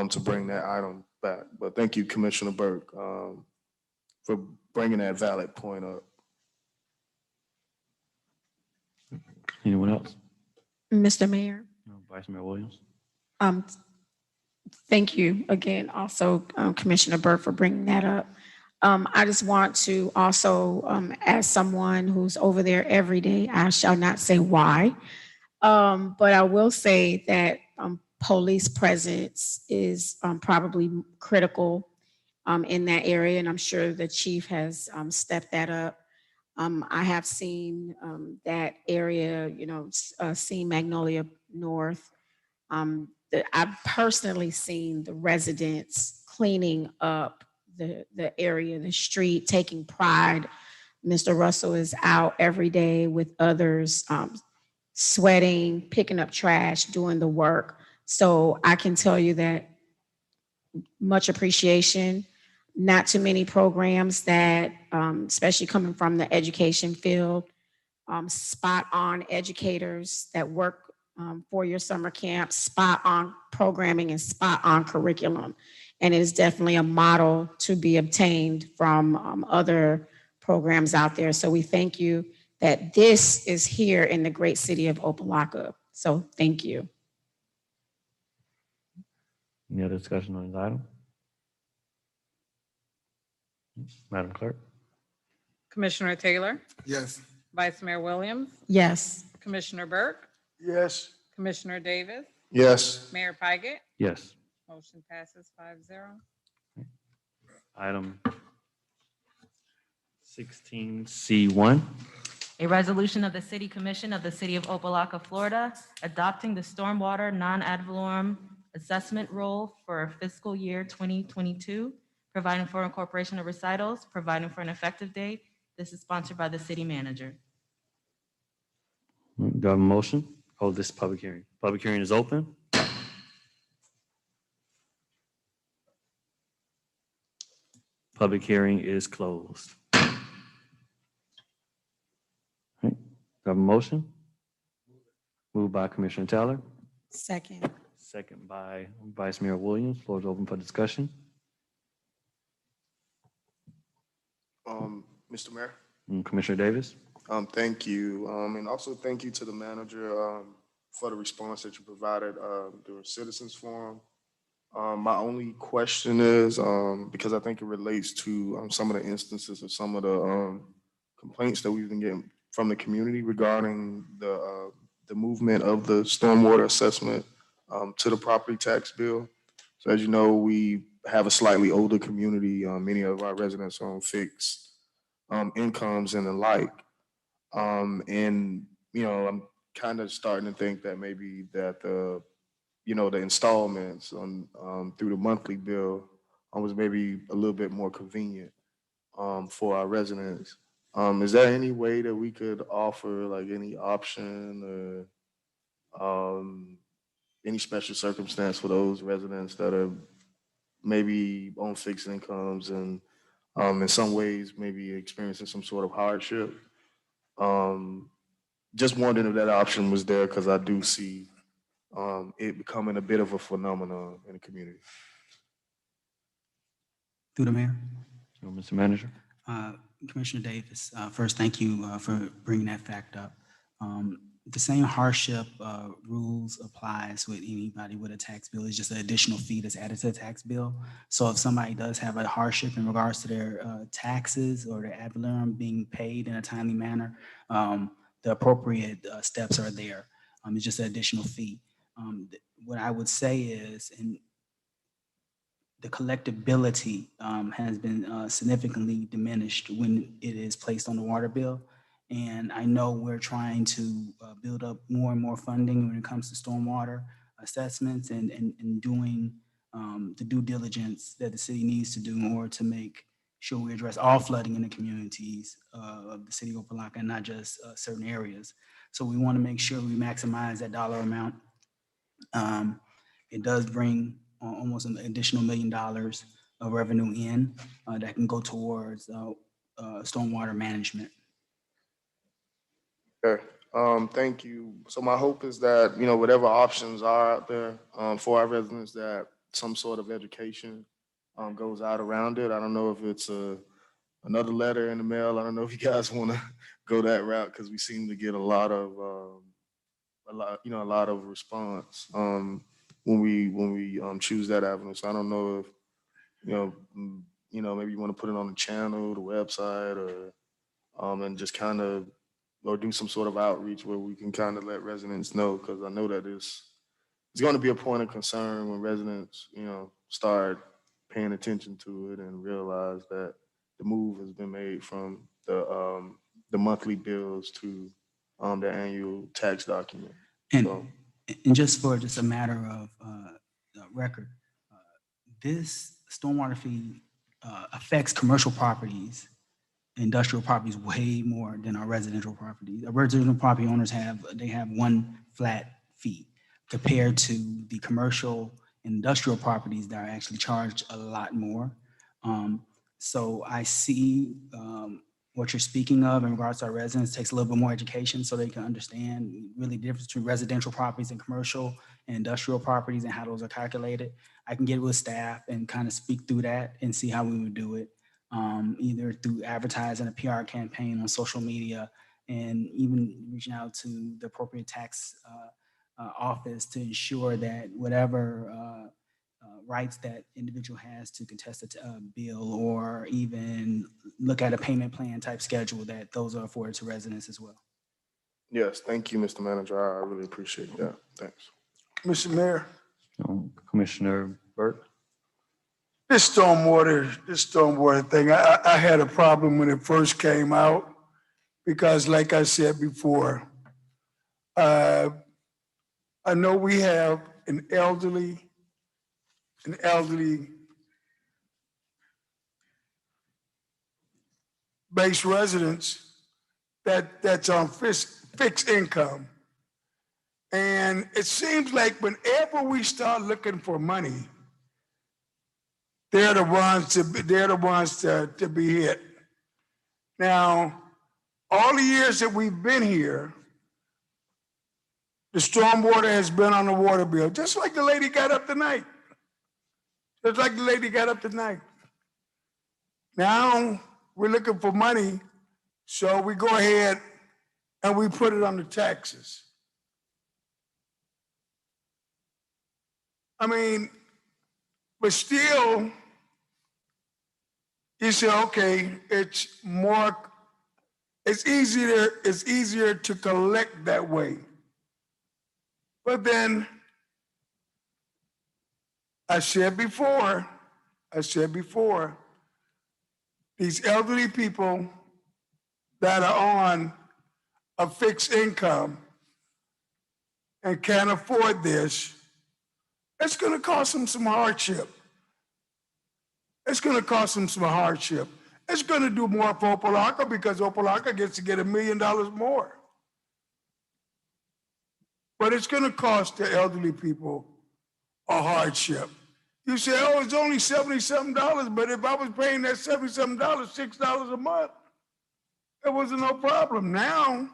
to bring that item back. But thank you, Commissioner Burke, for bringing that valid point up. Anyone else? Mr. Mayor. Vice Mayor Williams. Thank you again, also Commissioner Burke, for bringing that up. I just want to also, as someone who's over there every day, I shall not say why, but I will say that police presence is probably critical in that area, and I'm sure the chief has stepped that up. I have seen that area, seen Magnolia North. I've personally seen the residents cleaning up the area, the street, taking pride. Mr. Russell is out every day with others, sweating, picking up trash, doing the work. So I can tell you that much appreciation. Not too many programs that, especially coming from the education field, spot-on educators that work for your summer camp, spot-on programming and spot-on curriculum. And it is definitely a model to be obtained from other programs out there. So we thank you that this is here in the great city of Opa-locka. So thank you. Any other discussion on this item? Madam Clerk? Commissioner Taylor, Yes. Vice Mayor Williams, Yes. Commissioner Burke, Yes. Commissioner Davis, Yes. Mayor Pygott. Yes. Motion passes 5-0. Item 16C1. A resolution of the City Commission of the City of Opa-locka, Florida, adopting the stormwater non-ad valorem assessment rule for fiscal year 2022, providing for incorporation of recitals, providing for an effective date. This is sponsored by the city manager. Do I have a motion? Hold this public hearing. Public hearing is open. Public hearing is closed. All right. Do I have a motion? Moved by Commissioner Taylor, Second. second by Vice Mayor Williams. Floor is open for discussion. Mr. Mayor. Commissioner Davis? Thank you. And also thank you to the manager for the response that you provided during Citizens Forum. My only question is, because I think it relates to some of the instances of some of the complaints that we've been getting from the community regarding the movement of the stormwater assessment to the property tax bill. So as you know, we have a slightly older community. Many of our residents are on fixed incomes and the like. And, you know, I'm kind of starting to think that maybe that the installments on through the monthly bill was maybe a little bit more convenient for our residents. Is there any way that we could offer like any option or any special circumstance for those residents that are maybe on fixed incomes and in some ways maybe experiencing some sort of hardship? Just wondering if that option was there because I do see it becoming a bit of a phenomenon in the community. Through the mayor. Mr. Manager? Commissioner Davis, first, thank you for bringing that fact up. The same hardship rules applies with anybody with a tax bill. It's just an additional fee that's added to the tax bill. So if somebody does have a hardship in regards to their taxes or their ad valorem being paid in a timely manner, the appropriate steps are there. It's just an additional fee. What I would say is, and the collectability has been significantly diminished when it is placed on the water bill. And I know we're trying to build up more and more funding when it comes to stormwater assessments and doing the due diligence that the city needs to do in order to make sure we address all flooding in the communities of the city of Opa-locka and not just certain areas. So we want to make sure we maximize that dollar amount. It does bring almost an additional $1 million of revenue in that can go towards stormwater management. Okay. Thank you. So my hope is that, you know, whatever options are out there for our residents, that some sort of education goes out around it. I don't know if it's another letter in the mail. I don't know if you guys want to go that route because we seem to get a lot of response when we choose that avenue. So I don't know if maybe you want to put it on the channel, the website, or and just kind of or do some sort of outreach where we can kind of let residents know, because I know that it's going to be a point of concern when residents, start paying attention to it and realize that the move has been made from the monthly bills to the annual tax document. And just for just a matter of record, this stormwater fee affects commercial properties, industrial properties way more than our residential properties. Our residential property owners have one flat fee compared to the commercial industrial properties that are actually charged a lot more. So I see what you're speaking of in regards to our residents takes a little bit more education so they can understand really the difference between residential properties and commercial and industrial properties and how those are calculated. I can get with staff and kind of speak through that and see how we would do it, either through advertising a PR campaign on social media and even reaching out to the appropriate tax office to ensure that whatever rights that individual has to contest a bill or even look at a payment plan type schedule, that those are afforded to residents as well. Yes, thank you, Mr. Manager. I really appreciate that. Thanks. Mr. Mayor, Commissioner Burke? this stormwater thing, I had a problem when it first came out because like I said before, I know we have an elderly based residents that's on fixed income. And it seems like whenever we start looking for money, they're the ones to be hit. Now, all the years that we've been here, the stormwater has been on the water bill, just like the lady got up tonight. Now, we're looking for money, so we go ahead and we put it on the taxes. I mean, but still, you say, okay, it's easier to collect that way. But then, I said before, these elderly people that are on a fixed income and can't afford this, it's gonna cost them some hardship. It's gonna do more for Opa-locka because Opa-locka gets to get $1 million more. But it's gonna cost the elderly people a hardship. You say, oh, it's only $77, but if I was paying that $77, $6 a month, it wasn't no problem. Now,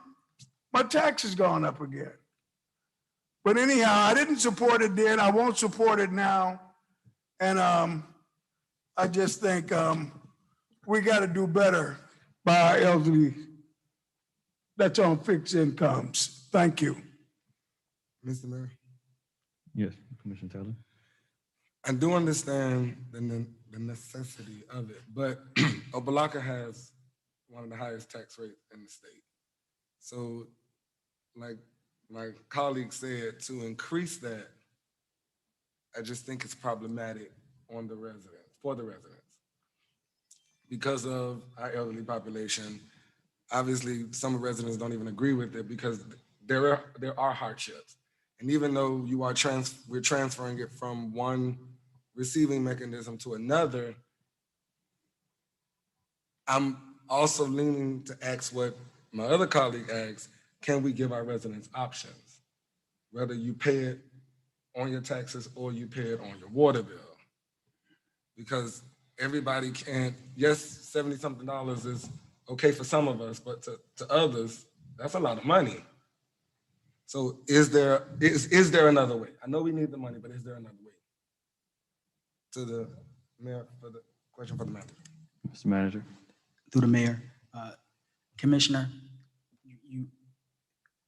my tax has gone up again. But anyhow, I didn't support it then, I won't support it now. And I just think we gotta do better by our elderly that's on fixed incomes. Thank you. Mr. Mayor? Yes, Commissioner Taylor. I do understand the necessity of it, but Opa-locka has one of the highest tax rates in the state. So like my colleague said, to increase that, I just think it's problematic for the residents. Because of our elderly population, obviously some residents don't even agree with it because there are hardships. And even though we're transferring it from one receiving mechanism to another, I'm also leaning to ask what my other colleague asked, can we give our residents options? Whether you pay it on your taxes or you pay it on your water bill. Because everybody can't, yes, $70-something is okay for some of us, but to others, that's a lot of money. So is there another way? I know we need the money, but is there another way? To the mayor, for the question for the manager. Mr. Manager. Through the mayor, Commissioner,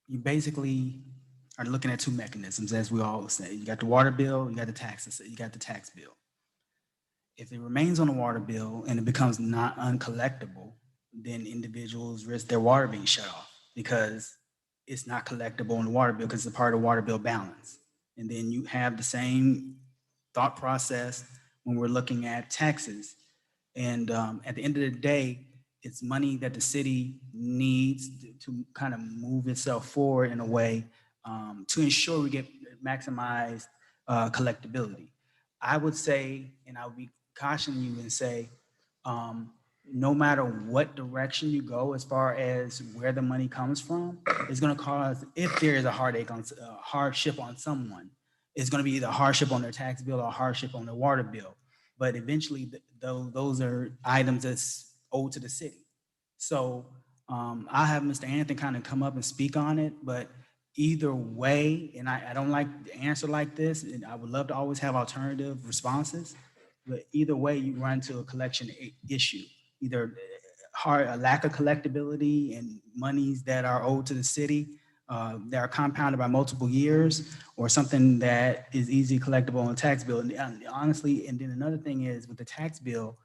you basically are looking at two mechanisms, as we all say. You got the water bill, you got the taxes, you got the tax bill. If it remains on the water bill and it becomes not uncollectible, then individuals risk their water being shut off because it's not collectible on the water bill because it's a part of the water bill balance. And then you have the same thought process when we're looking at taxes. And at the end of the day, it's money that the city needs to kind of move itself forward in a way to ensure we get maximized collectability. I would say, and I would be cautioning you and say, no matter what direction you go as far as where the money comes from, it's going to cause, if there is a hardship on someone, it's going to be either a hardship on their tax bill or a hardship on their water bill. But eventually, those are items that's owed to the city. So I'll have Mr. Anthony kind of come up and speak on it, but either way, and I don't like the answer like this, and I would love to always have alternative responses, but either way, you run into a collection issue, either a lack of collectability and monies that are owed to the city that are compounded by multiple years, or something that is easily collectible on a tax bill. And honestly, and then another thing is with the tax bill,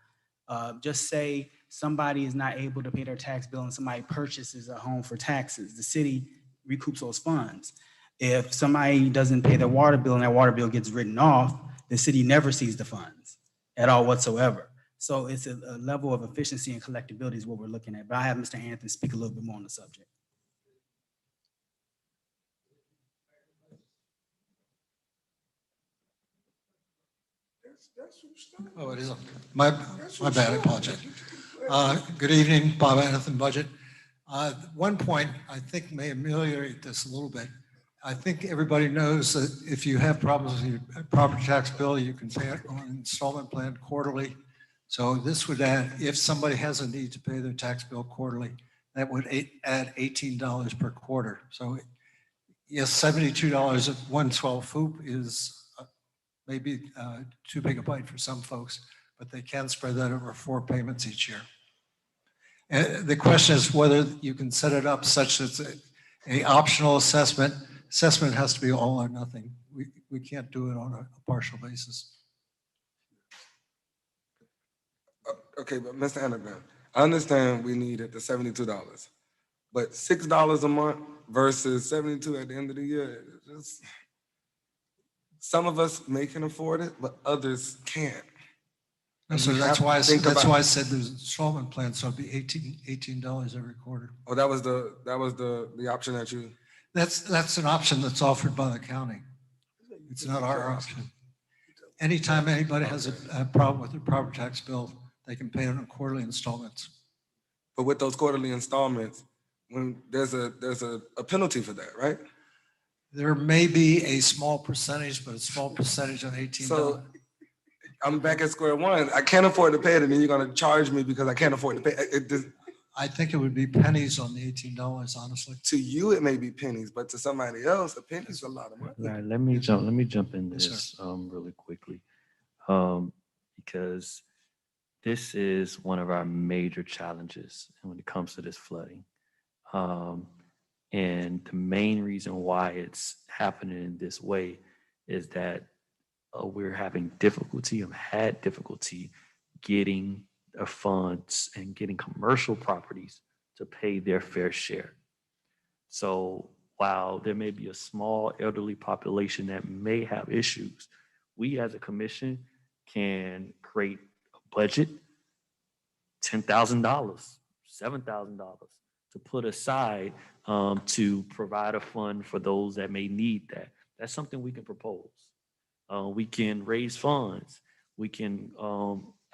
just say somebody is not able to pay their tax bill and somebody purchases a home for taxes, the city recoups those funds. If somebody doesn't pay their water bill and that water bill gets written off, the city never sees the funds at all whatsoever. So it's a level of efficiency and collectability is what we're looking at. But I have Mr. Anthony speak a little bit more on the subject. Oh, it is. My bad, I apologize. Good evening, Bob Anthony, Budget. One point I think may ameliorate this a little bit. I think everybody knows that if you have problems with your property tax bill, you can pay it on an installment plan quarterly. So this would add, if somebody has a need to pay their tax bill quarterly, that would add $18 per quarter. So yes, $72 at 112 hoop is maybe too big a bite for some folks, but they can spread that over 4 payments each year. And the question is whether you can set it up such that it's a optional assessment. Assessment has to be all or nothing. We can't do it on a partial basis. Okay, but Mr. Underground, I understand we needed the $72, but $6 a month versus 72 at the end of the year, just, some of us can afford it, but others can't. So that's why I said there's installment plan, so it'd be $18 every quarter. Oh, that was the option that you. That's an option that's offered by the county. It's not our option. Anytime anybody has a problem with their property tax bill, they can pay it on quarterly installments. But with those quarterly installments, when there's a penalty for that, right? There may be a small percentage, but a small percentage on $18. So I'm back at square one. I can't afford to pay it, and then you're going to charge me because I can't afford to pay it. I think it would be pennies on the $18, honestly. To you, it may be pennies, but to somebody else, a penny is a lot of money. All right, let me jump in this really quickly, because this is one of our major challenges when it comes to this flooding. And the main reason why it's happening in this way is that we're having difficulty, had difficulty getting funds and getting commercial properties to pay their fair share. So while there may be a small elderly population that may have issues, we as a commission can create a budget, $10,000, $7,000 to put aside to provide a fund for those that may need that. That's something we can propose. We can raise funds. We can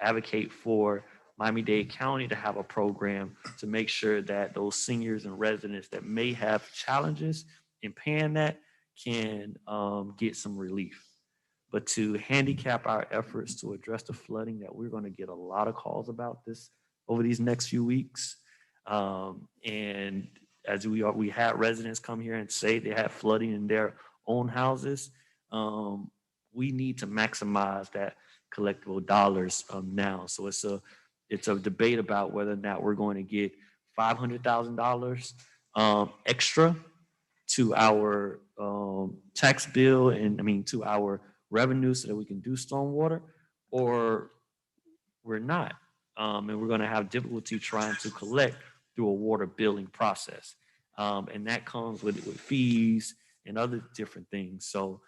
advocate for Miami-Dade County to have a program to make sure that those seniors and residents that may have challenges in paying that can get some relief. But to handicap our efforts to address the flooding that we're going to get a lot of calls about this over these next few weeks. And as we had residents come here and say they had flooding in their own houses, we need to maximize that collectible dollars now. So it's a debate about whether or not we're going to get $500,000 extra to our tax bill and to our revenue so that we can do stormwater, or we're not. And we're going to have difficulty trying to collect through a water billing process. And that comes with fees and other different things. So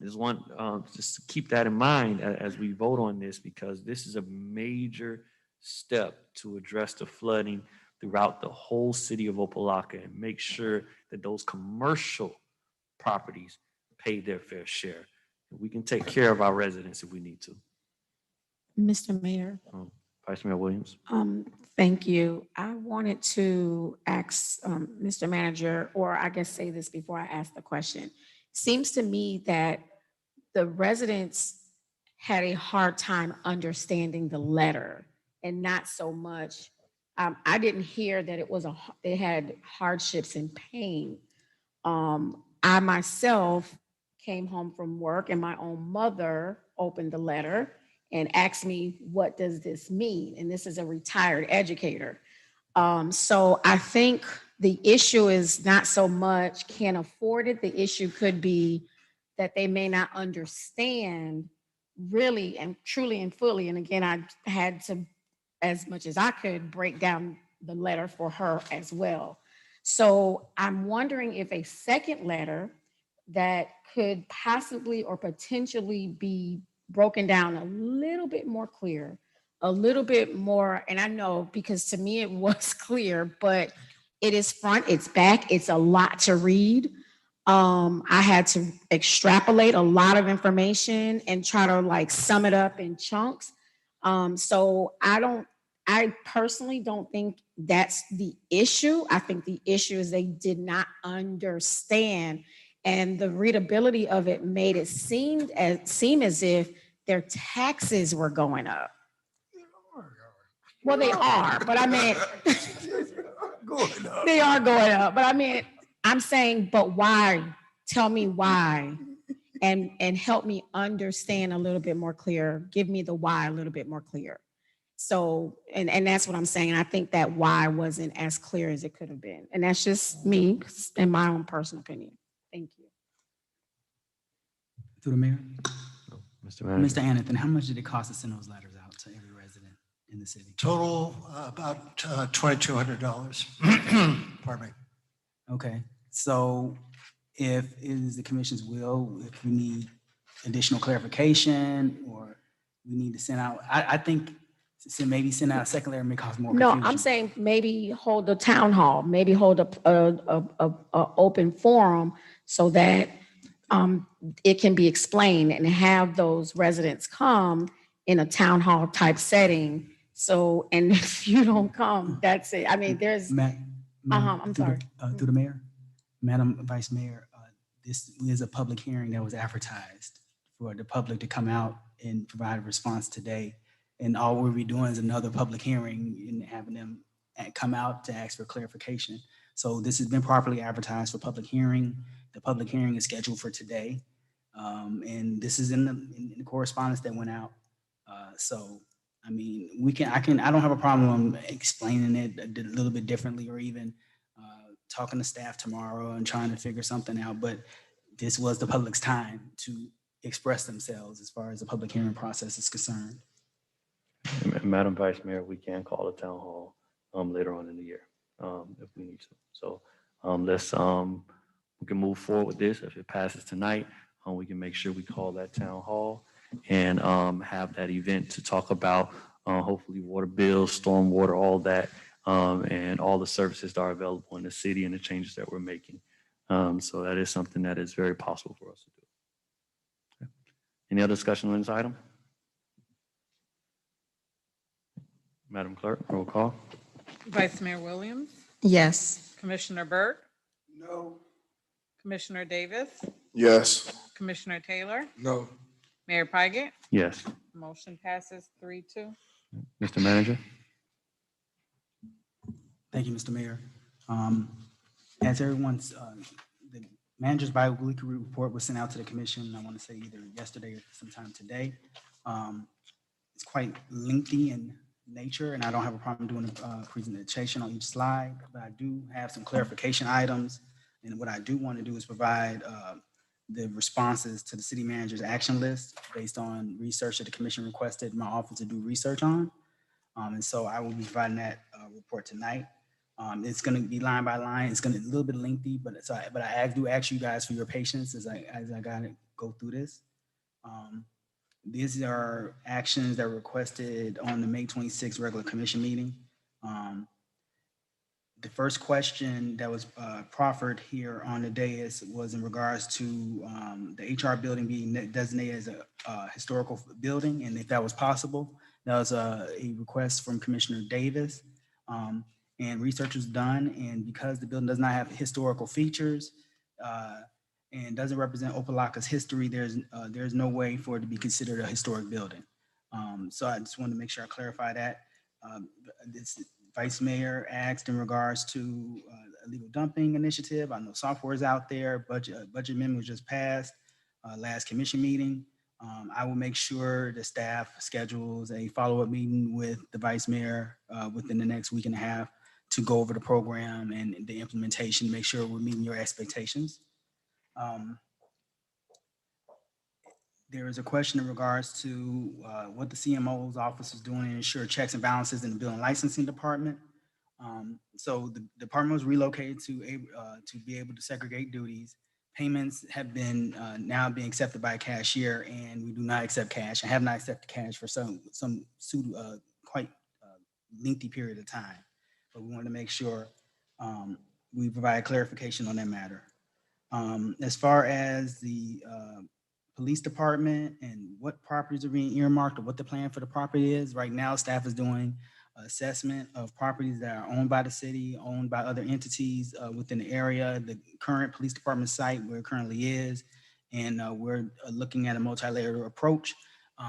just to keep that in mind as we vote on this, because this is a major step to address the flooding throughout the whole city of Opa-locka and make sure that those commercial properties pay their fair share. We can take care of our residents if we need to. Mr. Mayor. Vice Mayor Williams. Thank you. I wanted to ask Mr. Manager, or I guess say this before I ask the question. Seems to me that the residents had a hard time understanding the letter and not so much I didn't hear that it was they had hardships and pain. I myself came home from work and my own mother opened the letter and asked me, what does this mean? And this is a retired educator. So I think the issue is not so much can't afford it. The issue could be that they may not understand really and truly and fully. And again, I had to, as much as I could, break down the letter for her as well. So I'm wondering if a second letter that could possibly or potentially be broken down a little bit more clear, a little bit more, and I know because to me it was clear, but it is front, it's back, it's a lot to read. I had to extrapolate a lot of information and try to like sum it up in chunks. So I personally don't think that's the issue. I think the issue is they did not understand, and the readability of it made it seem as if their taxes were going up. Well, they are, but I mean, they are going up. But I mean, I'm saying, but why? Tell me why, and help me understand a little bit more clear. Give me the why a little bit more clear. So, and that's what I'm saying. I think that why wasn't as clear as it could have been. And that's just me in my own personal opinion. Thank you. Through the mayor. Mr. Manager. Mr. Anathan, how much did it cost to send those letters out to every resident in the city? Total about $2,200. Pardon me. Okay, so if it is the commission's will, if we need additional clarification or we need to send out, I think maybe send out a second letter may cause more No, confusion. I'm saying maybe hold a town hall, maybe hold a open forum so that it can be explained and have those residents come in a town hall type setting. So, and if you don't come, that's it. I mean, there's, I'm sorry. Through the mayor, Madam Vice Mayor, this is a public hearing that was advertised for the public to come out and provide a response today. And all we'll be doing is another public hearing and having them come out to ask for clarification. So this has been properly advertised for public hearing. The public hearing is scheduled for today. And this is in the correspondence that went out. So, I mean, I don't have a problem explaining it a little bit differently or even talking to staff tomorrow and trying to figure something out. But this was the public's time to express themselves as far as the public hearing process is concerned. Madam Vice Mayor, we can call a town hall later on in the year if we need to. So we can move forward with this. If it passes tonight, we can make sure we call that town hall and have that event to talk about hopefully water bills, stormwater, all that, and all the services that are available in the city and the changes that we're making. So that is something that is very possible for us to do. Okay. Any other discussion on this item? Madam Clerk, roll call. Vice Mayor Williams, Yes. Commissioner Burke, No. Commissioner Davis, Yes. Commissioner Taylor, No. Mayor Pygott. Yes. Motion passes 3-2. Mr. Manager? Thank you, Mr. Mayor. As everyone's, the manager's bi-weekly report was sent out to the commission, I want to say either yesterday or sometime today. It's quite lengthy in nature, and I don't have a problem doing a presentation on each slide, but I do have some clarification items. And what I do want to do is provide the responses to the city manager's action list based on research that the commission requested my office to do research on. And so I will be providing that report tonight. It's going to be line by line. It's going to be a little bit lengthy, but I do ask you guys for your patience as I got to go through this. These are actions that were requested on the May 26th regular commission meeting. The first question that was proffered here on the dais was in regards to the HR building being designated as a historical building, and if that was possible. That was a request from Commissioner Davis, and research was done, and because the building does not have historical features and doesn't represent Opa-locka's history, there's no way for it to be considered a historic building. So I just wanted to make sure I clarify that. Vice Mayor asked in regards to illegal dumping initiative. I know software is out there. Budget amendment was just passed last commission meeting. I will make sure the staff schedules a follow-up meeting with the Vice Mayor within the next week and a half to go over the program and the implementation, make sure we're meeting your expectations. There is a question in regards to what the CMO's office is doing to ensure checks and balances in the bill and licensing department. So the department was relocated to be able to segregate duties. Payments have been now being accepted by a cashier, and we do not accept cash. I have not accepted cash for some quite lengthy period of time, but we wanted to make sure we provide clarification on that matter. As far as the police department and what properties are being earmarked or what the plan for the property is, right now staff is doing assessment of properties that are owned by the city, owned by other entities within the area, the current police department site where it currently is, and we're looking at a multi-layered approach.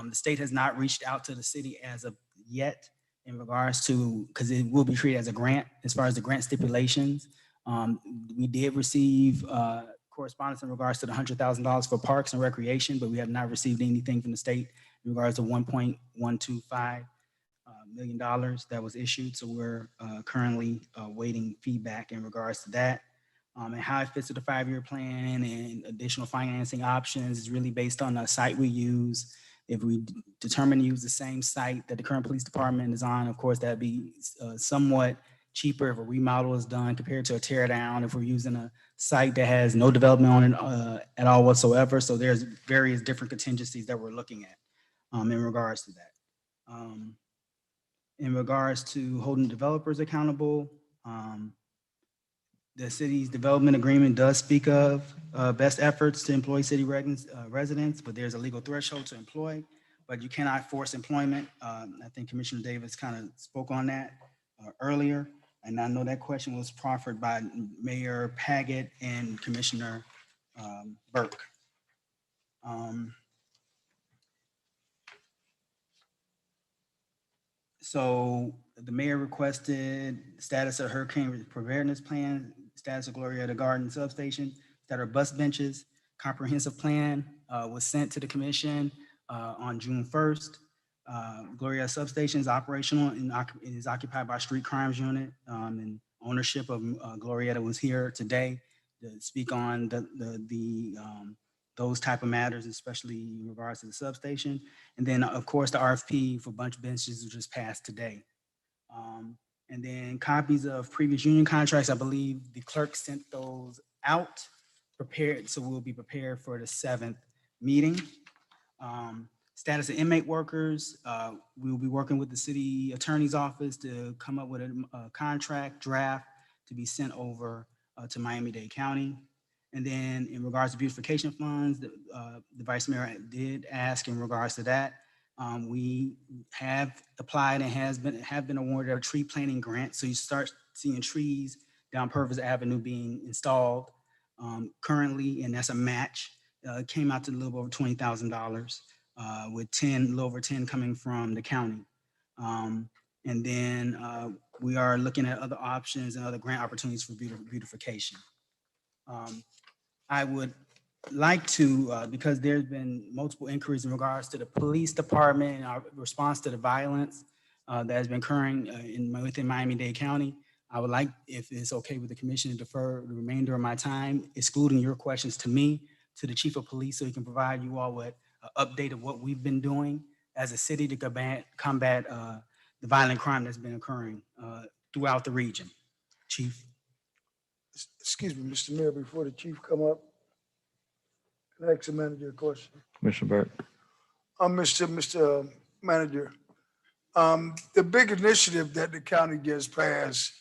The state has not reached out to the city as of yet in regards to, because it will be treated as a grant, as far as the grant stipulations. We did receive correspondence in regards to the $100,000 for parks and recreation, but we have not received anything from the state in regards to $1.125 million that was issued. So we're currently waiting feedback in regards to that. And how it fits with the 5-year plan and additional financing options is really based on the site we use. If we determine to use the same site that the current police department is on, of course, that'd be somewhat cheaper if a remodel is done compared to a tear down. If we're using a site that has no development on it at all whatsoever. So there's various different contingencies that we're looking at in regards to that. In regards to holding developers accountable, the city's development agreement does speak of best efforts to employ city residents, but there's a legal threshold to employ, but you cannot force employment. I think Commissioner Davis kind of spoke on that earlier, and I know that question was proffered by Mayor Paget and Commissioner Burke. So the mayor requested status of hurricane preparedness plan, status of Glorietta Garden substation, status of bus benches. Comprehensive plan was sent to the commission on June 1st. Glorietta substation is operational and is occupied by street crimes unit, and ownership of Glorietta was here today to speak on those type of matters, especially in regards to the substation. And then, of course, the RFP for bunch benches was just passed today. And then copies of previous union contracts, I believe the clerk sent those out, prepared, so we'll be prepared for the 7th meeting. Status of inmate workers, we will be working with the city attorney's office to come up with a contract draft to be sent over to Miami-Dade County. And then in regards to beautification funds, the Vice Mayor did ask in regards to that. We have applied and have been awarded a tree planting grant. So you start seeing trees down Purvis Avenue being installed currently, and that's a match. It came out to a little over $20,000 with a little over 10 coming from the county. And then we are looking at other options and other grant opportunities for beautification. I would like to, because there's been multiple inquiries in regards to the police department and our response to the violence that has been occurring within Miami-Dade County. I would like, if it's okay with the commission, to defer the remainder of my time, excluding your questions to me, to the chief of police, so he can provide you all with an update of what we've been doing as a city to combat the violent crime that's been occurring throughout the region. Chief. Excuse me, Mr. Mayor, before the chief come up, can I ask the manager a question? Commissioner Burke. Mr. Manager, the big initiative that the county just passed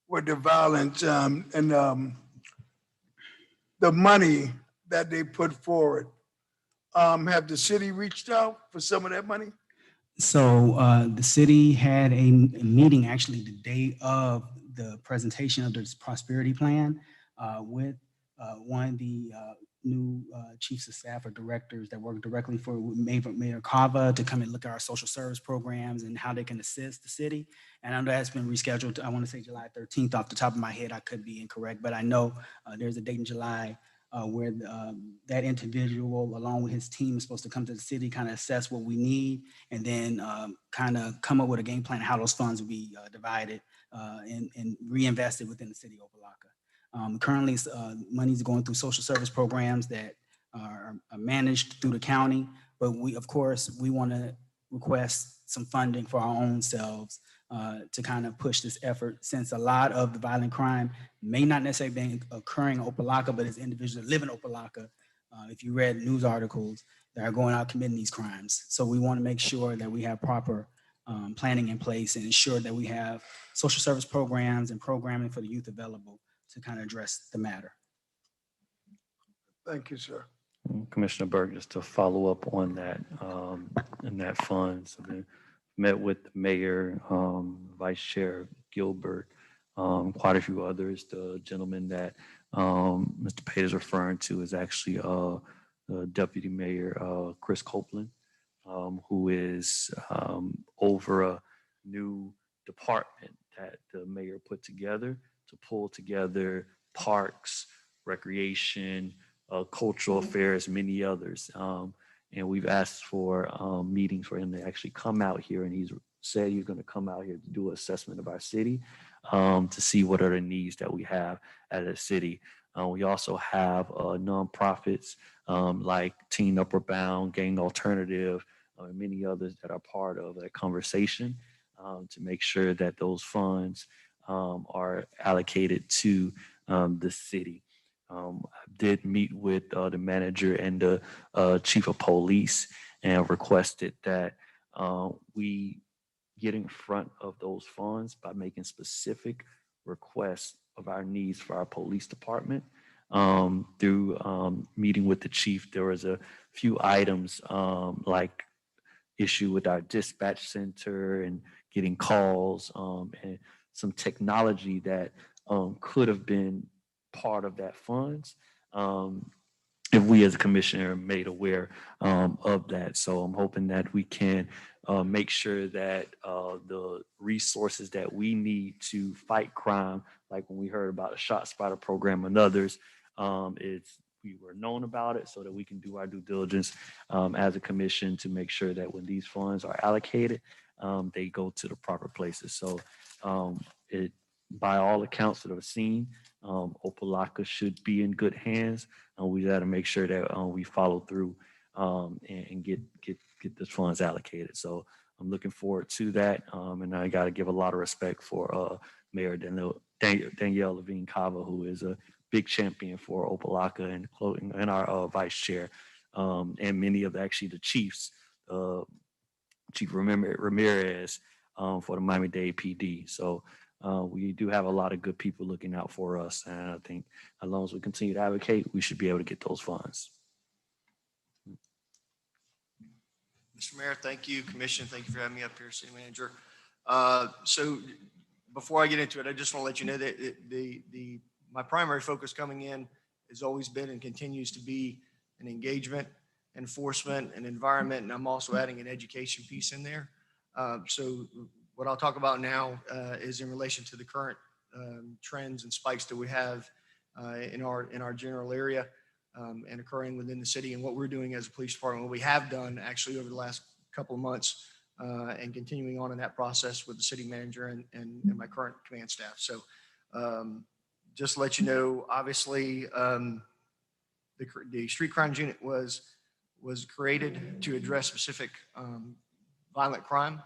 with the violence and the money that they put forward, have the city reached out for some of that money? So the city had a meeting actually the day of the presentation of this prosperity plan with One, the new chiefs of staff or directors that work directly for Mayor Kava to come and look at our social service programs and how they can assist the city. And I know that's been rescheduled. I want to say July 13th off the top of my head. I could be incorrect, but I know there's a date in July where that individual, along with his team, is supposed to come to the city, kind of assess what we need, and then kind of come up with a game plan how those funds will be divided and reinvested within the city of Opa-locka. Currently, money's going through social service programs that are managed through the county, but of course, we want to request some funding for our own selves to kind of push this effort, since a lot of the violent crime may not necessarily be occurring in Opa-locka, but as individuals that live in Opa-locka, if you read news articles, that are going out committing these crimes. So we want to make sure that we have proper planning in place and ensure that we have social service programs and programming for the youth available to kind of address the matter. Thank you, sir. Commissioner Burke, just to follow up on that, and that fund. So we met with the mayor, Vice Chair Gilbert, quite a few others. The gentleman that Mr. Pate is referring to is actually the Deputy Mayor, Chris Copeland, who is over a new department that the mayor put together to pull together parks, recreation, cultural affairs, many others. And we've asked for meetings for him to actually come out here, and he's said he's going to come out here to do an assessment of our city to see what are the needs that we have as a city. We also have nonprofits like Teen Upward Bound, Gang Alternative, and many others that are part of that conversation to make sure that those funds are allocated to the city. I did meet with the manager and the chief of police and requested that we get in front of those funds by making specific requests of our needs for our police department. Through meeting with the chief, there was a few items like issue with our dispatch center and getting calls and some technology that could have been part of that funds if we as a commissioner are made aware of that. So I'm hoping that we can make sure that the resources that we need to fight crime, like when we heard about a Shot Spotter program and others, we were known about it so that we can do our due diligence as a commission to make sure that when these funds are allocated, they go to the proper places. So by all accounts that I've seen, Opa-locka should be in good hands. We got to make sure that we follow through and get the funds allocated. So I'm looking forward to that. And I got to give a lot of respect for Mayor Danielle Levine Cava, who is a big champion for Opa-locka and our vice chair, and many of actually the chiefs, Chief Ramirez for the Miami-Dade PD. So we do have a lot of good people looking out for us. And I think as long as we continue to advocate, we should be able to get those funds. Mr. Mayor, thank you. Commission, thank you for having me up here, City Manager. So before I get into it, I just want to let you know that my primary focus coming in has always been and continues to be an engagement, enforcement, and environment, and I'm also adding an education piece in there. So what I'll talk about now is in relation to the current trends and spikes that we have in our general area and occurring within the city, and what we're doing as a police department, what we have done actually over the last couple of months, and continuing on in that process with the city manager and my current command staff. So just to let you know, obviously, the street crimes unit was created to address specific violent crime.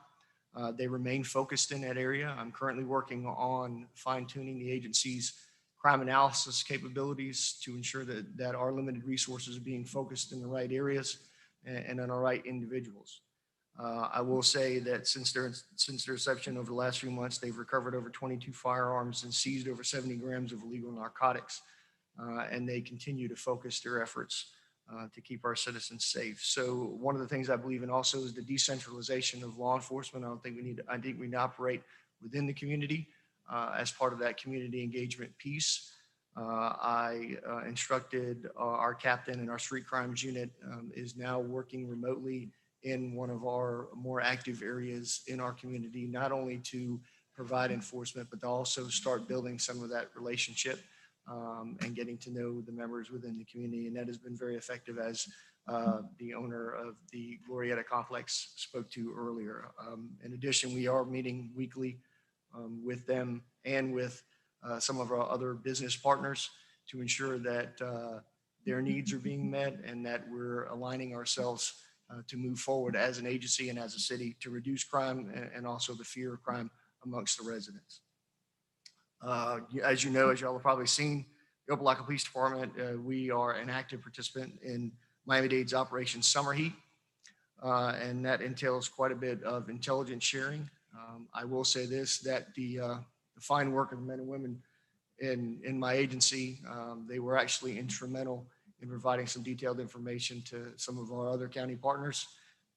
They remain focused in that area. I'm currently working on fine-tuning the agency's crime analysis capabilities to ensure that our limited resources are being focused in the right areas and on the right individuals. I will say that since their inception over the last few months, they've recovered over 22 firearms and seized over 70 grams of illegal narcotics. And they continue to focus their efforts to keep our citizens safe. So one of the things I believe in also is the decentralization of law enforcement. I think we need to operate within the community as part of that community engagement piece. I instructed our captain and our street crimes unit is now working remotely in one of our more active areas in our community, not only to provide enforcement, but to also start building some of that relationship and getting to know the members within the community. And that has been very effective, as the owner of the Glorietta complex spoke to earlier. In addition, we are meeting weekly with them and with some of our other business partners to ensure that their needs are being met and that we're aligning ourselves to move forward as an agency and as a city to reduce crime and also the fear of crime amongst the residents. As you know, as y'all have probably seen, the Opa-locka Police Department, we are an active participant in Miami-Dade's Operation Summer Heat, and that entails quite a bit of intelligence sharing. I will say this, that the fine work of the men and women in my agency, they were actually instrumental in providing some detailed information to some of our other county partners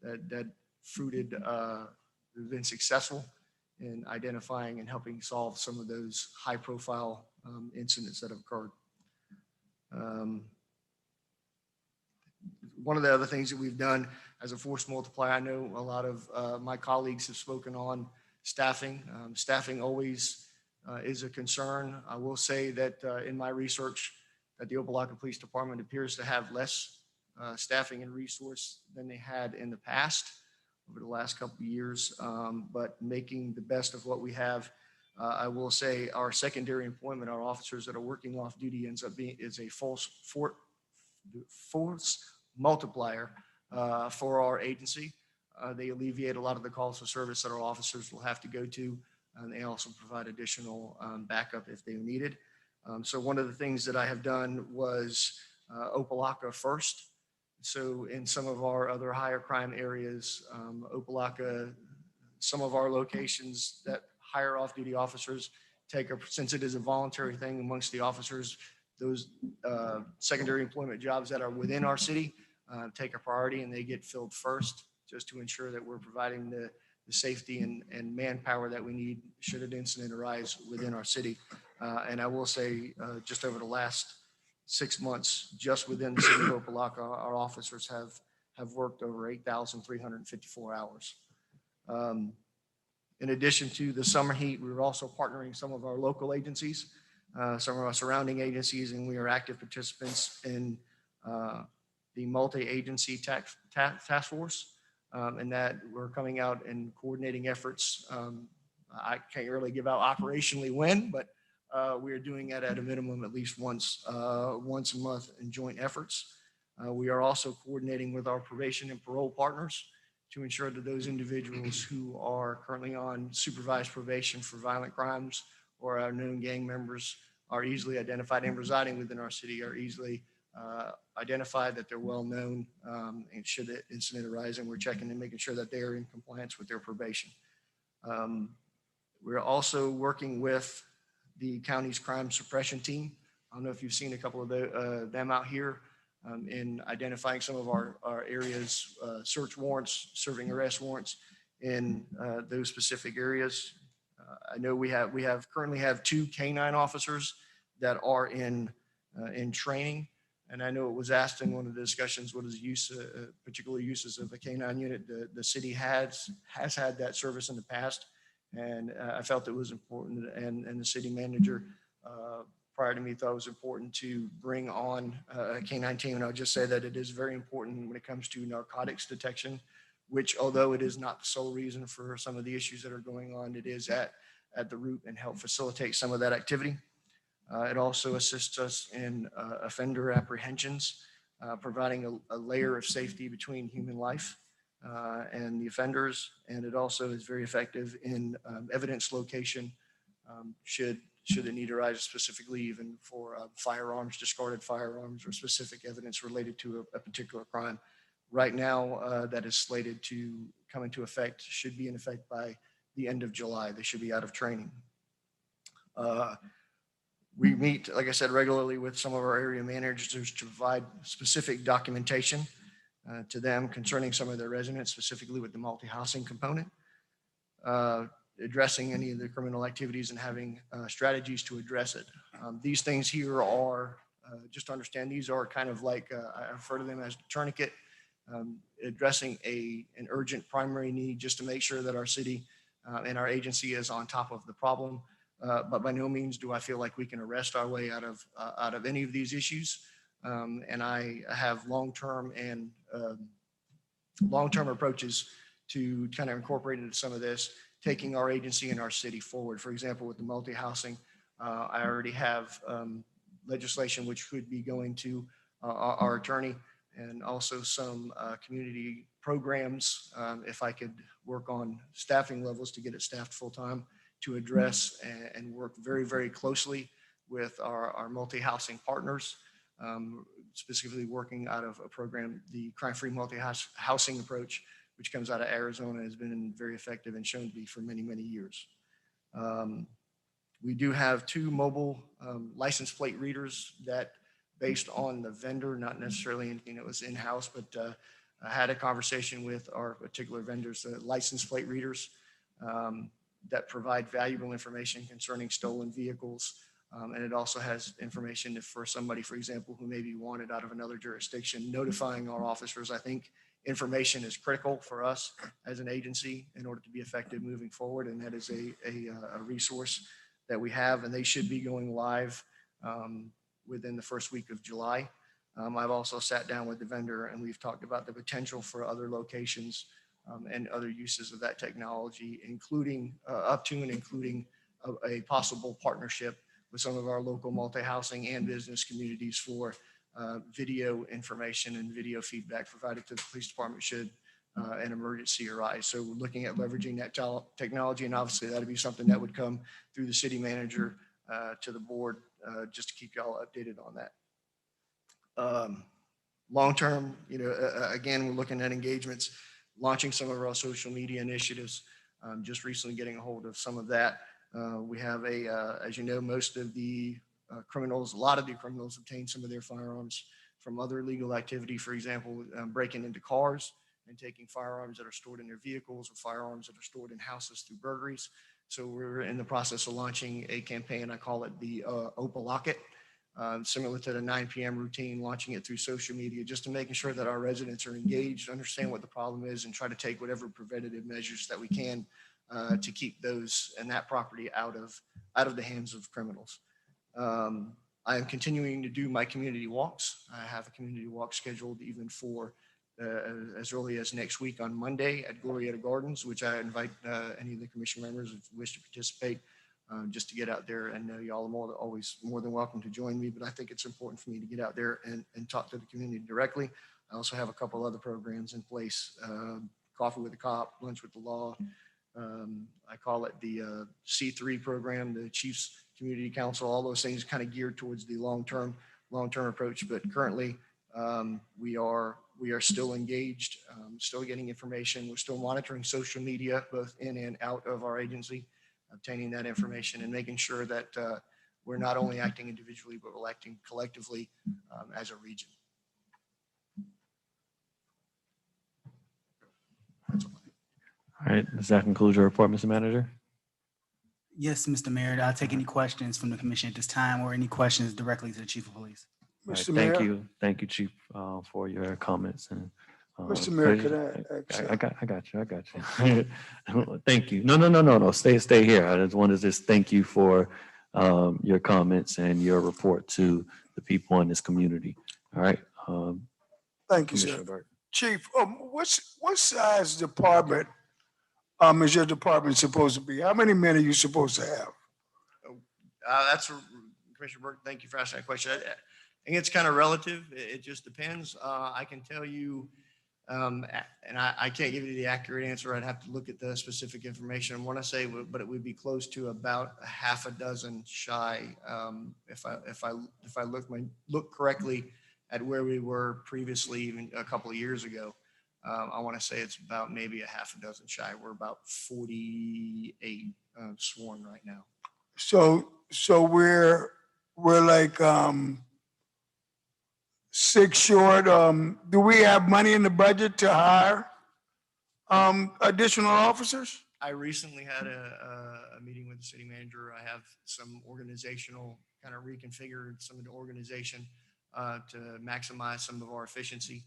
that fruited, have been successful in identifying and helping solve some of those high-profile incidents that have occurred. One of the other things that we've done as a force multiplier, I know a lot of my colleagues have spoken on staffing. Staffing always is a concern. I will say that in my research, that the Opa-locka Police Department appears to have less staffing and resource than they had in the past over the last couple of years, but making the best of what we have. I will say our secondary employment, our officers that are working off duty ends up being is a force multiplier for our agency. They alleviate a lot of the calls for service that our officers will have to go to, and they also provide additional backup if they needed. So one of the things that I have done was Opa-locka first. So in some of our other higher crime areas, Opa-locka, some of our locations that hire off-duty officers since it is a voluntary thing amongst the officers, those secondary employment jobs that are within our city take a priority and they get filled first, just to ensure that we're providing the safety and manpower that we need should an incident arise within our city. And I will say, just over the last 6 months, just within the city of Opa-locka, our officers have worked over 8,354 hours. In addition to the summer heat, we were also partnering some of our local agencies, some of our surrounding agencies, and we are active participants in the multi-agency task force, and that we're coming out and coordinating efforts. I can't really give out operationally when, but we are doing it at a minimum at least once a month in joint efforts. We are also coordinating with our probation and parole partners to ensure that those individuals who are currently on supervised probation for violent crimes or are known gang members are easily identified and residing within our city are easily identified, that they're well known, and should an incident arise, and we're checking and making sure that they are in compliance with their probation. We're also working with the county's crime suppression team. I don't know if you've seen a couple of them out here in identifying some of our areas, search warrants, serving arrest warrants in those specific areas. I know we currently have 2 canine officers that are in training. And I know it was asked in one of the discussions, what is particular uses of a canine unit? The city has had that service in the past. And I felt it was important, and the city manager prior to me thought it was important to bring on a canine team. And I'll just say that it is very important when it comes to narcotics detection, which although it is not the sole reason for some of the issues that are going on, it is at the root and help facilitate some of that activity. It also assists us in offender apprehensions, providing a layer of safety between human life and the offenders. And it also is very effective in evidence location should the need arise, specifically even for firearms, discarded firearms, or specific evidence related to a particular crime. Right now, that is slated to come into effect, should be in effect by the end of July. They should be out of training. We meet, like I said, regularly with some of our area managers to provide specific documentation to them concerning some of their residents, specifically with the multi-housing component. addressing any of the criminal activities and having strategies to address it. These things here are, just to understand, these are kind of like, I refer to them as tourniquet, addressing an urgent primary need just to make sure that our city and our agency is on top of the problem. But by no means do I feel like we can arrest our way out of any of these issues. And I have long-term approaches to kind of incorporate into some of this, taking our agency and our city forward. For example, with the multi-housing, I already have legislation which could be going to our attorney, and also some community programs, if I could work on staffing levels to get it staffed full-time, to address and work very, very closely with our multi-housing partners, specifically working out of a program, the crime-free multi-housing approach, which comes out of Arizona, has been very effective and shown to be for many, many years. We do have 2 mobile license plate readers that, based on the vendor, not necessarily anything that was in-house, but I had a conversation with our particular vendors, the license plate readers that provide valuable information concerning stolen vehicles. And it also has information for somebody, for example, who may be wanted out of another jurisdiction, notifying our officers. I think information is critical for us as an agency in order to be effective moving forward. And that is a resource that we have, and they should be going live within the first week of July. I've also sat down with the vendor and we've talked about the potential for other locations and other uses of that technology, including up to and including a possible partnership with some of our local multi-housing and business communities for video information and video feedback provided to the police department should an emergency arise. So we're looking at leveraging that technology, and obviously that'd be something that would come through the city manager to the board, just to keep y'all updated on that. Long-term, again, we're looking at engagements, launching some of our social media initiatives, just recently getting a hold of some of that. We have as you know, most of the criminals, a lot of the criminals obtain some of their firearms from other illegal activity, for example, breaking into cars and taking firearms that are stored in their vehicles or firearms that are stored in houses through burglaries. So we're in the process of launching a campaign. I call it the Opa-locka, similar to the 9 p.m. routine, launching it through social media, just to making sure that our residents are engaged, understand what the problem is, and try to take whatever preventative measures that we can to keep those and that property out of the hands of criminals. I am continuing to do my community walks. I have a community walk scheduled even for as early as next week on Monday at Glorieta Gardens, which I invite any of the commission members who wish to participate just to get out there. And y'all are always more than welcome to join me, but I think it's important for me to get out there and talk to the community directly. I also have a couple other programs in place, Coffee with the Cop, Lunch with the Law. I call it the C3 program, the Chiefs Community Council, all those things kind of geared towards the long-term approach. But currently we are still engaged, still getting information. We're still monitoring social media, both in and out of our agency, obtaining that information and making sure that we're not only acting individually, but we're acting collectively as a region. All right, does that conclude your report, Mr. Manager? Yes, Mr. Mayor, I'll take any questions from the commission at this time or any questions directly to the chief of police. All right, Mr. Mayor? thank you, Chief, for your comments. And Mr. Mayor, could I ask? I got you. Thank you. No. Stay here. I just wanted to just thank you for your comments and your report to the people in this community. All right. Thank you, sir. Chief, what size department is your department supposed to be? How many men are you supposed to have? That's Commissioner Burke. Thank you for asking that question. I think it's kind of relative. It just depends. I can tell you, and I can't give you the accurate answer. I'd have to look at the specific information. I want to say, but it would be close to about a half a dozen shy. If I look correctly at where we were previously, even a couple of years ago, I want to say it's about maybe a half a dozen shy. We're about 48 sworn right now. So we're like 6 short. Do we have money in the budget to hire additional officers? I recently had a meeting with the city manager. I have some organizational kind of reconfigured some of the organization to maximize some of our efficiency.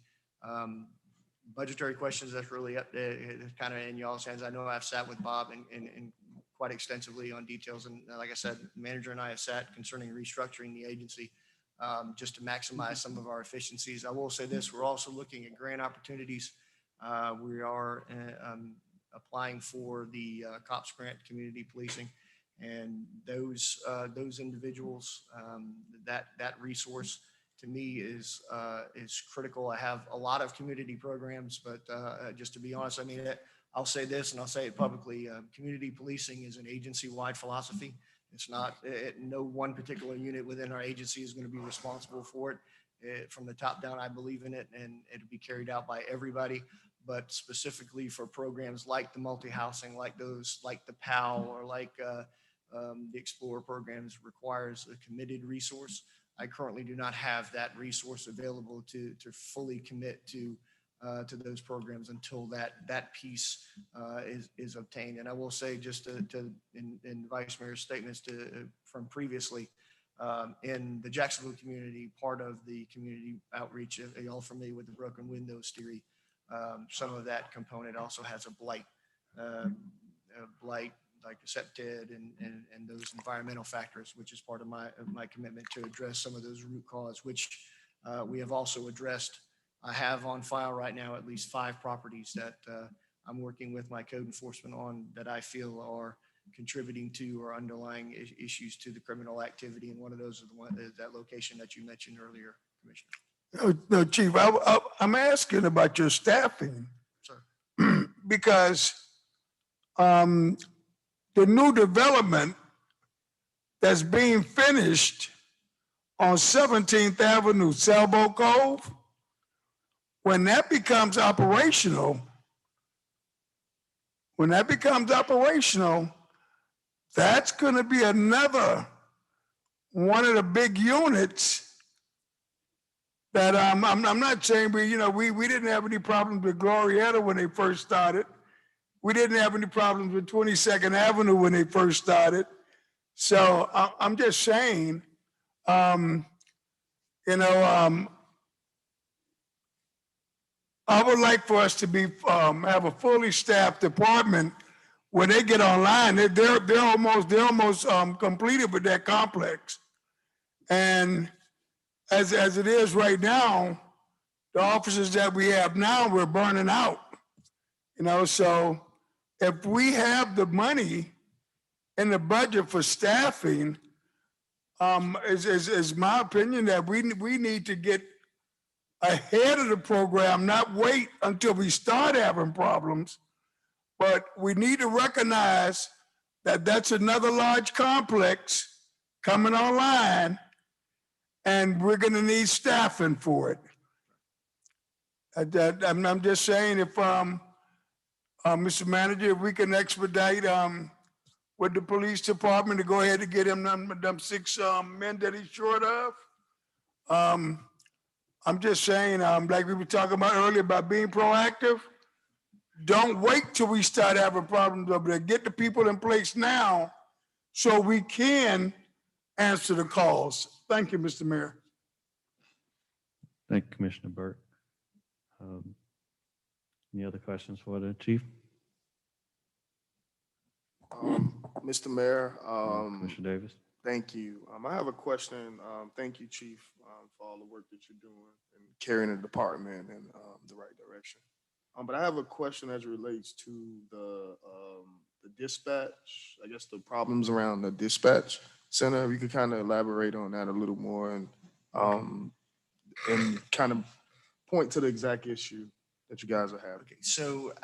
Budgetary questions, that's really up there, kind of in y'all's hands. I know I've sat with Bob and quite extensively on details. And like I said, the manager and I have sat concerning restructuring the agency just to maximize some of our efficiencies. I will say this, we're also looking at grant opportunities. We are applying for the COPS grant, community policing, and those individuals, that resource to me is critical. I have a lot of community programs, but just to be honest, I mean, I'll say this and I'll say it publicly, community policing is an agency-wide philosophy. It's not, no one particular unit within our agency is going to be responsible for it. From the top down, I believe in it, and it'll be carried out by everybody. But specifically for programs like the multi-housing, like those, like the POW, or like the Explorer programs, requires a committed resource. I currently do not have that resource available to fully commit to those programs until that piece is obtained. And I will say, just in Vice Mayor's statements from previously, in the Jacksonville community, part of the community outreach, y'all familiar with the broken windows theory, some of that component also has a blight like the septed and those environmental factors, which is part of my commitment to address some of those root cause, which we have also addressed. I have on file right now at least 5 properties that I'm working with my code enforcement on that I feel are contributing to or underlying issues to the criminal activity. And one of those is that location that you mentioned earlier, Commissioner. No, Chief, I'm asking about your staffing. Sir. Because the new development that's being finished on 17th Avenue, Sailboat Cove, when that becomes operational, that's going to be another one of the big units that I'm not saying we didn't have any problems with Glorietta when they first started. We didn't have any problems with 22nd Avenue when they first started. So I'm just saying, I would like for us to be have a fully staffed department. When they get online, they're almost completed with that complex. And as it is right now, the officers that we have now, we're burning out. So if we have the money in the budget for staffing, is my opinion that we need to get ahead of the program, not wait until we start having problems, but we need to recognize that that's another large complex coming online, and we're going to need staffing for it. I'm just saying, if Mr. Manager, if we can expedite with the police department to go ahead and get him them 6 men that he's short of. I'm just saying, like we were talking about earlier about being proactive. Don't wait till we start having problems over there. Get the people in place now so we can answer the calls. Thank you, Mr. Mayor. Thank you, Commissioner Burke. Any other questions for the chief? Mr. Mayor, Commissioner Davis. thank you. I have a question. Thank you, Chief, for all the work that you're doing and carrying the department in the right direction. But I have a question as it relates to the dispatch, I guess the problems around the dispatch center. If you could kind of elaborate on that a little more and kind of point to the exact issue that you guys are having. Okay, so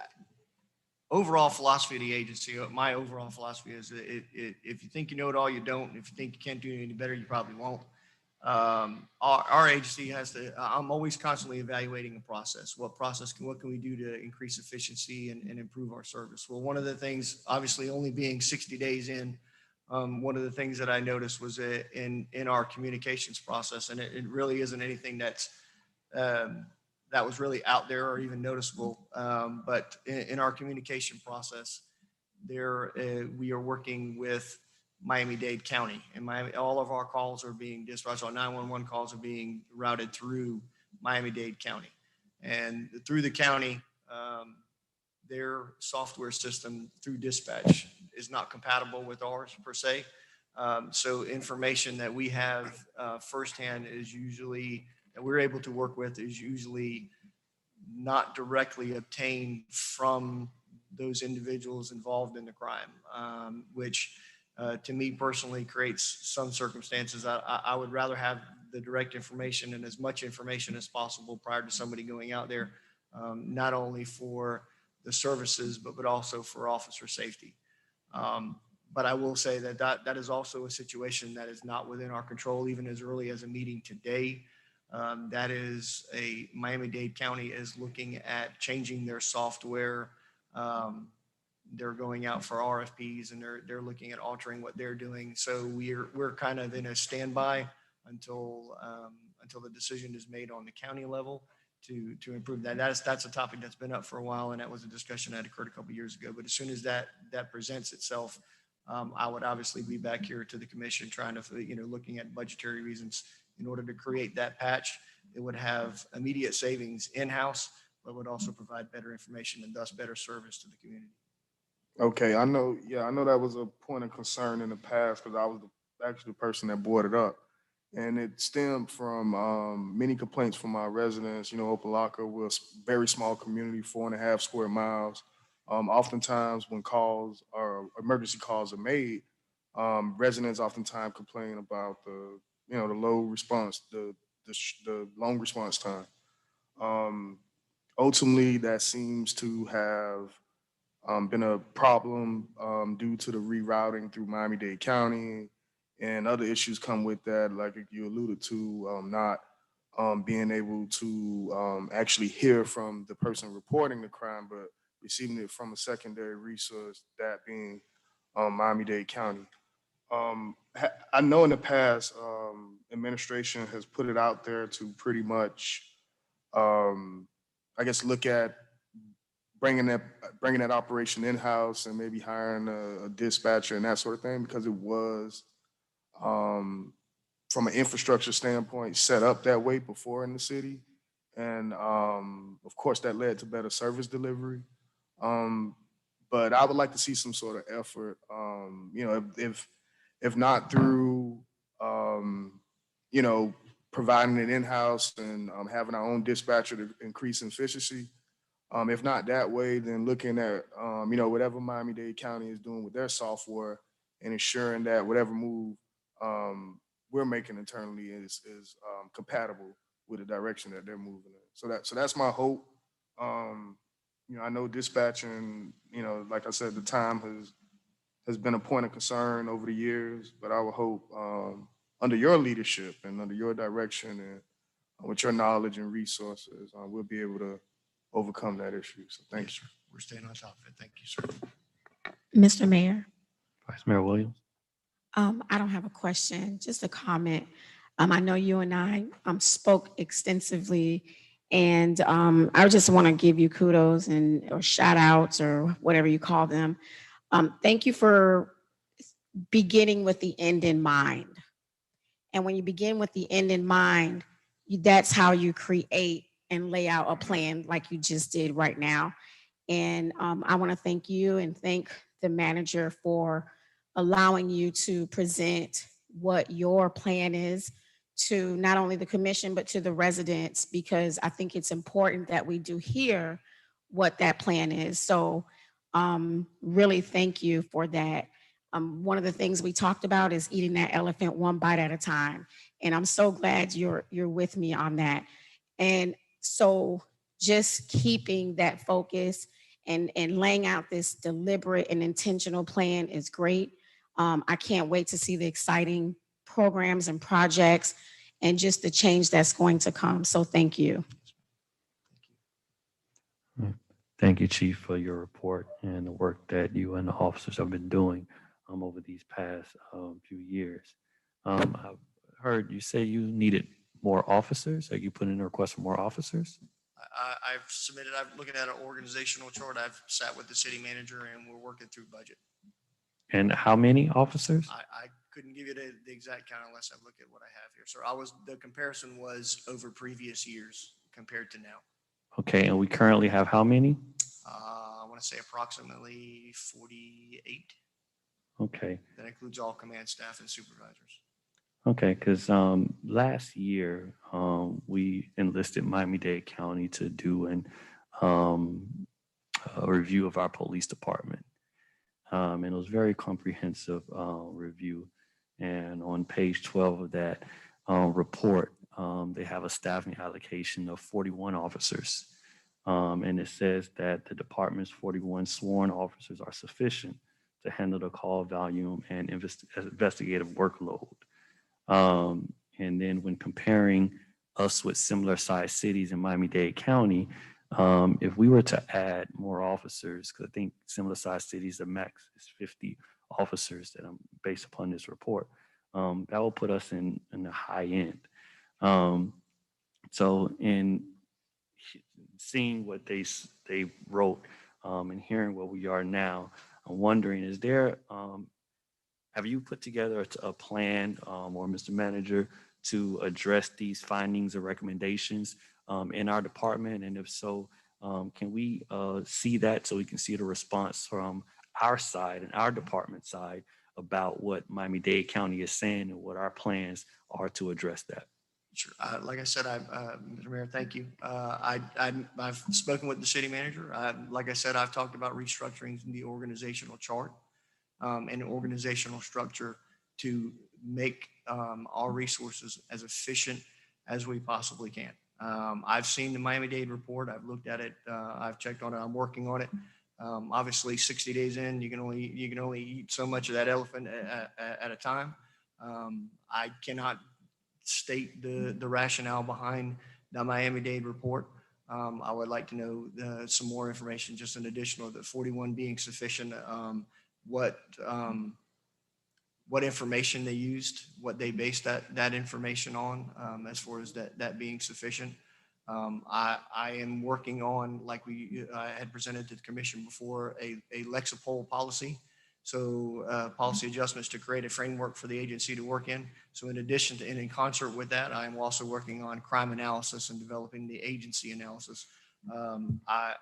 overall philosophy of the agency, my overall philosophy is that if you think you know it all, you don't. If you think you can't do it any better, you probably won't. Our agency has to, I'm always constantly evaluating a process. What can we do to increase efficiency and improve our service? Well, one of the things, obviously only being 60 days in, one of the things that I noticed was in our communications process, and it really isn't anything that was really out there or even noticeable. But in our communication process, we are working with Miami-Dade County, and all of our calls are being dispatched. Our 911 calls are being routed through Miami-Dade County, and through the county, their software system through dispatch is not compatible with ours per se. So information that we have firsthand is usually, that we're able to work with, is usually not directly obtained from those individuals involved in the crime, which to me personally creates some circumstances. I would rather have the direct information and as much information as possible prior to somebody going out there, not only for the services, but also for officer safety. But I will say that is also a situation that is not within our control, even as early as a meeting today. That is Miami-Dade County is looking at changing their software. They're going out for RFPs and they're looking at altering what they're doing. So we're kind of in a standby until the decision is made on the county level to improve that. That's a topic that's been up for a while, and that was a discussion that occurred a couple of years ago. But as soon as that presents itself, I would obviously be back here to the commission trying to, looking at budgetary reasons in order to create that patch. It would have immediate savings in-house, but would also provide better information and thus better service to the community. Okay, I know that was a point of concern in the past because I was actually the person that brought it up. And it stemmed from many complaints from our residents. Opa-locka was a very small community, 4.5 square miles. Oftentimes when calls or emergency calls are made, residents oftentimes complain about the low response, the long response time. Ultimately, that seems to have been a problem due to the rerouting through Miami-Dade County, and other issues come with that, like you alluded to, not being able to actually hear from the person reporting the crime, but receiving it from a secondary resource, that being Miami-Dade County. I know in the past, administration has put it out there to pretty much, I guess, look at bringing that operation in-house and maybe hiring a dispatcher and that sort of thing, because it was, from an infrastructure standpoint, set up that way before in the city. And of course, that led to better service delivery. But I would like to see some sort of effort, if not through, providing it in-house and having our own dispatcher to increase efficiency. If not that way, then looking at, whatever Miami-Dade County is doing with their software and ensuring that whatever move we're making internally is compatible with the direction that they're moving in. So that's my hope. I know dispatching, like I said, the time has been a point of concern over the years, but I would hope under your leadership and under your direction and with your knowledge and resources, we'll be able to overcome that issue. So thank you. We're staying on top of it. Thank you, sir. Mr. Mayor, Vice Mayor Williams. I don't have a question, just a comment. I know you and I spoke extensively, and I just want to give you kudos or shout outs or whatever you call them. Thank you for beginning with the end in mind. And when you begin with the end in mind, that's how you create and lay out a plan like you just did right now. And I want to thank you and thank the manager for allowing you to present what your plan is to not only the commission, but to the residents, because I think it's important that we do hear what that plan is. So really thank you for that. One of the things we talked about is eating that elephant one bite at a time. And I'm so glad you're with me on that. And so just keeping that focus and laying out this deliberate and intentional plan is great. I can't wait to see the exciting programs and projects and just the change that's going to come. So thank you. Thank you, Chief, for your report and the work that you and the officers have been doing over these past few years. I've heard you say you needed more officers. Are you putting in a request for more officers? I've submitted, I'm looking at an organizational chart. I've sat with the city manager and we're working through budget. And how many officers? I couldn't give you the exact count unless I look at what I have here. So the comparison was over previous years compared to now. Okay, and we currently have how many? I want to say approximately 48. Okay. That includes all command staff and supervisors. Okay, because last year we enlisted Miami-Dade County to do a review of our police department. And it was a very comprehensive review. And on page 12 of that report, they have a staffing allocation of 41 officers. And it says that the department's 41 sworn officers are sufficient to handle the call volume and investigative workload. And then when comparing us with similar sized cities in Miami-Dade County, if we were to add more officers, because I think similar sized cities, the max is 50 officers that based upon this report, that will put us in the high end. So in seeing what they wrote and hearing where we are now, I'm wondering, is there, have you put together a plan or Mr. Manager to address these findings or recommendations in our department? And if so, can we see that so we can see the response from our side and our department side about what Miami-Dade County is saying and what our plans are to address that? Sure. Like I said, Mr. Mayor, thank you. I've spoken with the city manager. Like I said, I've talked about restructuring the organizational chart and organizational structure to make our resources as efficient as we possibly can. I've seen the Miami-Dade report. I've looked at it. I've checked on it. I'm working on it. Obviously, 60 days in, you can only eat so much of that elephant at a time. I cannot state the rationale behind the Miami-Dade report. I would like to know some more information, just an additional, the 41 being sufficient, what information they used, what they based that information on, as far as that being sufficient. I am working on, like I had presented to the commission before, a Lexapol policy. So policy adjustments to create a framework for the agency to work in. So in addition to, and in concert with that, I am also working on crime analysis and developing the agency analysis. I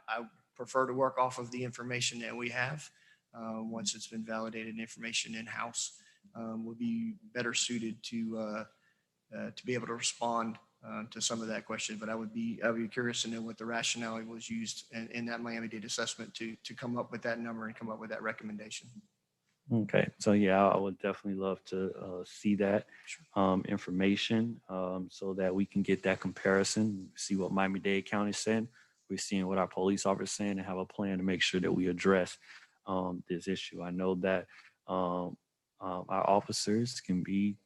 prefer to work off of the information that we have. Once it's been validated, information in-house will be better suited to be able to respond to some of that question. But I would be curious to know what the rationale was used in that Miami-Dade assessment to come up with that number and come up with that recommendation. Okay, so yeah, I would definitely love to see that information so that we can get that comparison, see what Miami-Dade County said. We're seeing what our police officers saying and have a plan to make sure that we address this issue. I know that our officers can be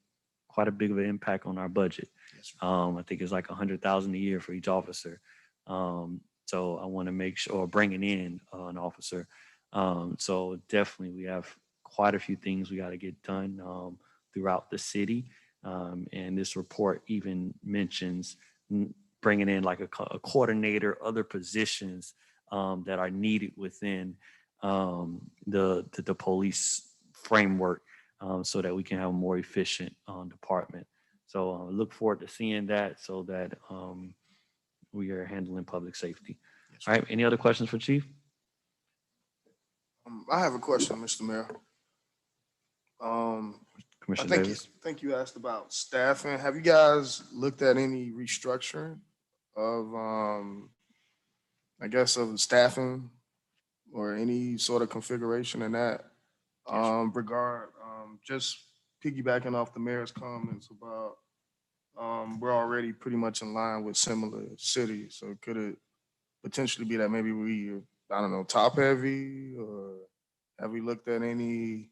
quite a big of an impact on our budget. I think it's like $100,000 a year for each officer. So I want to make sure, bringing in an officer. So definitely we have quite a few things we got to get done throughout the city. And this report even mentions bringing in like a coordinator, other positions that are needed within the police framework so that we can have a more efficient department. So look forward to seeing that so that we are handling public safety. All right, any other questions for Chief? I have a question, Mr. Mayor. Commissioner Davis. I think you asked about staffing. Have you guys looked at any restructuring of, I guess, of staffing or any sort of configuration in that regard? Just piggybacking off the mayor's comments about we're already pretty much in line with similar cities. So could it potentially be that maybe we, I don't know, top heavy, or have we looked at any?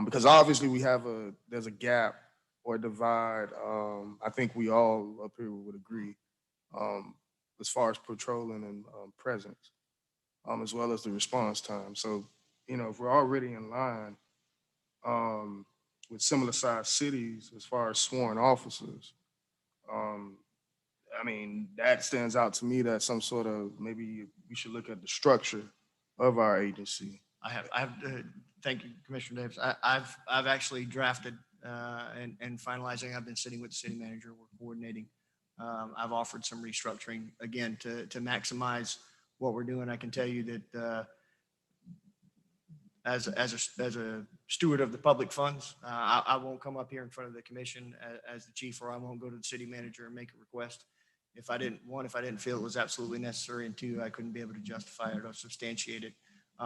Because obviously there's a gap or a divide. I think we all up here would agree as far as patrolling and presence, as well as the response time. So, if we're already in line with similar sized cities as far as sworn officers, I mean, that stands out to me that some sort of, maybe we should look at the structure of our agency. Thank you, Commissioner Davis. I've actually drafted and finalizing. I've been sitting with the city manager. We're coordinating. I've offered some restructuring again to maximize what we're doing. I can tell you that as a steward of the public funds, I won't come up here in front of the commission as the chief, or I won't go to the city manager and make a request if I didn't feel it was absolutely necessary, and two, I couldn't be able to justify it or substantiate it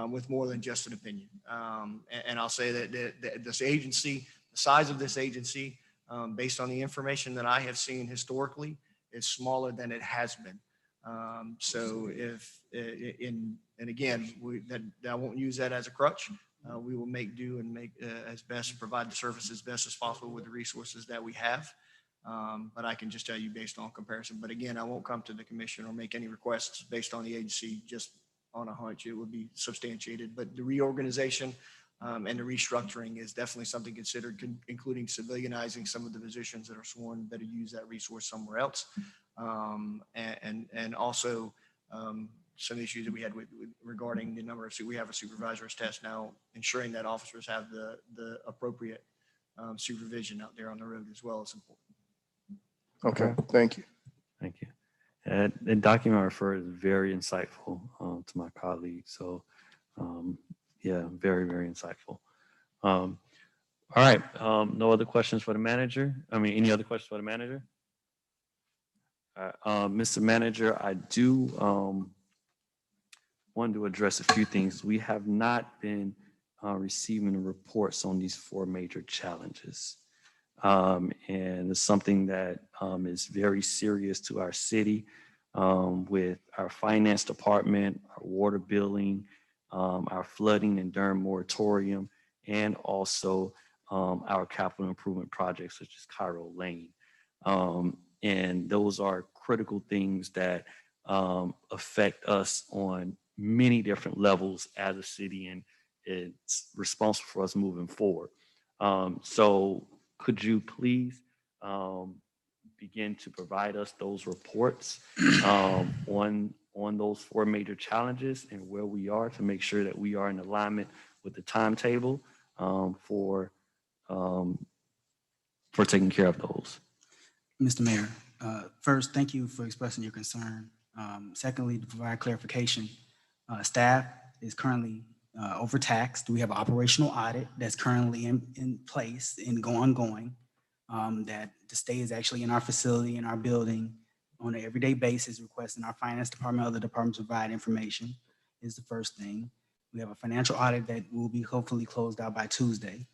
with more than just an opinion. And I'll say that this agency, the size of this agency, based on the information that I have seen historically, is smaller than it has been. So and again, I won't use that as a crutch. We will make do and make as best, provide the service as best as possible with the resources that we have. But I can just tell you based on comparison. But again, I won't come to the commission or make any requests based on the agency just on a hunch. It would be substantiated. But the reorganization and the restructuring is definitely something considered, including civilianizing some of the positions that are sworn, better use that resource somewhere else. And also some issues that we had regarding the number of, we have a supervisor's test now, ensuring that officers have the appropriate supervision out there on the road as well is important. Okay, thank you. Thank you. And the document I refer is very insightful to my colleagues. So yeah, very, very insightful. All right, no other questions for the manager? I mean, any other questions for the manager? Mr. Manager, I do want to address a few things. We have not been receiving the reports on these 4 major challenges. And it's something that is very serious to our city with our finance department, our water billing, our flooding and Durham moratorium, and also our capital improvement projects such as Cairo Lane. And those are critical things that affect us on many different levels as a city, and it's responsible for us moving forward. So could you please begin to provide us those reports on those 4 major challenges and where we are to make sure that we are in alignment with the timetable for taking care of those? Mr. Mayor, first, thank you for expressing your concern. Secondly, to provide clarification, staff is currently overtaxed. We have an operational audit that's currently in place and ongoing, that the state is actually in our facility, in our building on an everyday basis, requesting our finance department, other departments provide information is the first thing. We have a financial audit that will be hopefully closed out by Tuesday,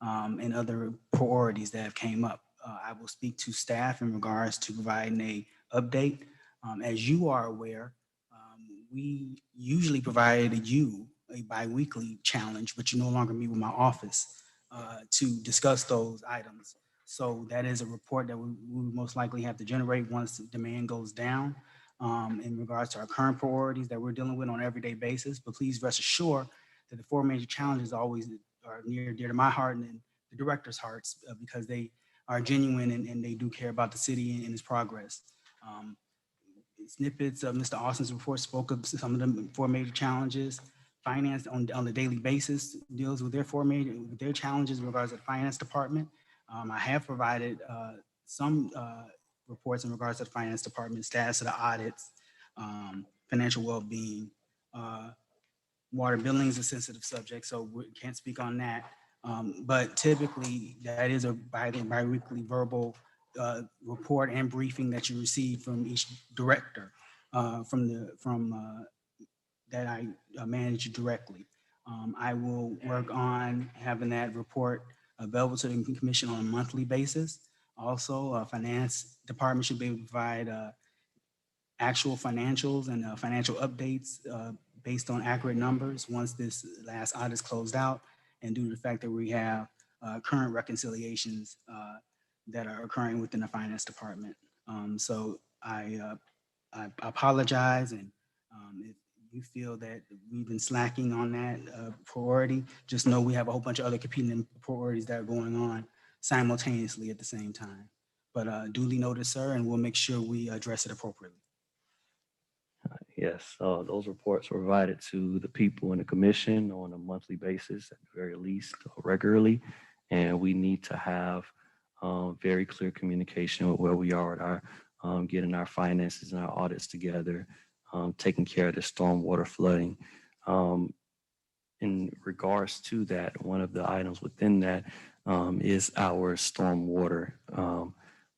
and other priorities that have came up. I will speak to staff in regards to providing a update. As you are aware, we usually provided you a bi-weekly challenge, but you no longer meet with my office to discuss those items. So that is a report that we most likely have to generate once the demand goes down in regards to our current priorities that we're dealing with on an everyday basis. But please rest assured that the 4 major challenges always are near and dear to my heart and the director's hearts because they are genuine and they do care about the city and its progress. Snippets of Mr. Austin's report spoke of some of the 4 major challenges. Finance on a daily basis deals with their challenges in regards to the finance department. I have provided some reports in regards to the finance department, status of the audits, financial well-being. Water billing is a sensitive subject, so we can't speak on that. But typically, that is a bi-weekly verbal report and briefing that you receive from each director that I manage directly. I will work on having that report available to the commission on a monthly basis. Also, finance department should be able to provide actual financials and financial updates based on accurate numbers once this last audit is closed out, and due to the fact that we have current reconciliations that are occurring within the finance department. So I apologize, and if you feel that we've been slacking on that priority, just know we have a whole bunch of other competing priorities that are going on simultaneously at the same time. But duly noted, sir, and we'll make sure we address it appropriately. Yes, those reports were provided to the people in the commission on a monthly basis, at the very least, regularly. And we need to have very clear communication with where we are with our getting our finances and our audits together, taking care of the stormwater flooding. In regards to that, one of the items within that is our stormwater.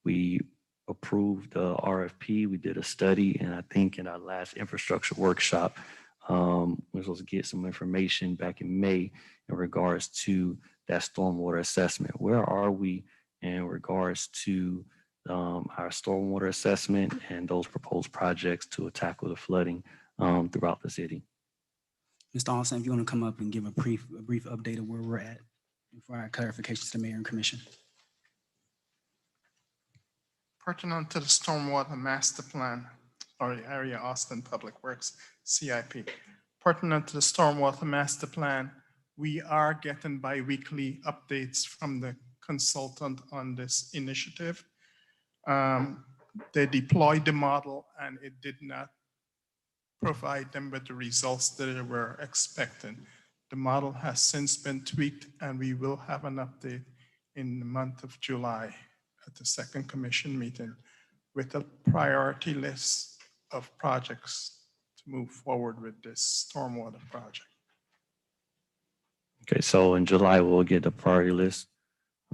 We approved the RFP. We did a study, and I think in our last infrastructure workshop, we were supposed to get some information back in May in regards to that stormwater assessment. Where are we in regards to our stormwater assessment and those proposed projects to tackle the flooding throughout the city? Mr. Austin, if you want to come up and give a brief update of where we're at before our clarifications to the mayor and commission. Pertinent to the stormwater master plan, or the Area Austin Public Works CIP. Pertinent to the stormwater master plan, we are getting bi-weekly updates from the consultant on this initiative. They deployed the model and it did not provide them with the results that they were expecting. The model has since been tweaked and we will have an update in the month of July at the second commission meeting with a priority list of projects to move forward with this stormwater project. Okay, so in July, we'll get the priority list.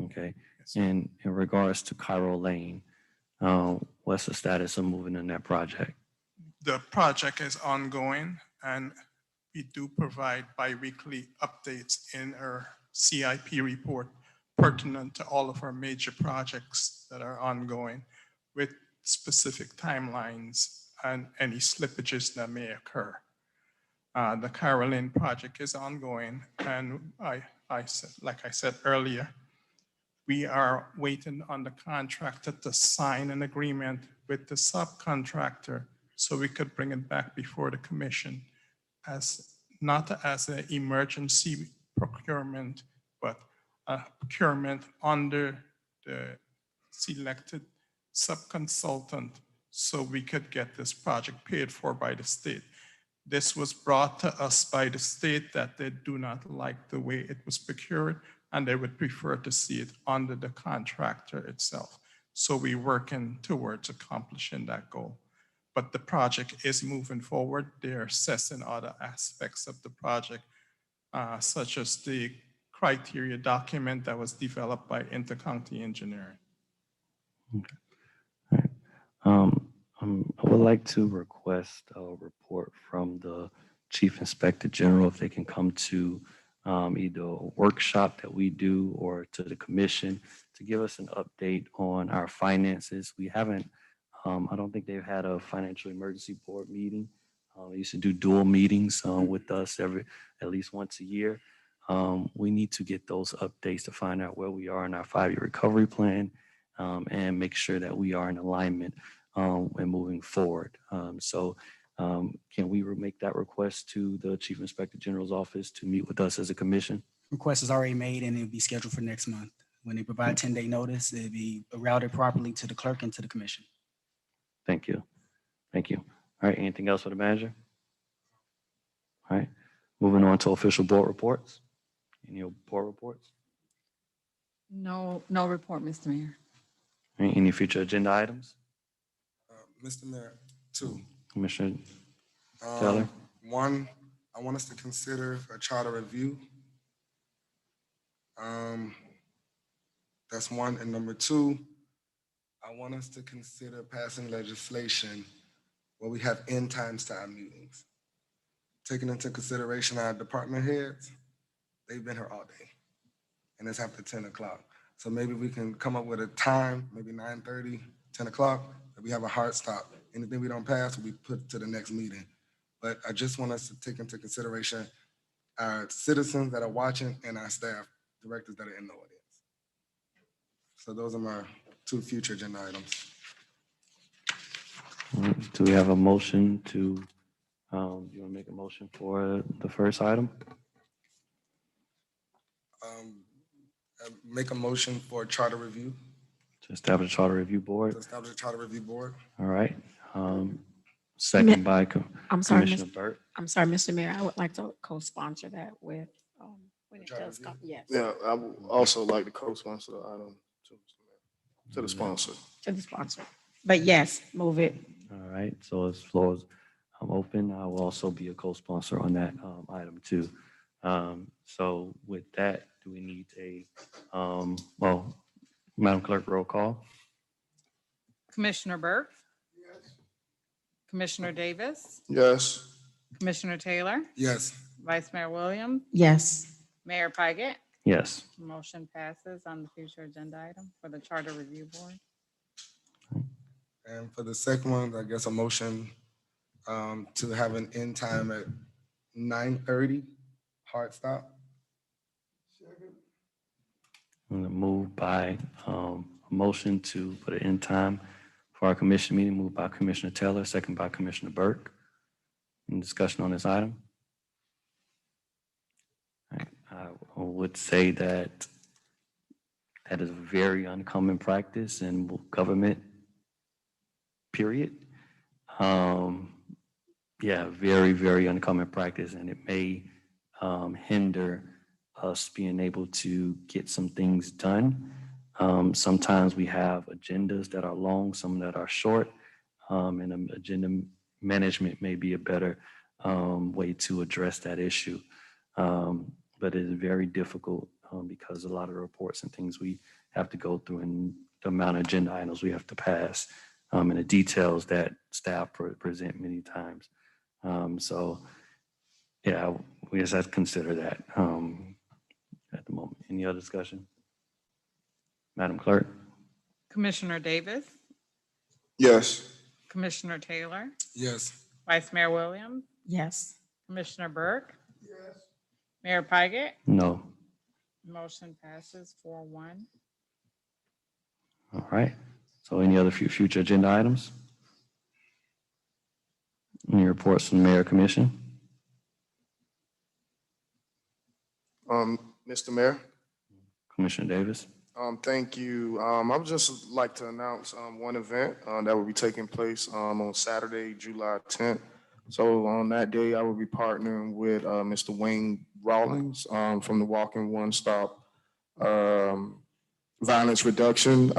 Okay, and in regards to Cairo Lane, what's the status of moving in that project? The project is ongoing and we do provide bi-weekly updates in our CIP report pertinent to all of our major projects that are ongoing with specific timelines and any slippages that may occur. The Caroline project is ongoing and like I said earlier, we are waiting on the contractor to sign an agreement with the subcontractor so we could bring it back before the commission as not as an emergency procurement, but a procurement under the selected subconsultant so we could get this project paid for by the state. This was brought to us by the state that they do not like the way it was procured and they would prefer to see it under the contractor itself. So we're working towards accomplishing that goal. But the project is moving forward. They're assessing other aspects of the project, such as the criteria document that was developed by Intercounty Engineering. Okay. I would like to request a report from the Chief Inspector General if they can come to either a workshop that we do or to the commission to give us an update on our finances. We haven't, I don't think they've had a financial emergency board meeting. They used to do dual meetings with us at least once a year. We need to get those updates to find out where we are in our 5-year recovery plan and make sure that we are in alignment and moving forward. Can we make that request to the Chief Inspector General's office to meet with us as a commission? Request is already made and it'll be scheduled for next month. When they provide 10-day notice, it'll be routed properly to the clerk and to the commission. Thank you. Thank you. All right, anything else for the manager? All right, moving on to official board reports. Any board reports? No report, Mr. Mayor. Any future agenda items? Mr. Mayor, 2. Commissioner Taylor? 1, I want us to consider a charter review. That's 1. And number 2, I want us to consider passing legislation where we have end times to our meetings. Taking into consideration our department heads, they've been here all day. And it's after 10 o'clock. So maybe we can come up with a time, maybe 9:30, 10 o'clock, that we have a hard stop. Anything we don't pass will be put to the next meeting. But I just want us to take into consideration our citizens that are watching and our staff, directors that are in the audience. So those are my 2 future agenda items. Do we have a motion to, you want to make a motion for the first item? Make a motion for a charter review. To establish a charter review board. To establish a charter review board. All right. Second by I'm sorry, Commissioner Burt. I'm sorry, Mr. Mayor, I would like to co-sponsor that with, when it does come, yes. Yeah, I would also like to co-sponsor the item to the sponsor. To the sponsor. But yes, move it. All right, so as floor is open, I will also be a co-sponsor on that item too. So with that, do we need a, well, Madam Clerk, roll call? Commissioner Burke? Yes. Commissioner Davis? Yes. Commissioner Taylor? Yes. Vice Mayor Williams? Yes. Mayor Pygott? Yes. Motion passes on the future agenda item for the Charter Review Board. And for the second one, I guess a motion to have an end time at 9:30, hard stop. I'm gonna move by a motion to put an end time for our commission meeting, moved by Commissioner Taylor, second by Commissioner Burke. Any discussion on this item? I would say that that is a very uncommon practice in government, period. Yeah, very, very uncommon practice, and it may hinder us being able to get some things done. Sometimes we have agendas that are long, some that are short, and agenda management may be a better way to address that issue. But it is very difficult because a lot of the reports and things we have to go through and the amount of agenda items we have to pass and the details that staff present many times. So yeah, we just have to consider that at the moment. Any other discussion? Madam Clerk? Commissioner Davis? Yes. Commissioner Taylor? Yes. Vice Mayor Williams? Yes. Commissioner Burke? Yes. Mayor Pygott? No. Motion passes 4-1. All right. So any other future agenda items? Any reports from the Mayor Commission? Mr. Mayor. Commissioner Davis? Thank you. I would just like to announce one event that will be taking place on Saturday, July 10th. So on that day, I will be partnering with Mr. Wayne Rawlings from the Walking One Stop Violence Reduction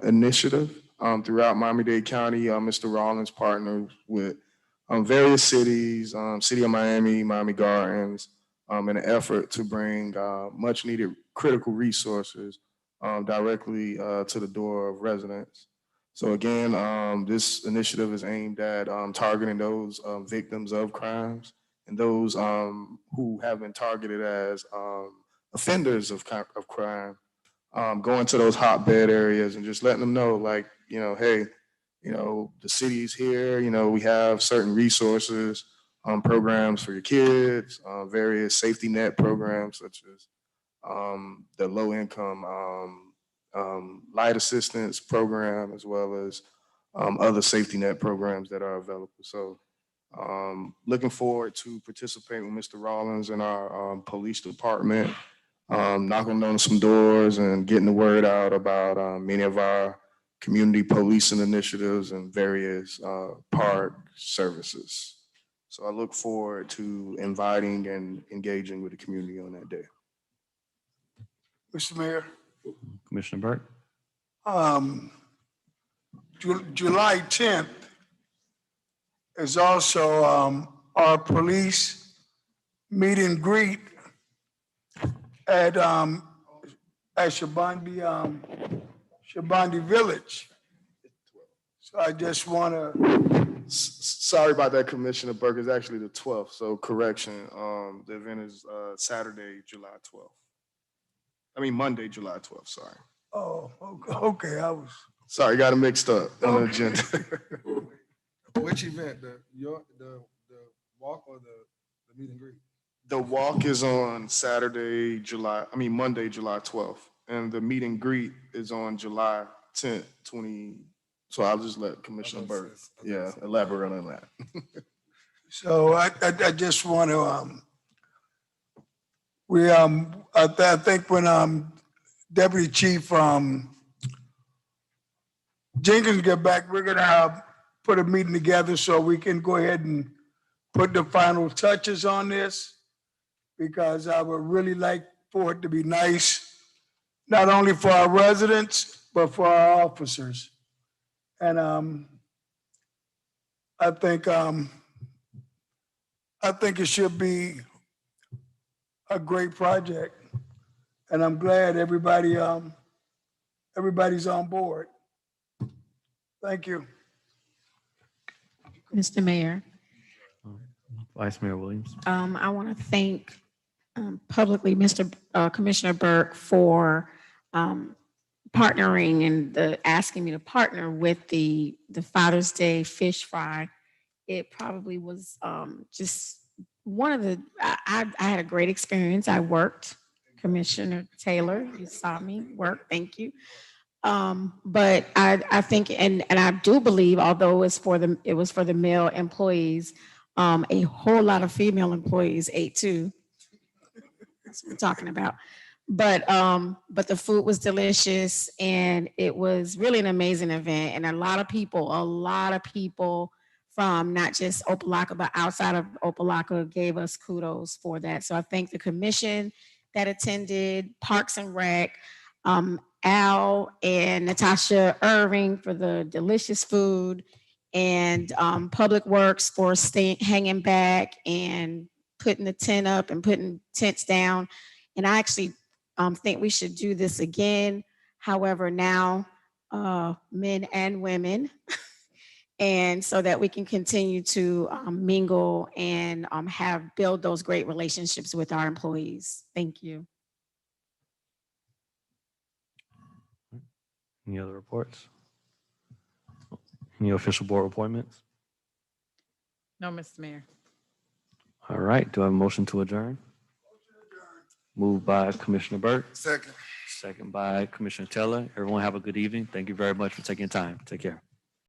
Initiative throughout Miami-Dade County. Mr. Rawlings partners with various cities, City of Miami, Miami Gardens, in an effort to bring much needed critical resources directly to the door of residents. So again, this initiative is aimed at targeting those victims of crimes and those who have been targeted as offenders of crime, going to those hotbed areas and just letting them know, like, hey, the city's here, we have certain resources, programs for your kids, various safety net programs such as the low income light assistance program, as well as other safety net programs that are available. So looking forward to participating with Mr. Rawlings and our police department, knocking on some doors and getting the word out about many of our community policing initiatives and various park services. So I look forward to inviting and engaging with the community on that day. Mr. Mayor, Commissioner Burke? July 10th is also our police meet and greet at Shabandi Village. So I just want to. Sorry about that, Commissioner Burke. It's actually the 12th. So correction, the event is Saturday, July 12th. I mean, Monday, July 12th, sorry. Oh, okay, I was. Sorry, got it mixed up on the agenda. Which event? The walk or the meet and greet? The walk is on Monday, July 12th. And the meet and greet is on July 10th, So I'll just let Commissioner Burke, elaborate on that. So I just want to, I think when Deputy Chief Jenkins get back, we're gonna put a meeting together so we can go ahead and put the final touches on this, because I would really like for it to be nice, not only for our residents, but for our officers. And I think it should be a great project. And I'm glad everybody's on board. Thank you. Mr. Mayor, Vice Mayor Williams. I want to thank publicly Commissioner Burke for partnering and asking me to partner with the Father's Day fish fry. It probably was just one of the, I had a great experience. I worked, Commissioner Taylor, you saw me work, thank you. But I think, and I do believe, although it was for the male employees, a whole lot of female employees ate too. That's what we're talking about. But the food was delicious, and it was really an amazing event. And a lot of people from not just Opa-locka, but outside of Opa-locka gave us kudos for that. So I thank the commission that attended, Parks and Rec, Al and Natasha Irving for the delicious food, and Public Works for hanging back and putting the tent up and putting tents down. And I actually think we should do this again. However, now men and women, and so that we can continue to mingle and build those great relationships with our employees. Thank you. Any other reports? Any official board appointments? No, Mr. Mayor. All right, do I have a motion to adjourn? Moved by Commissioner Burke. Second. Second by Commissioner Taylor. Everyone have a good evening. Thank you very much for taking time. Take care.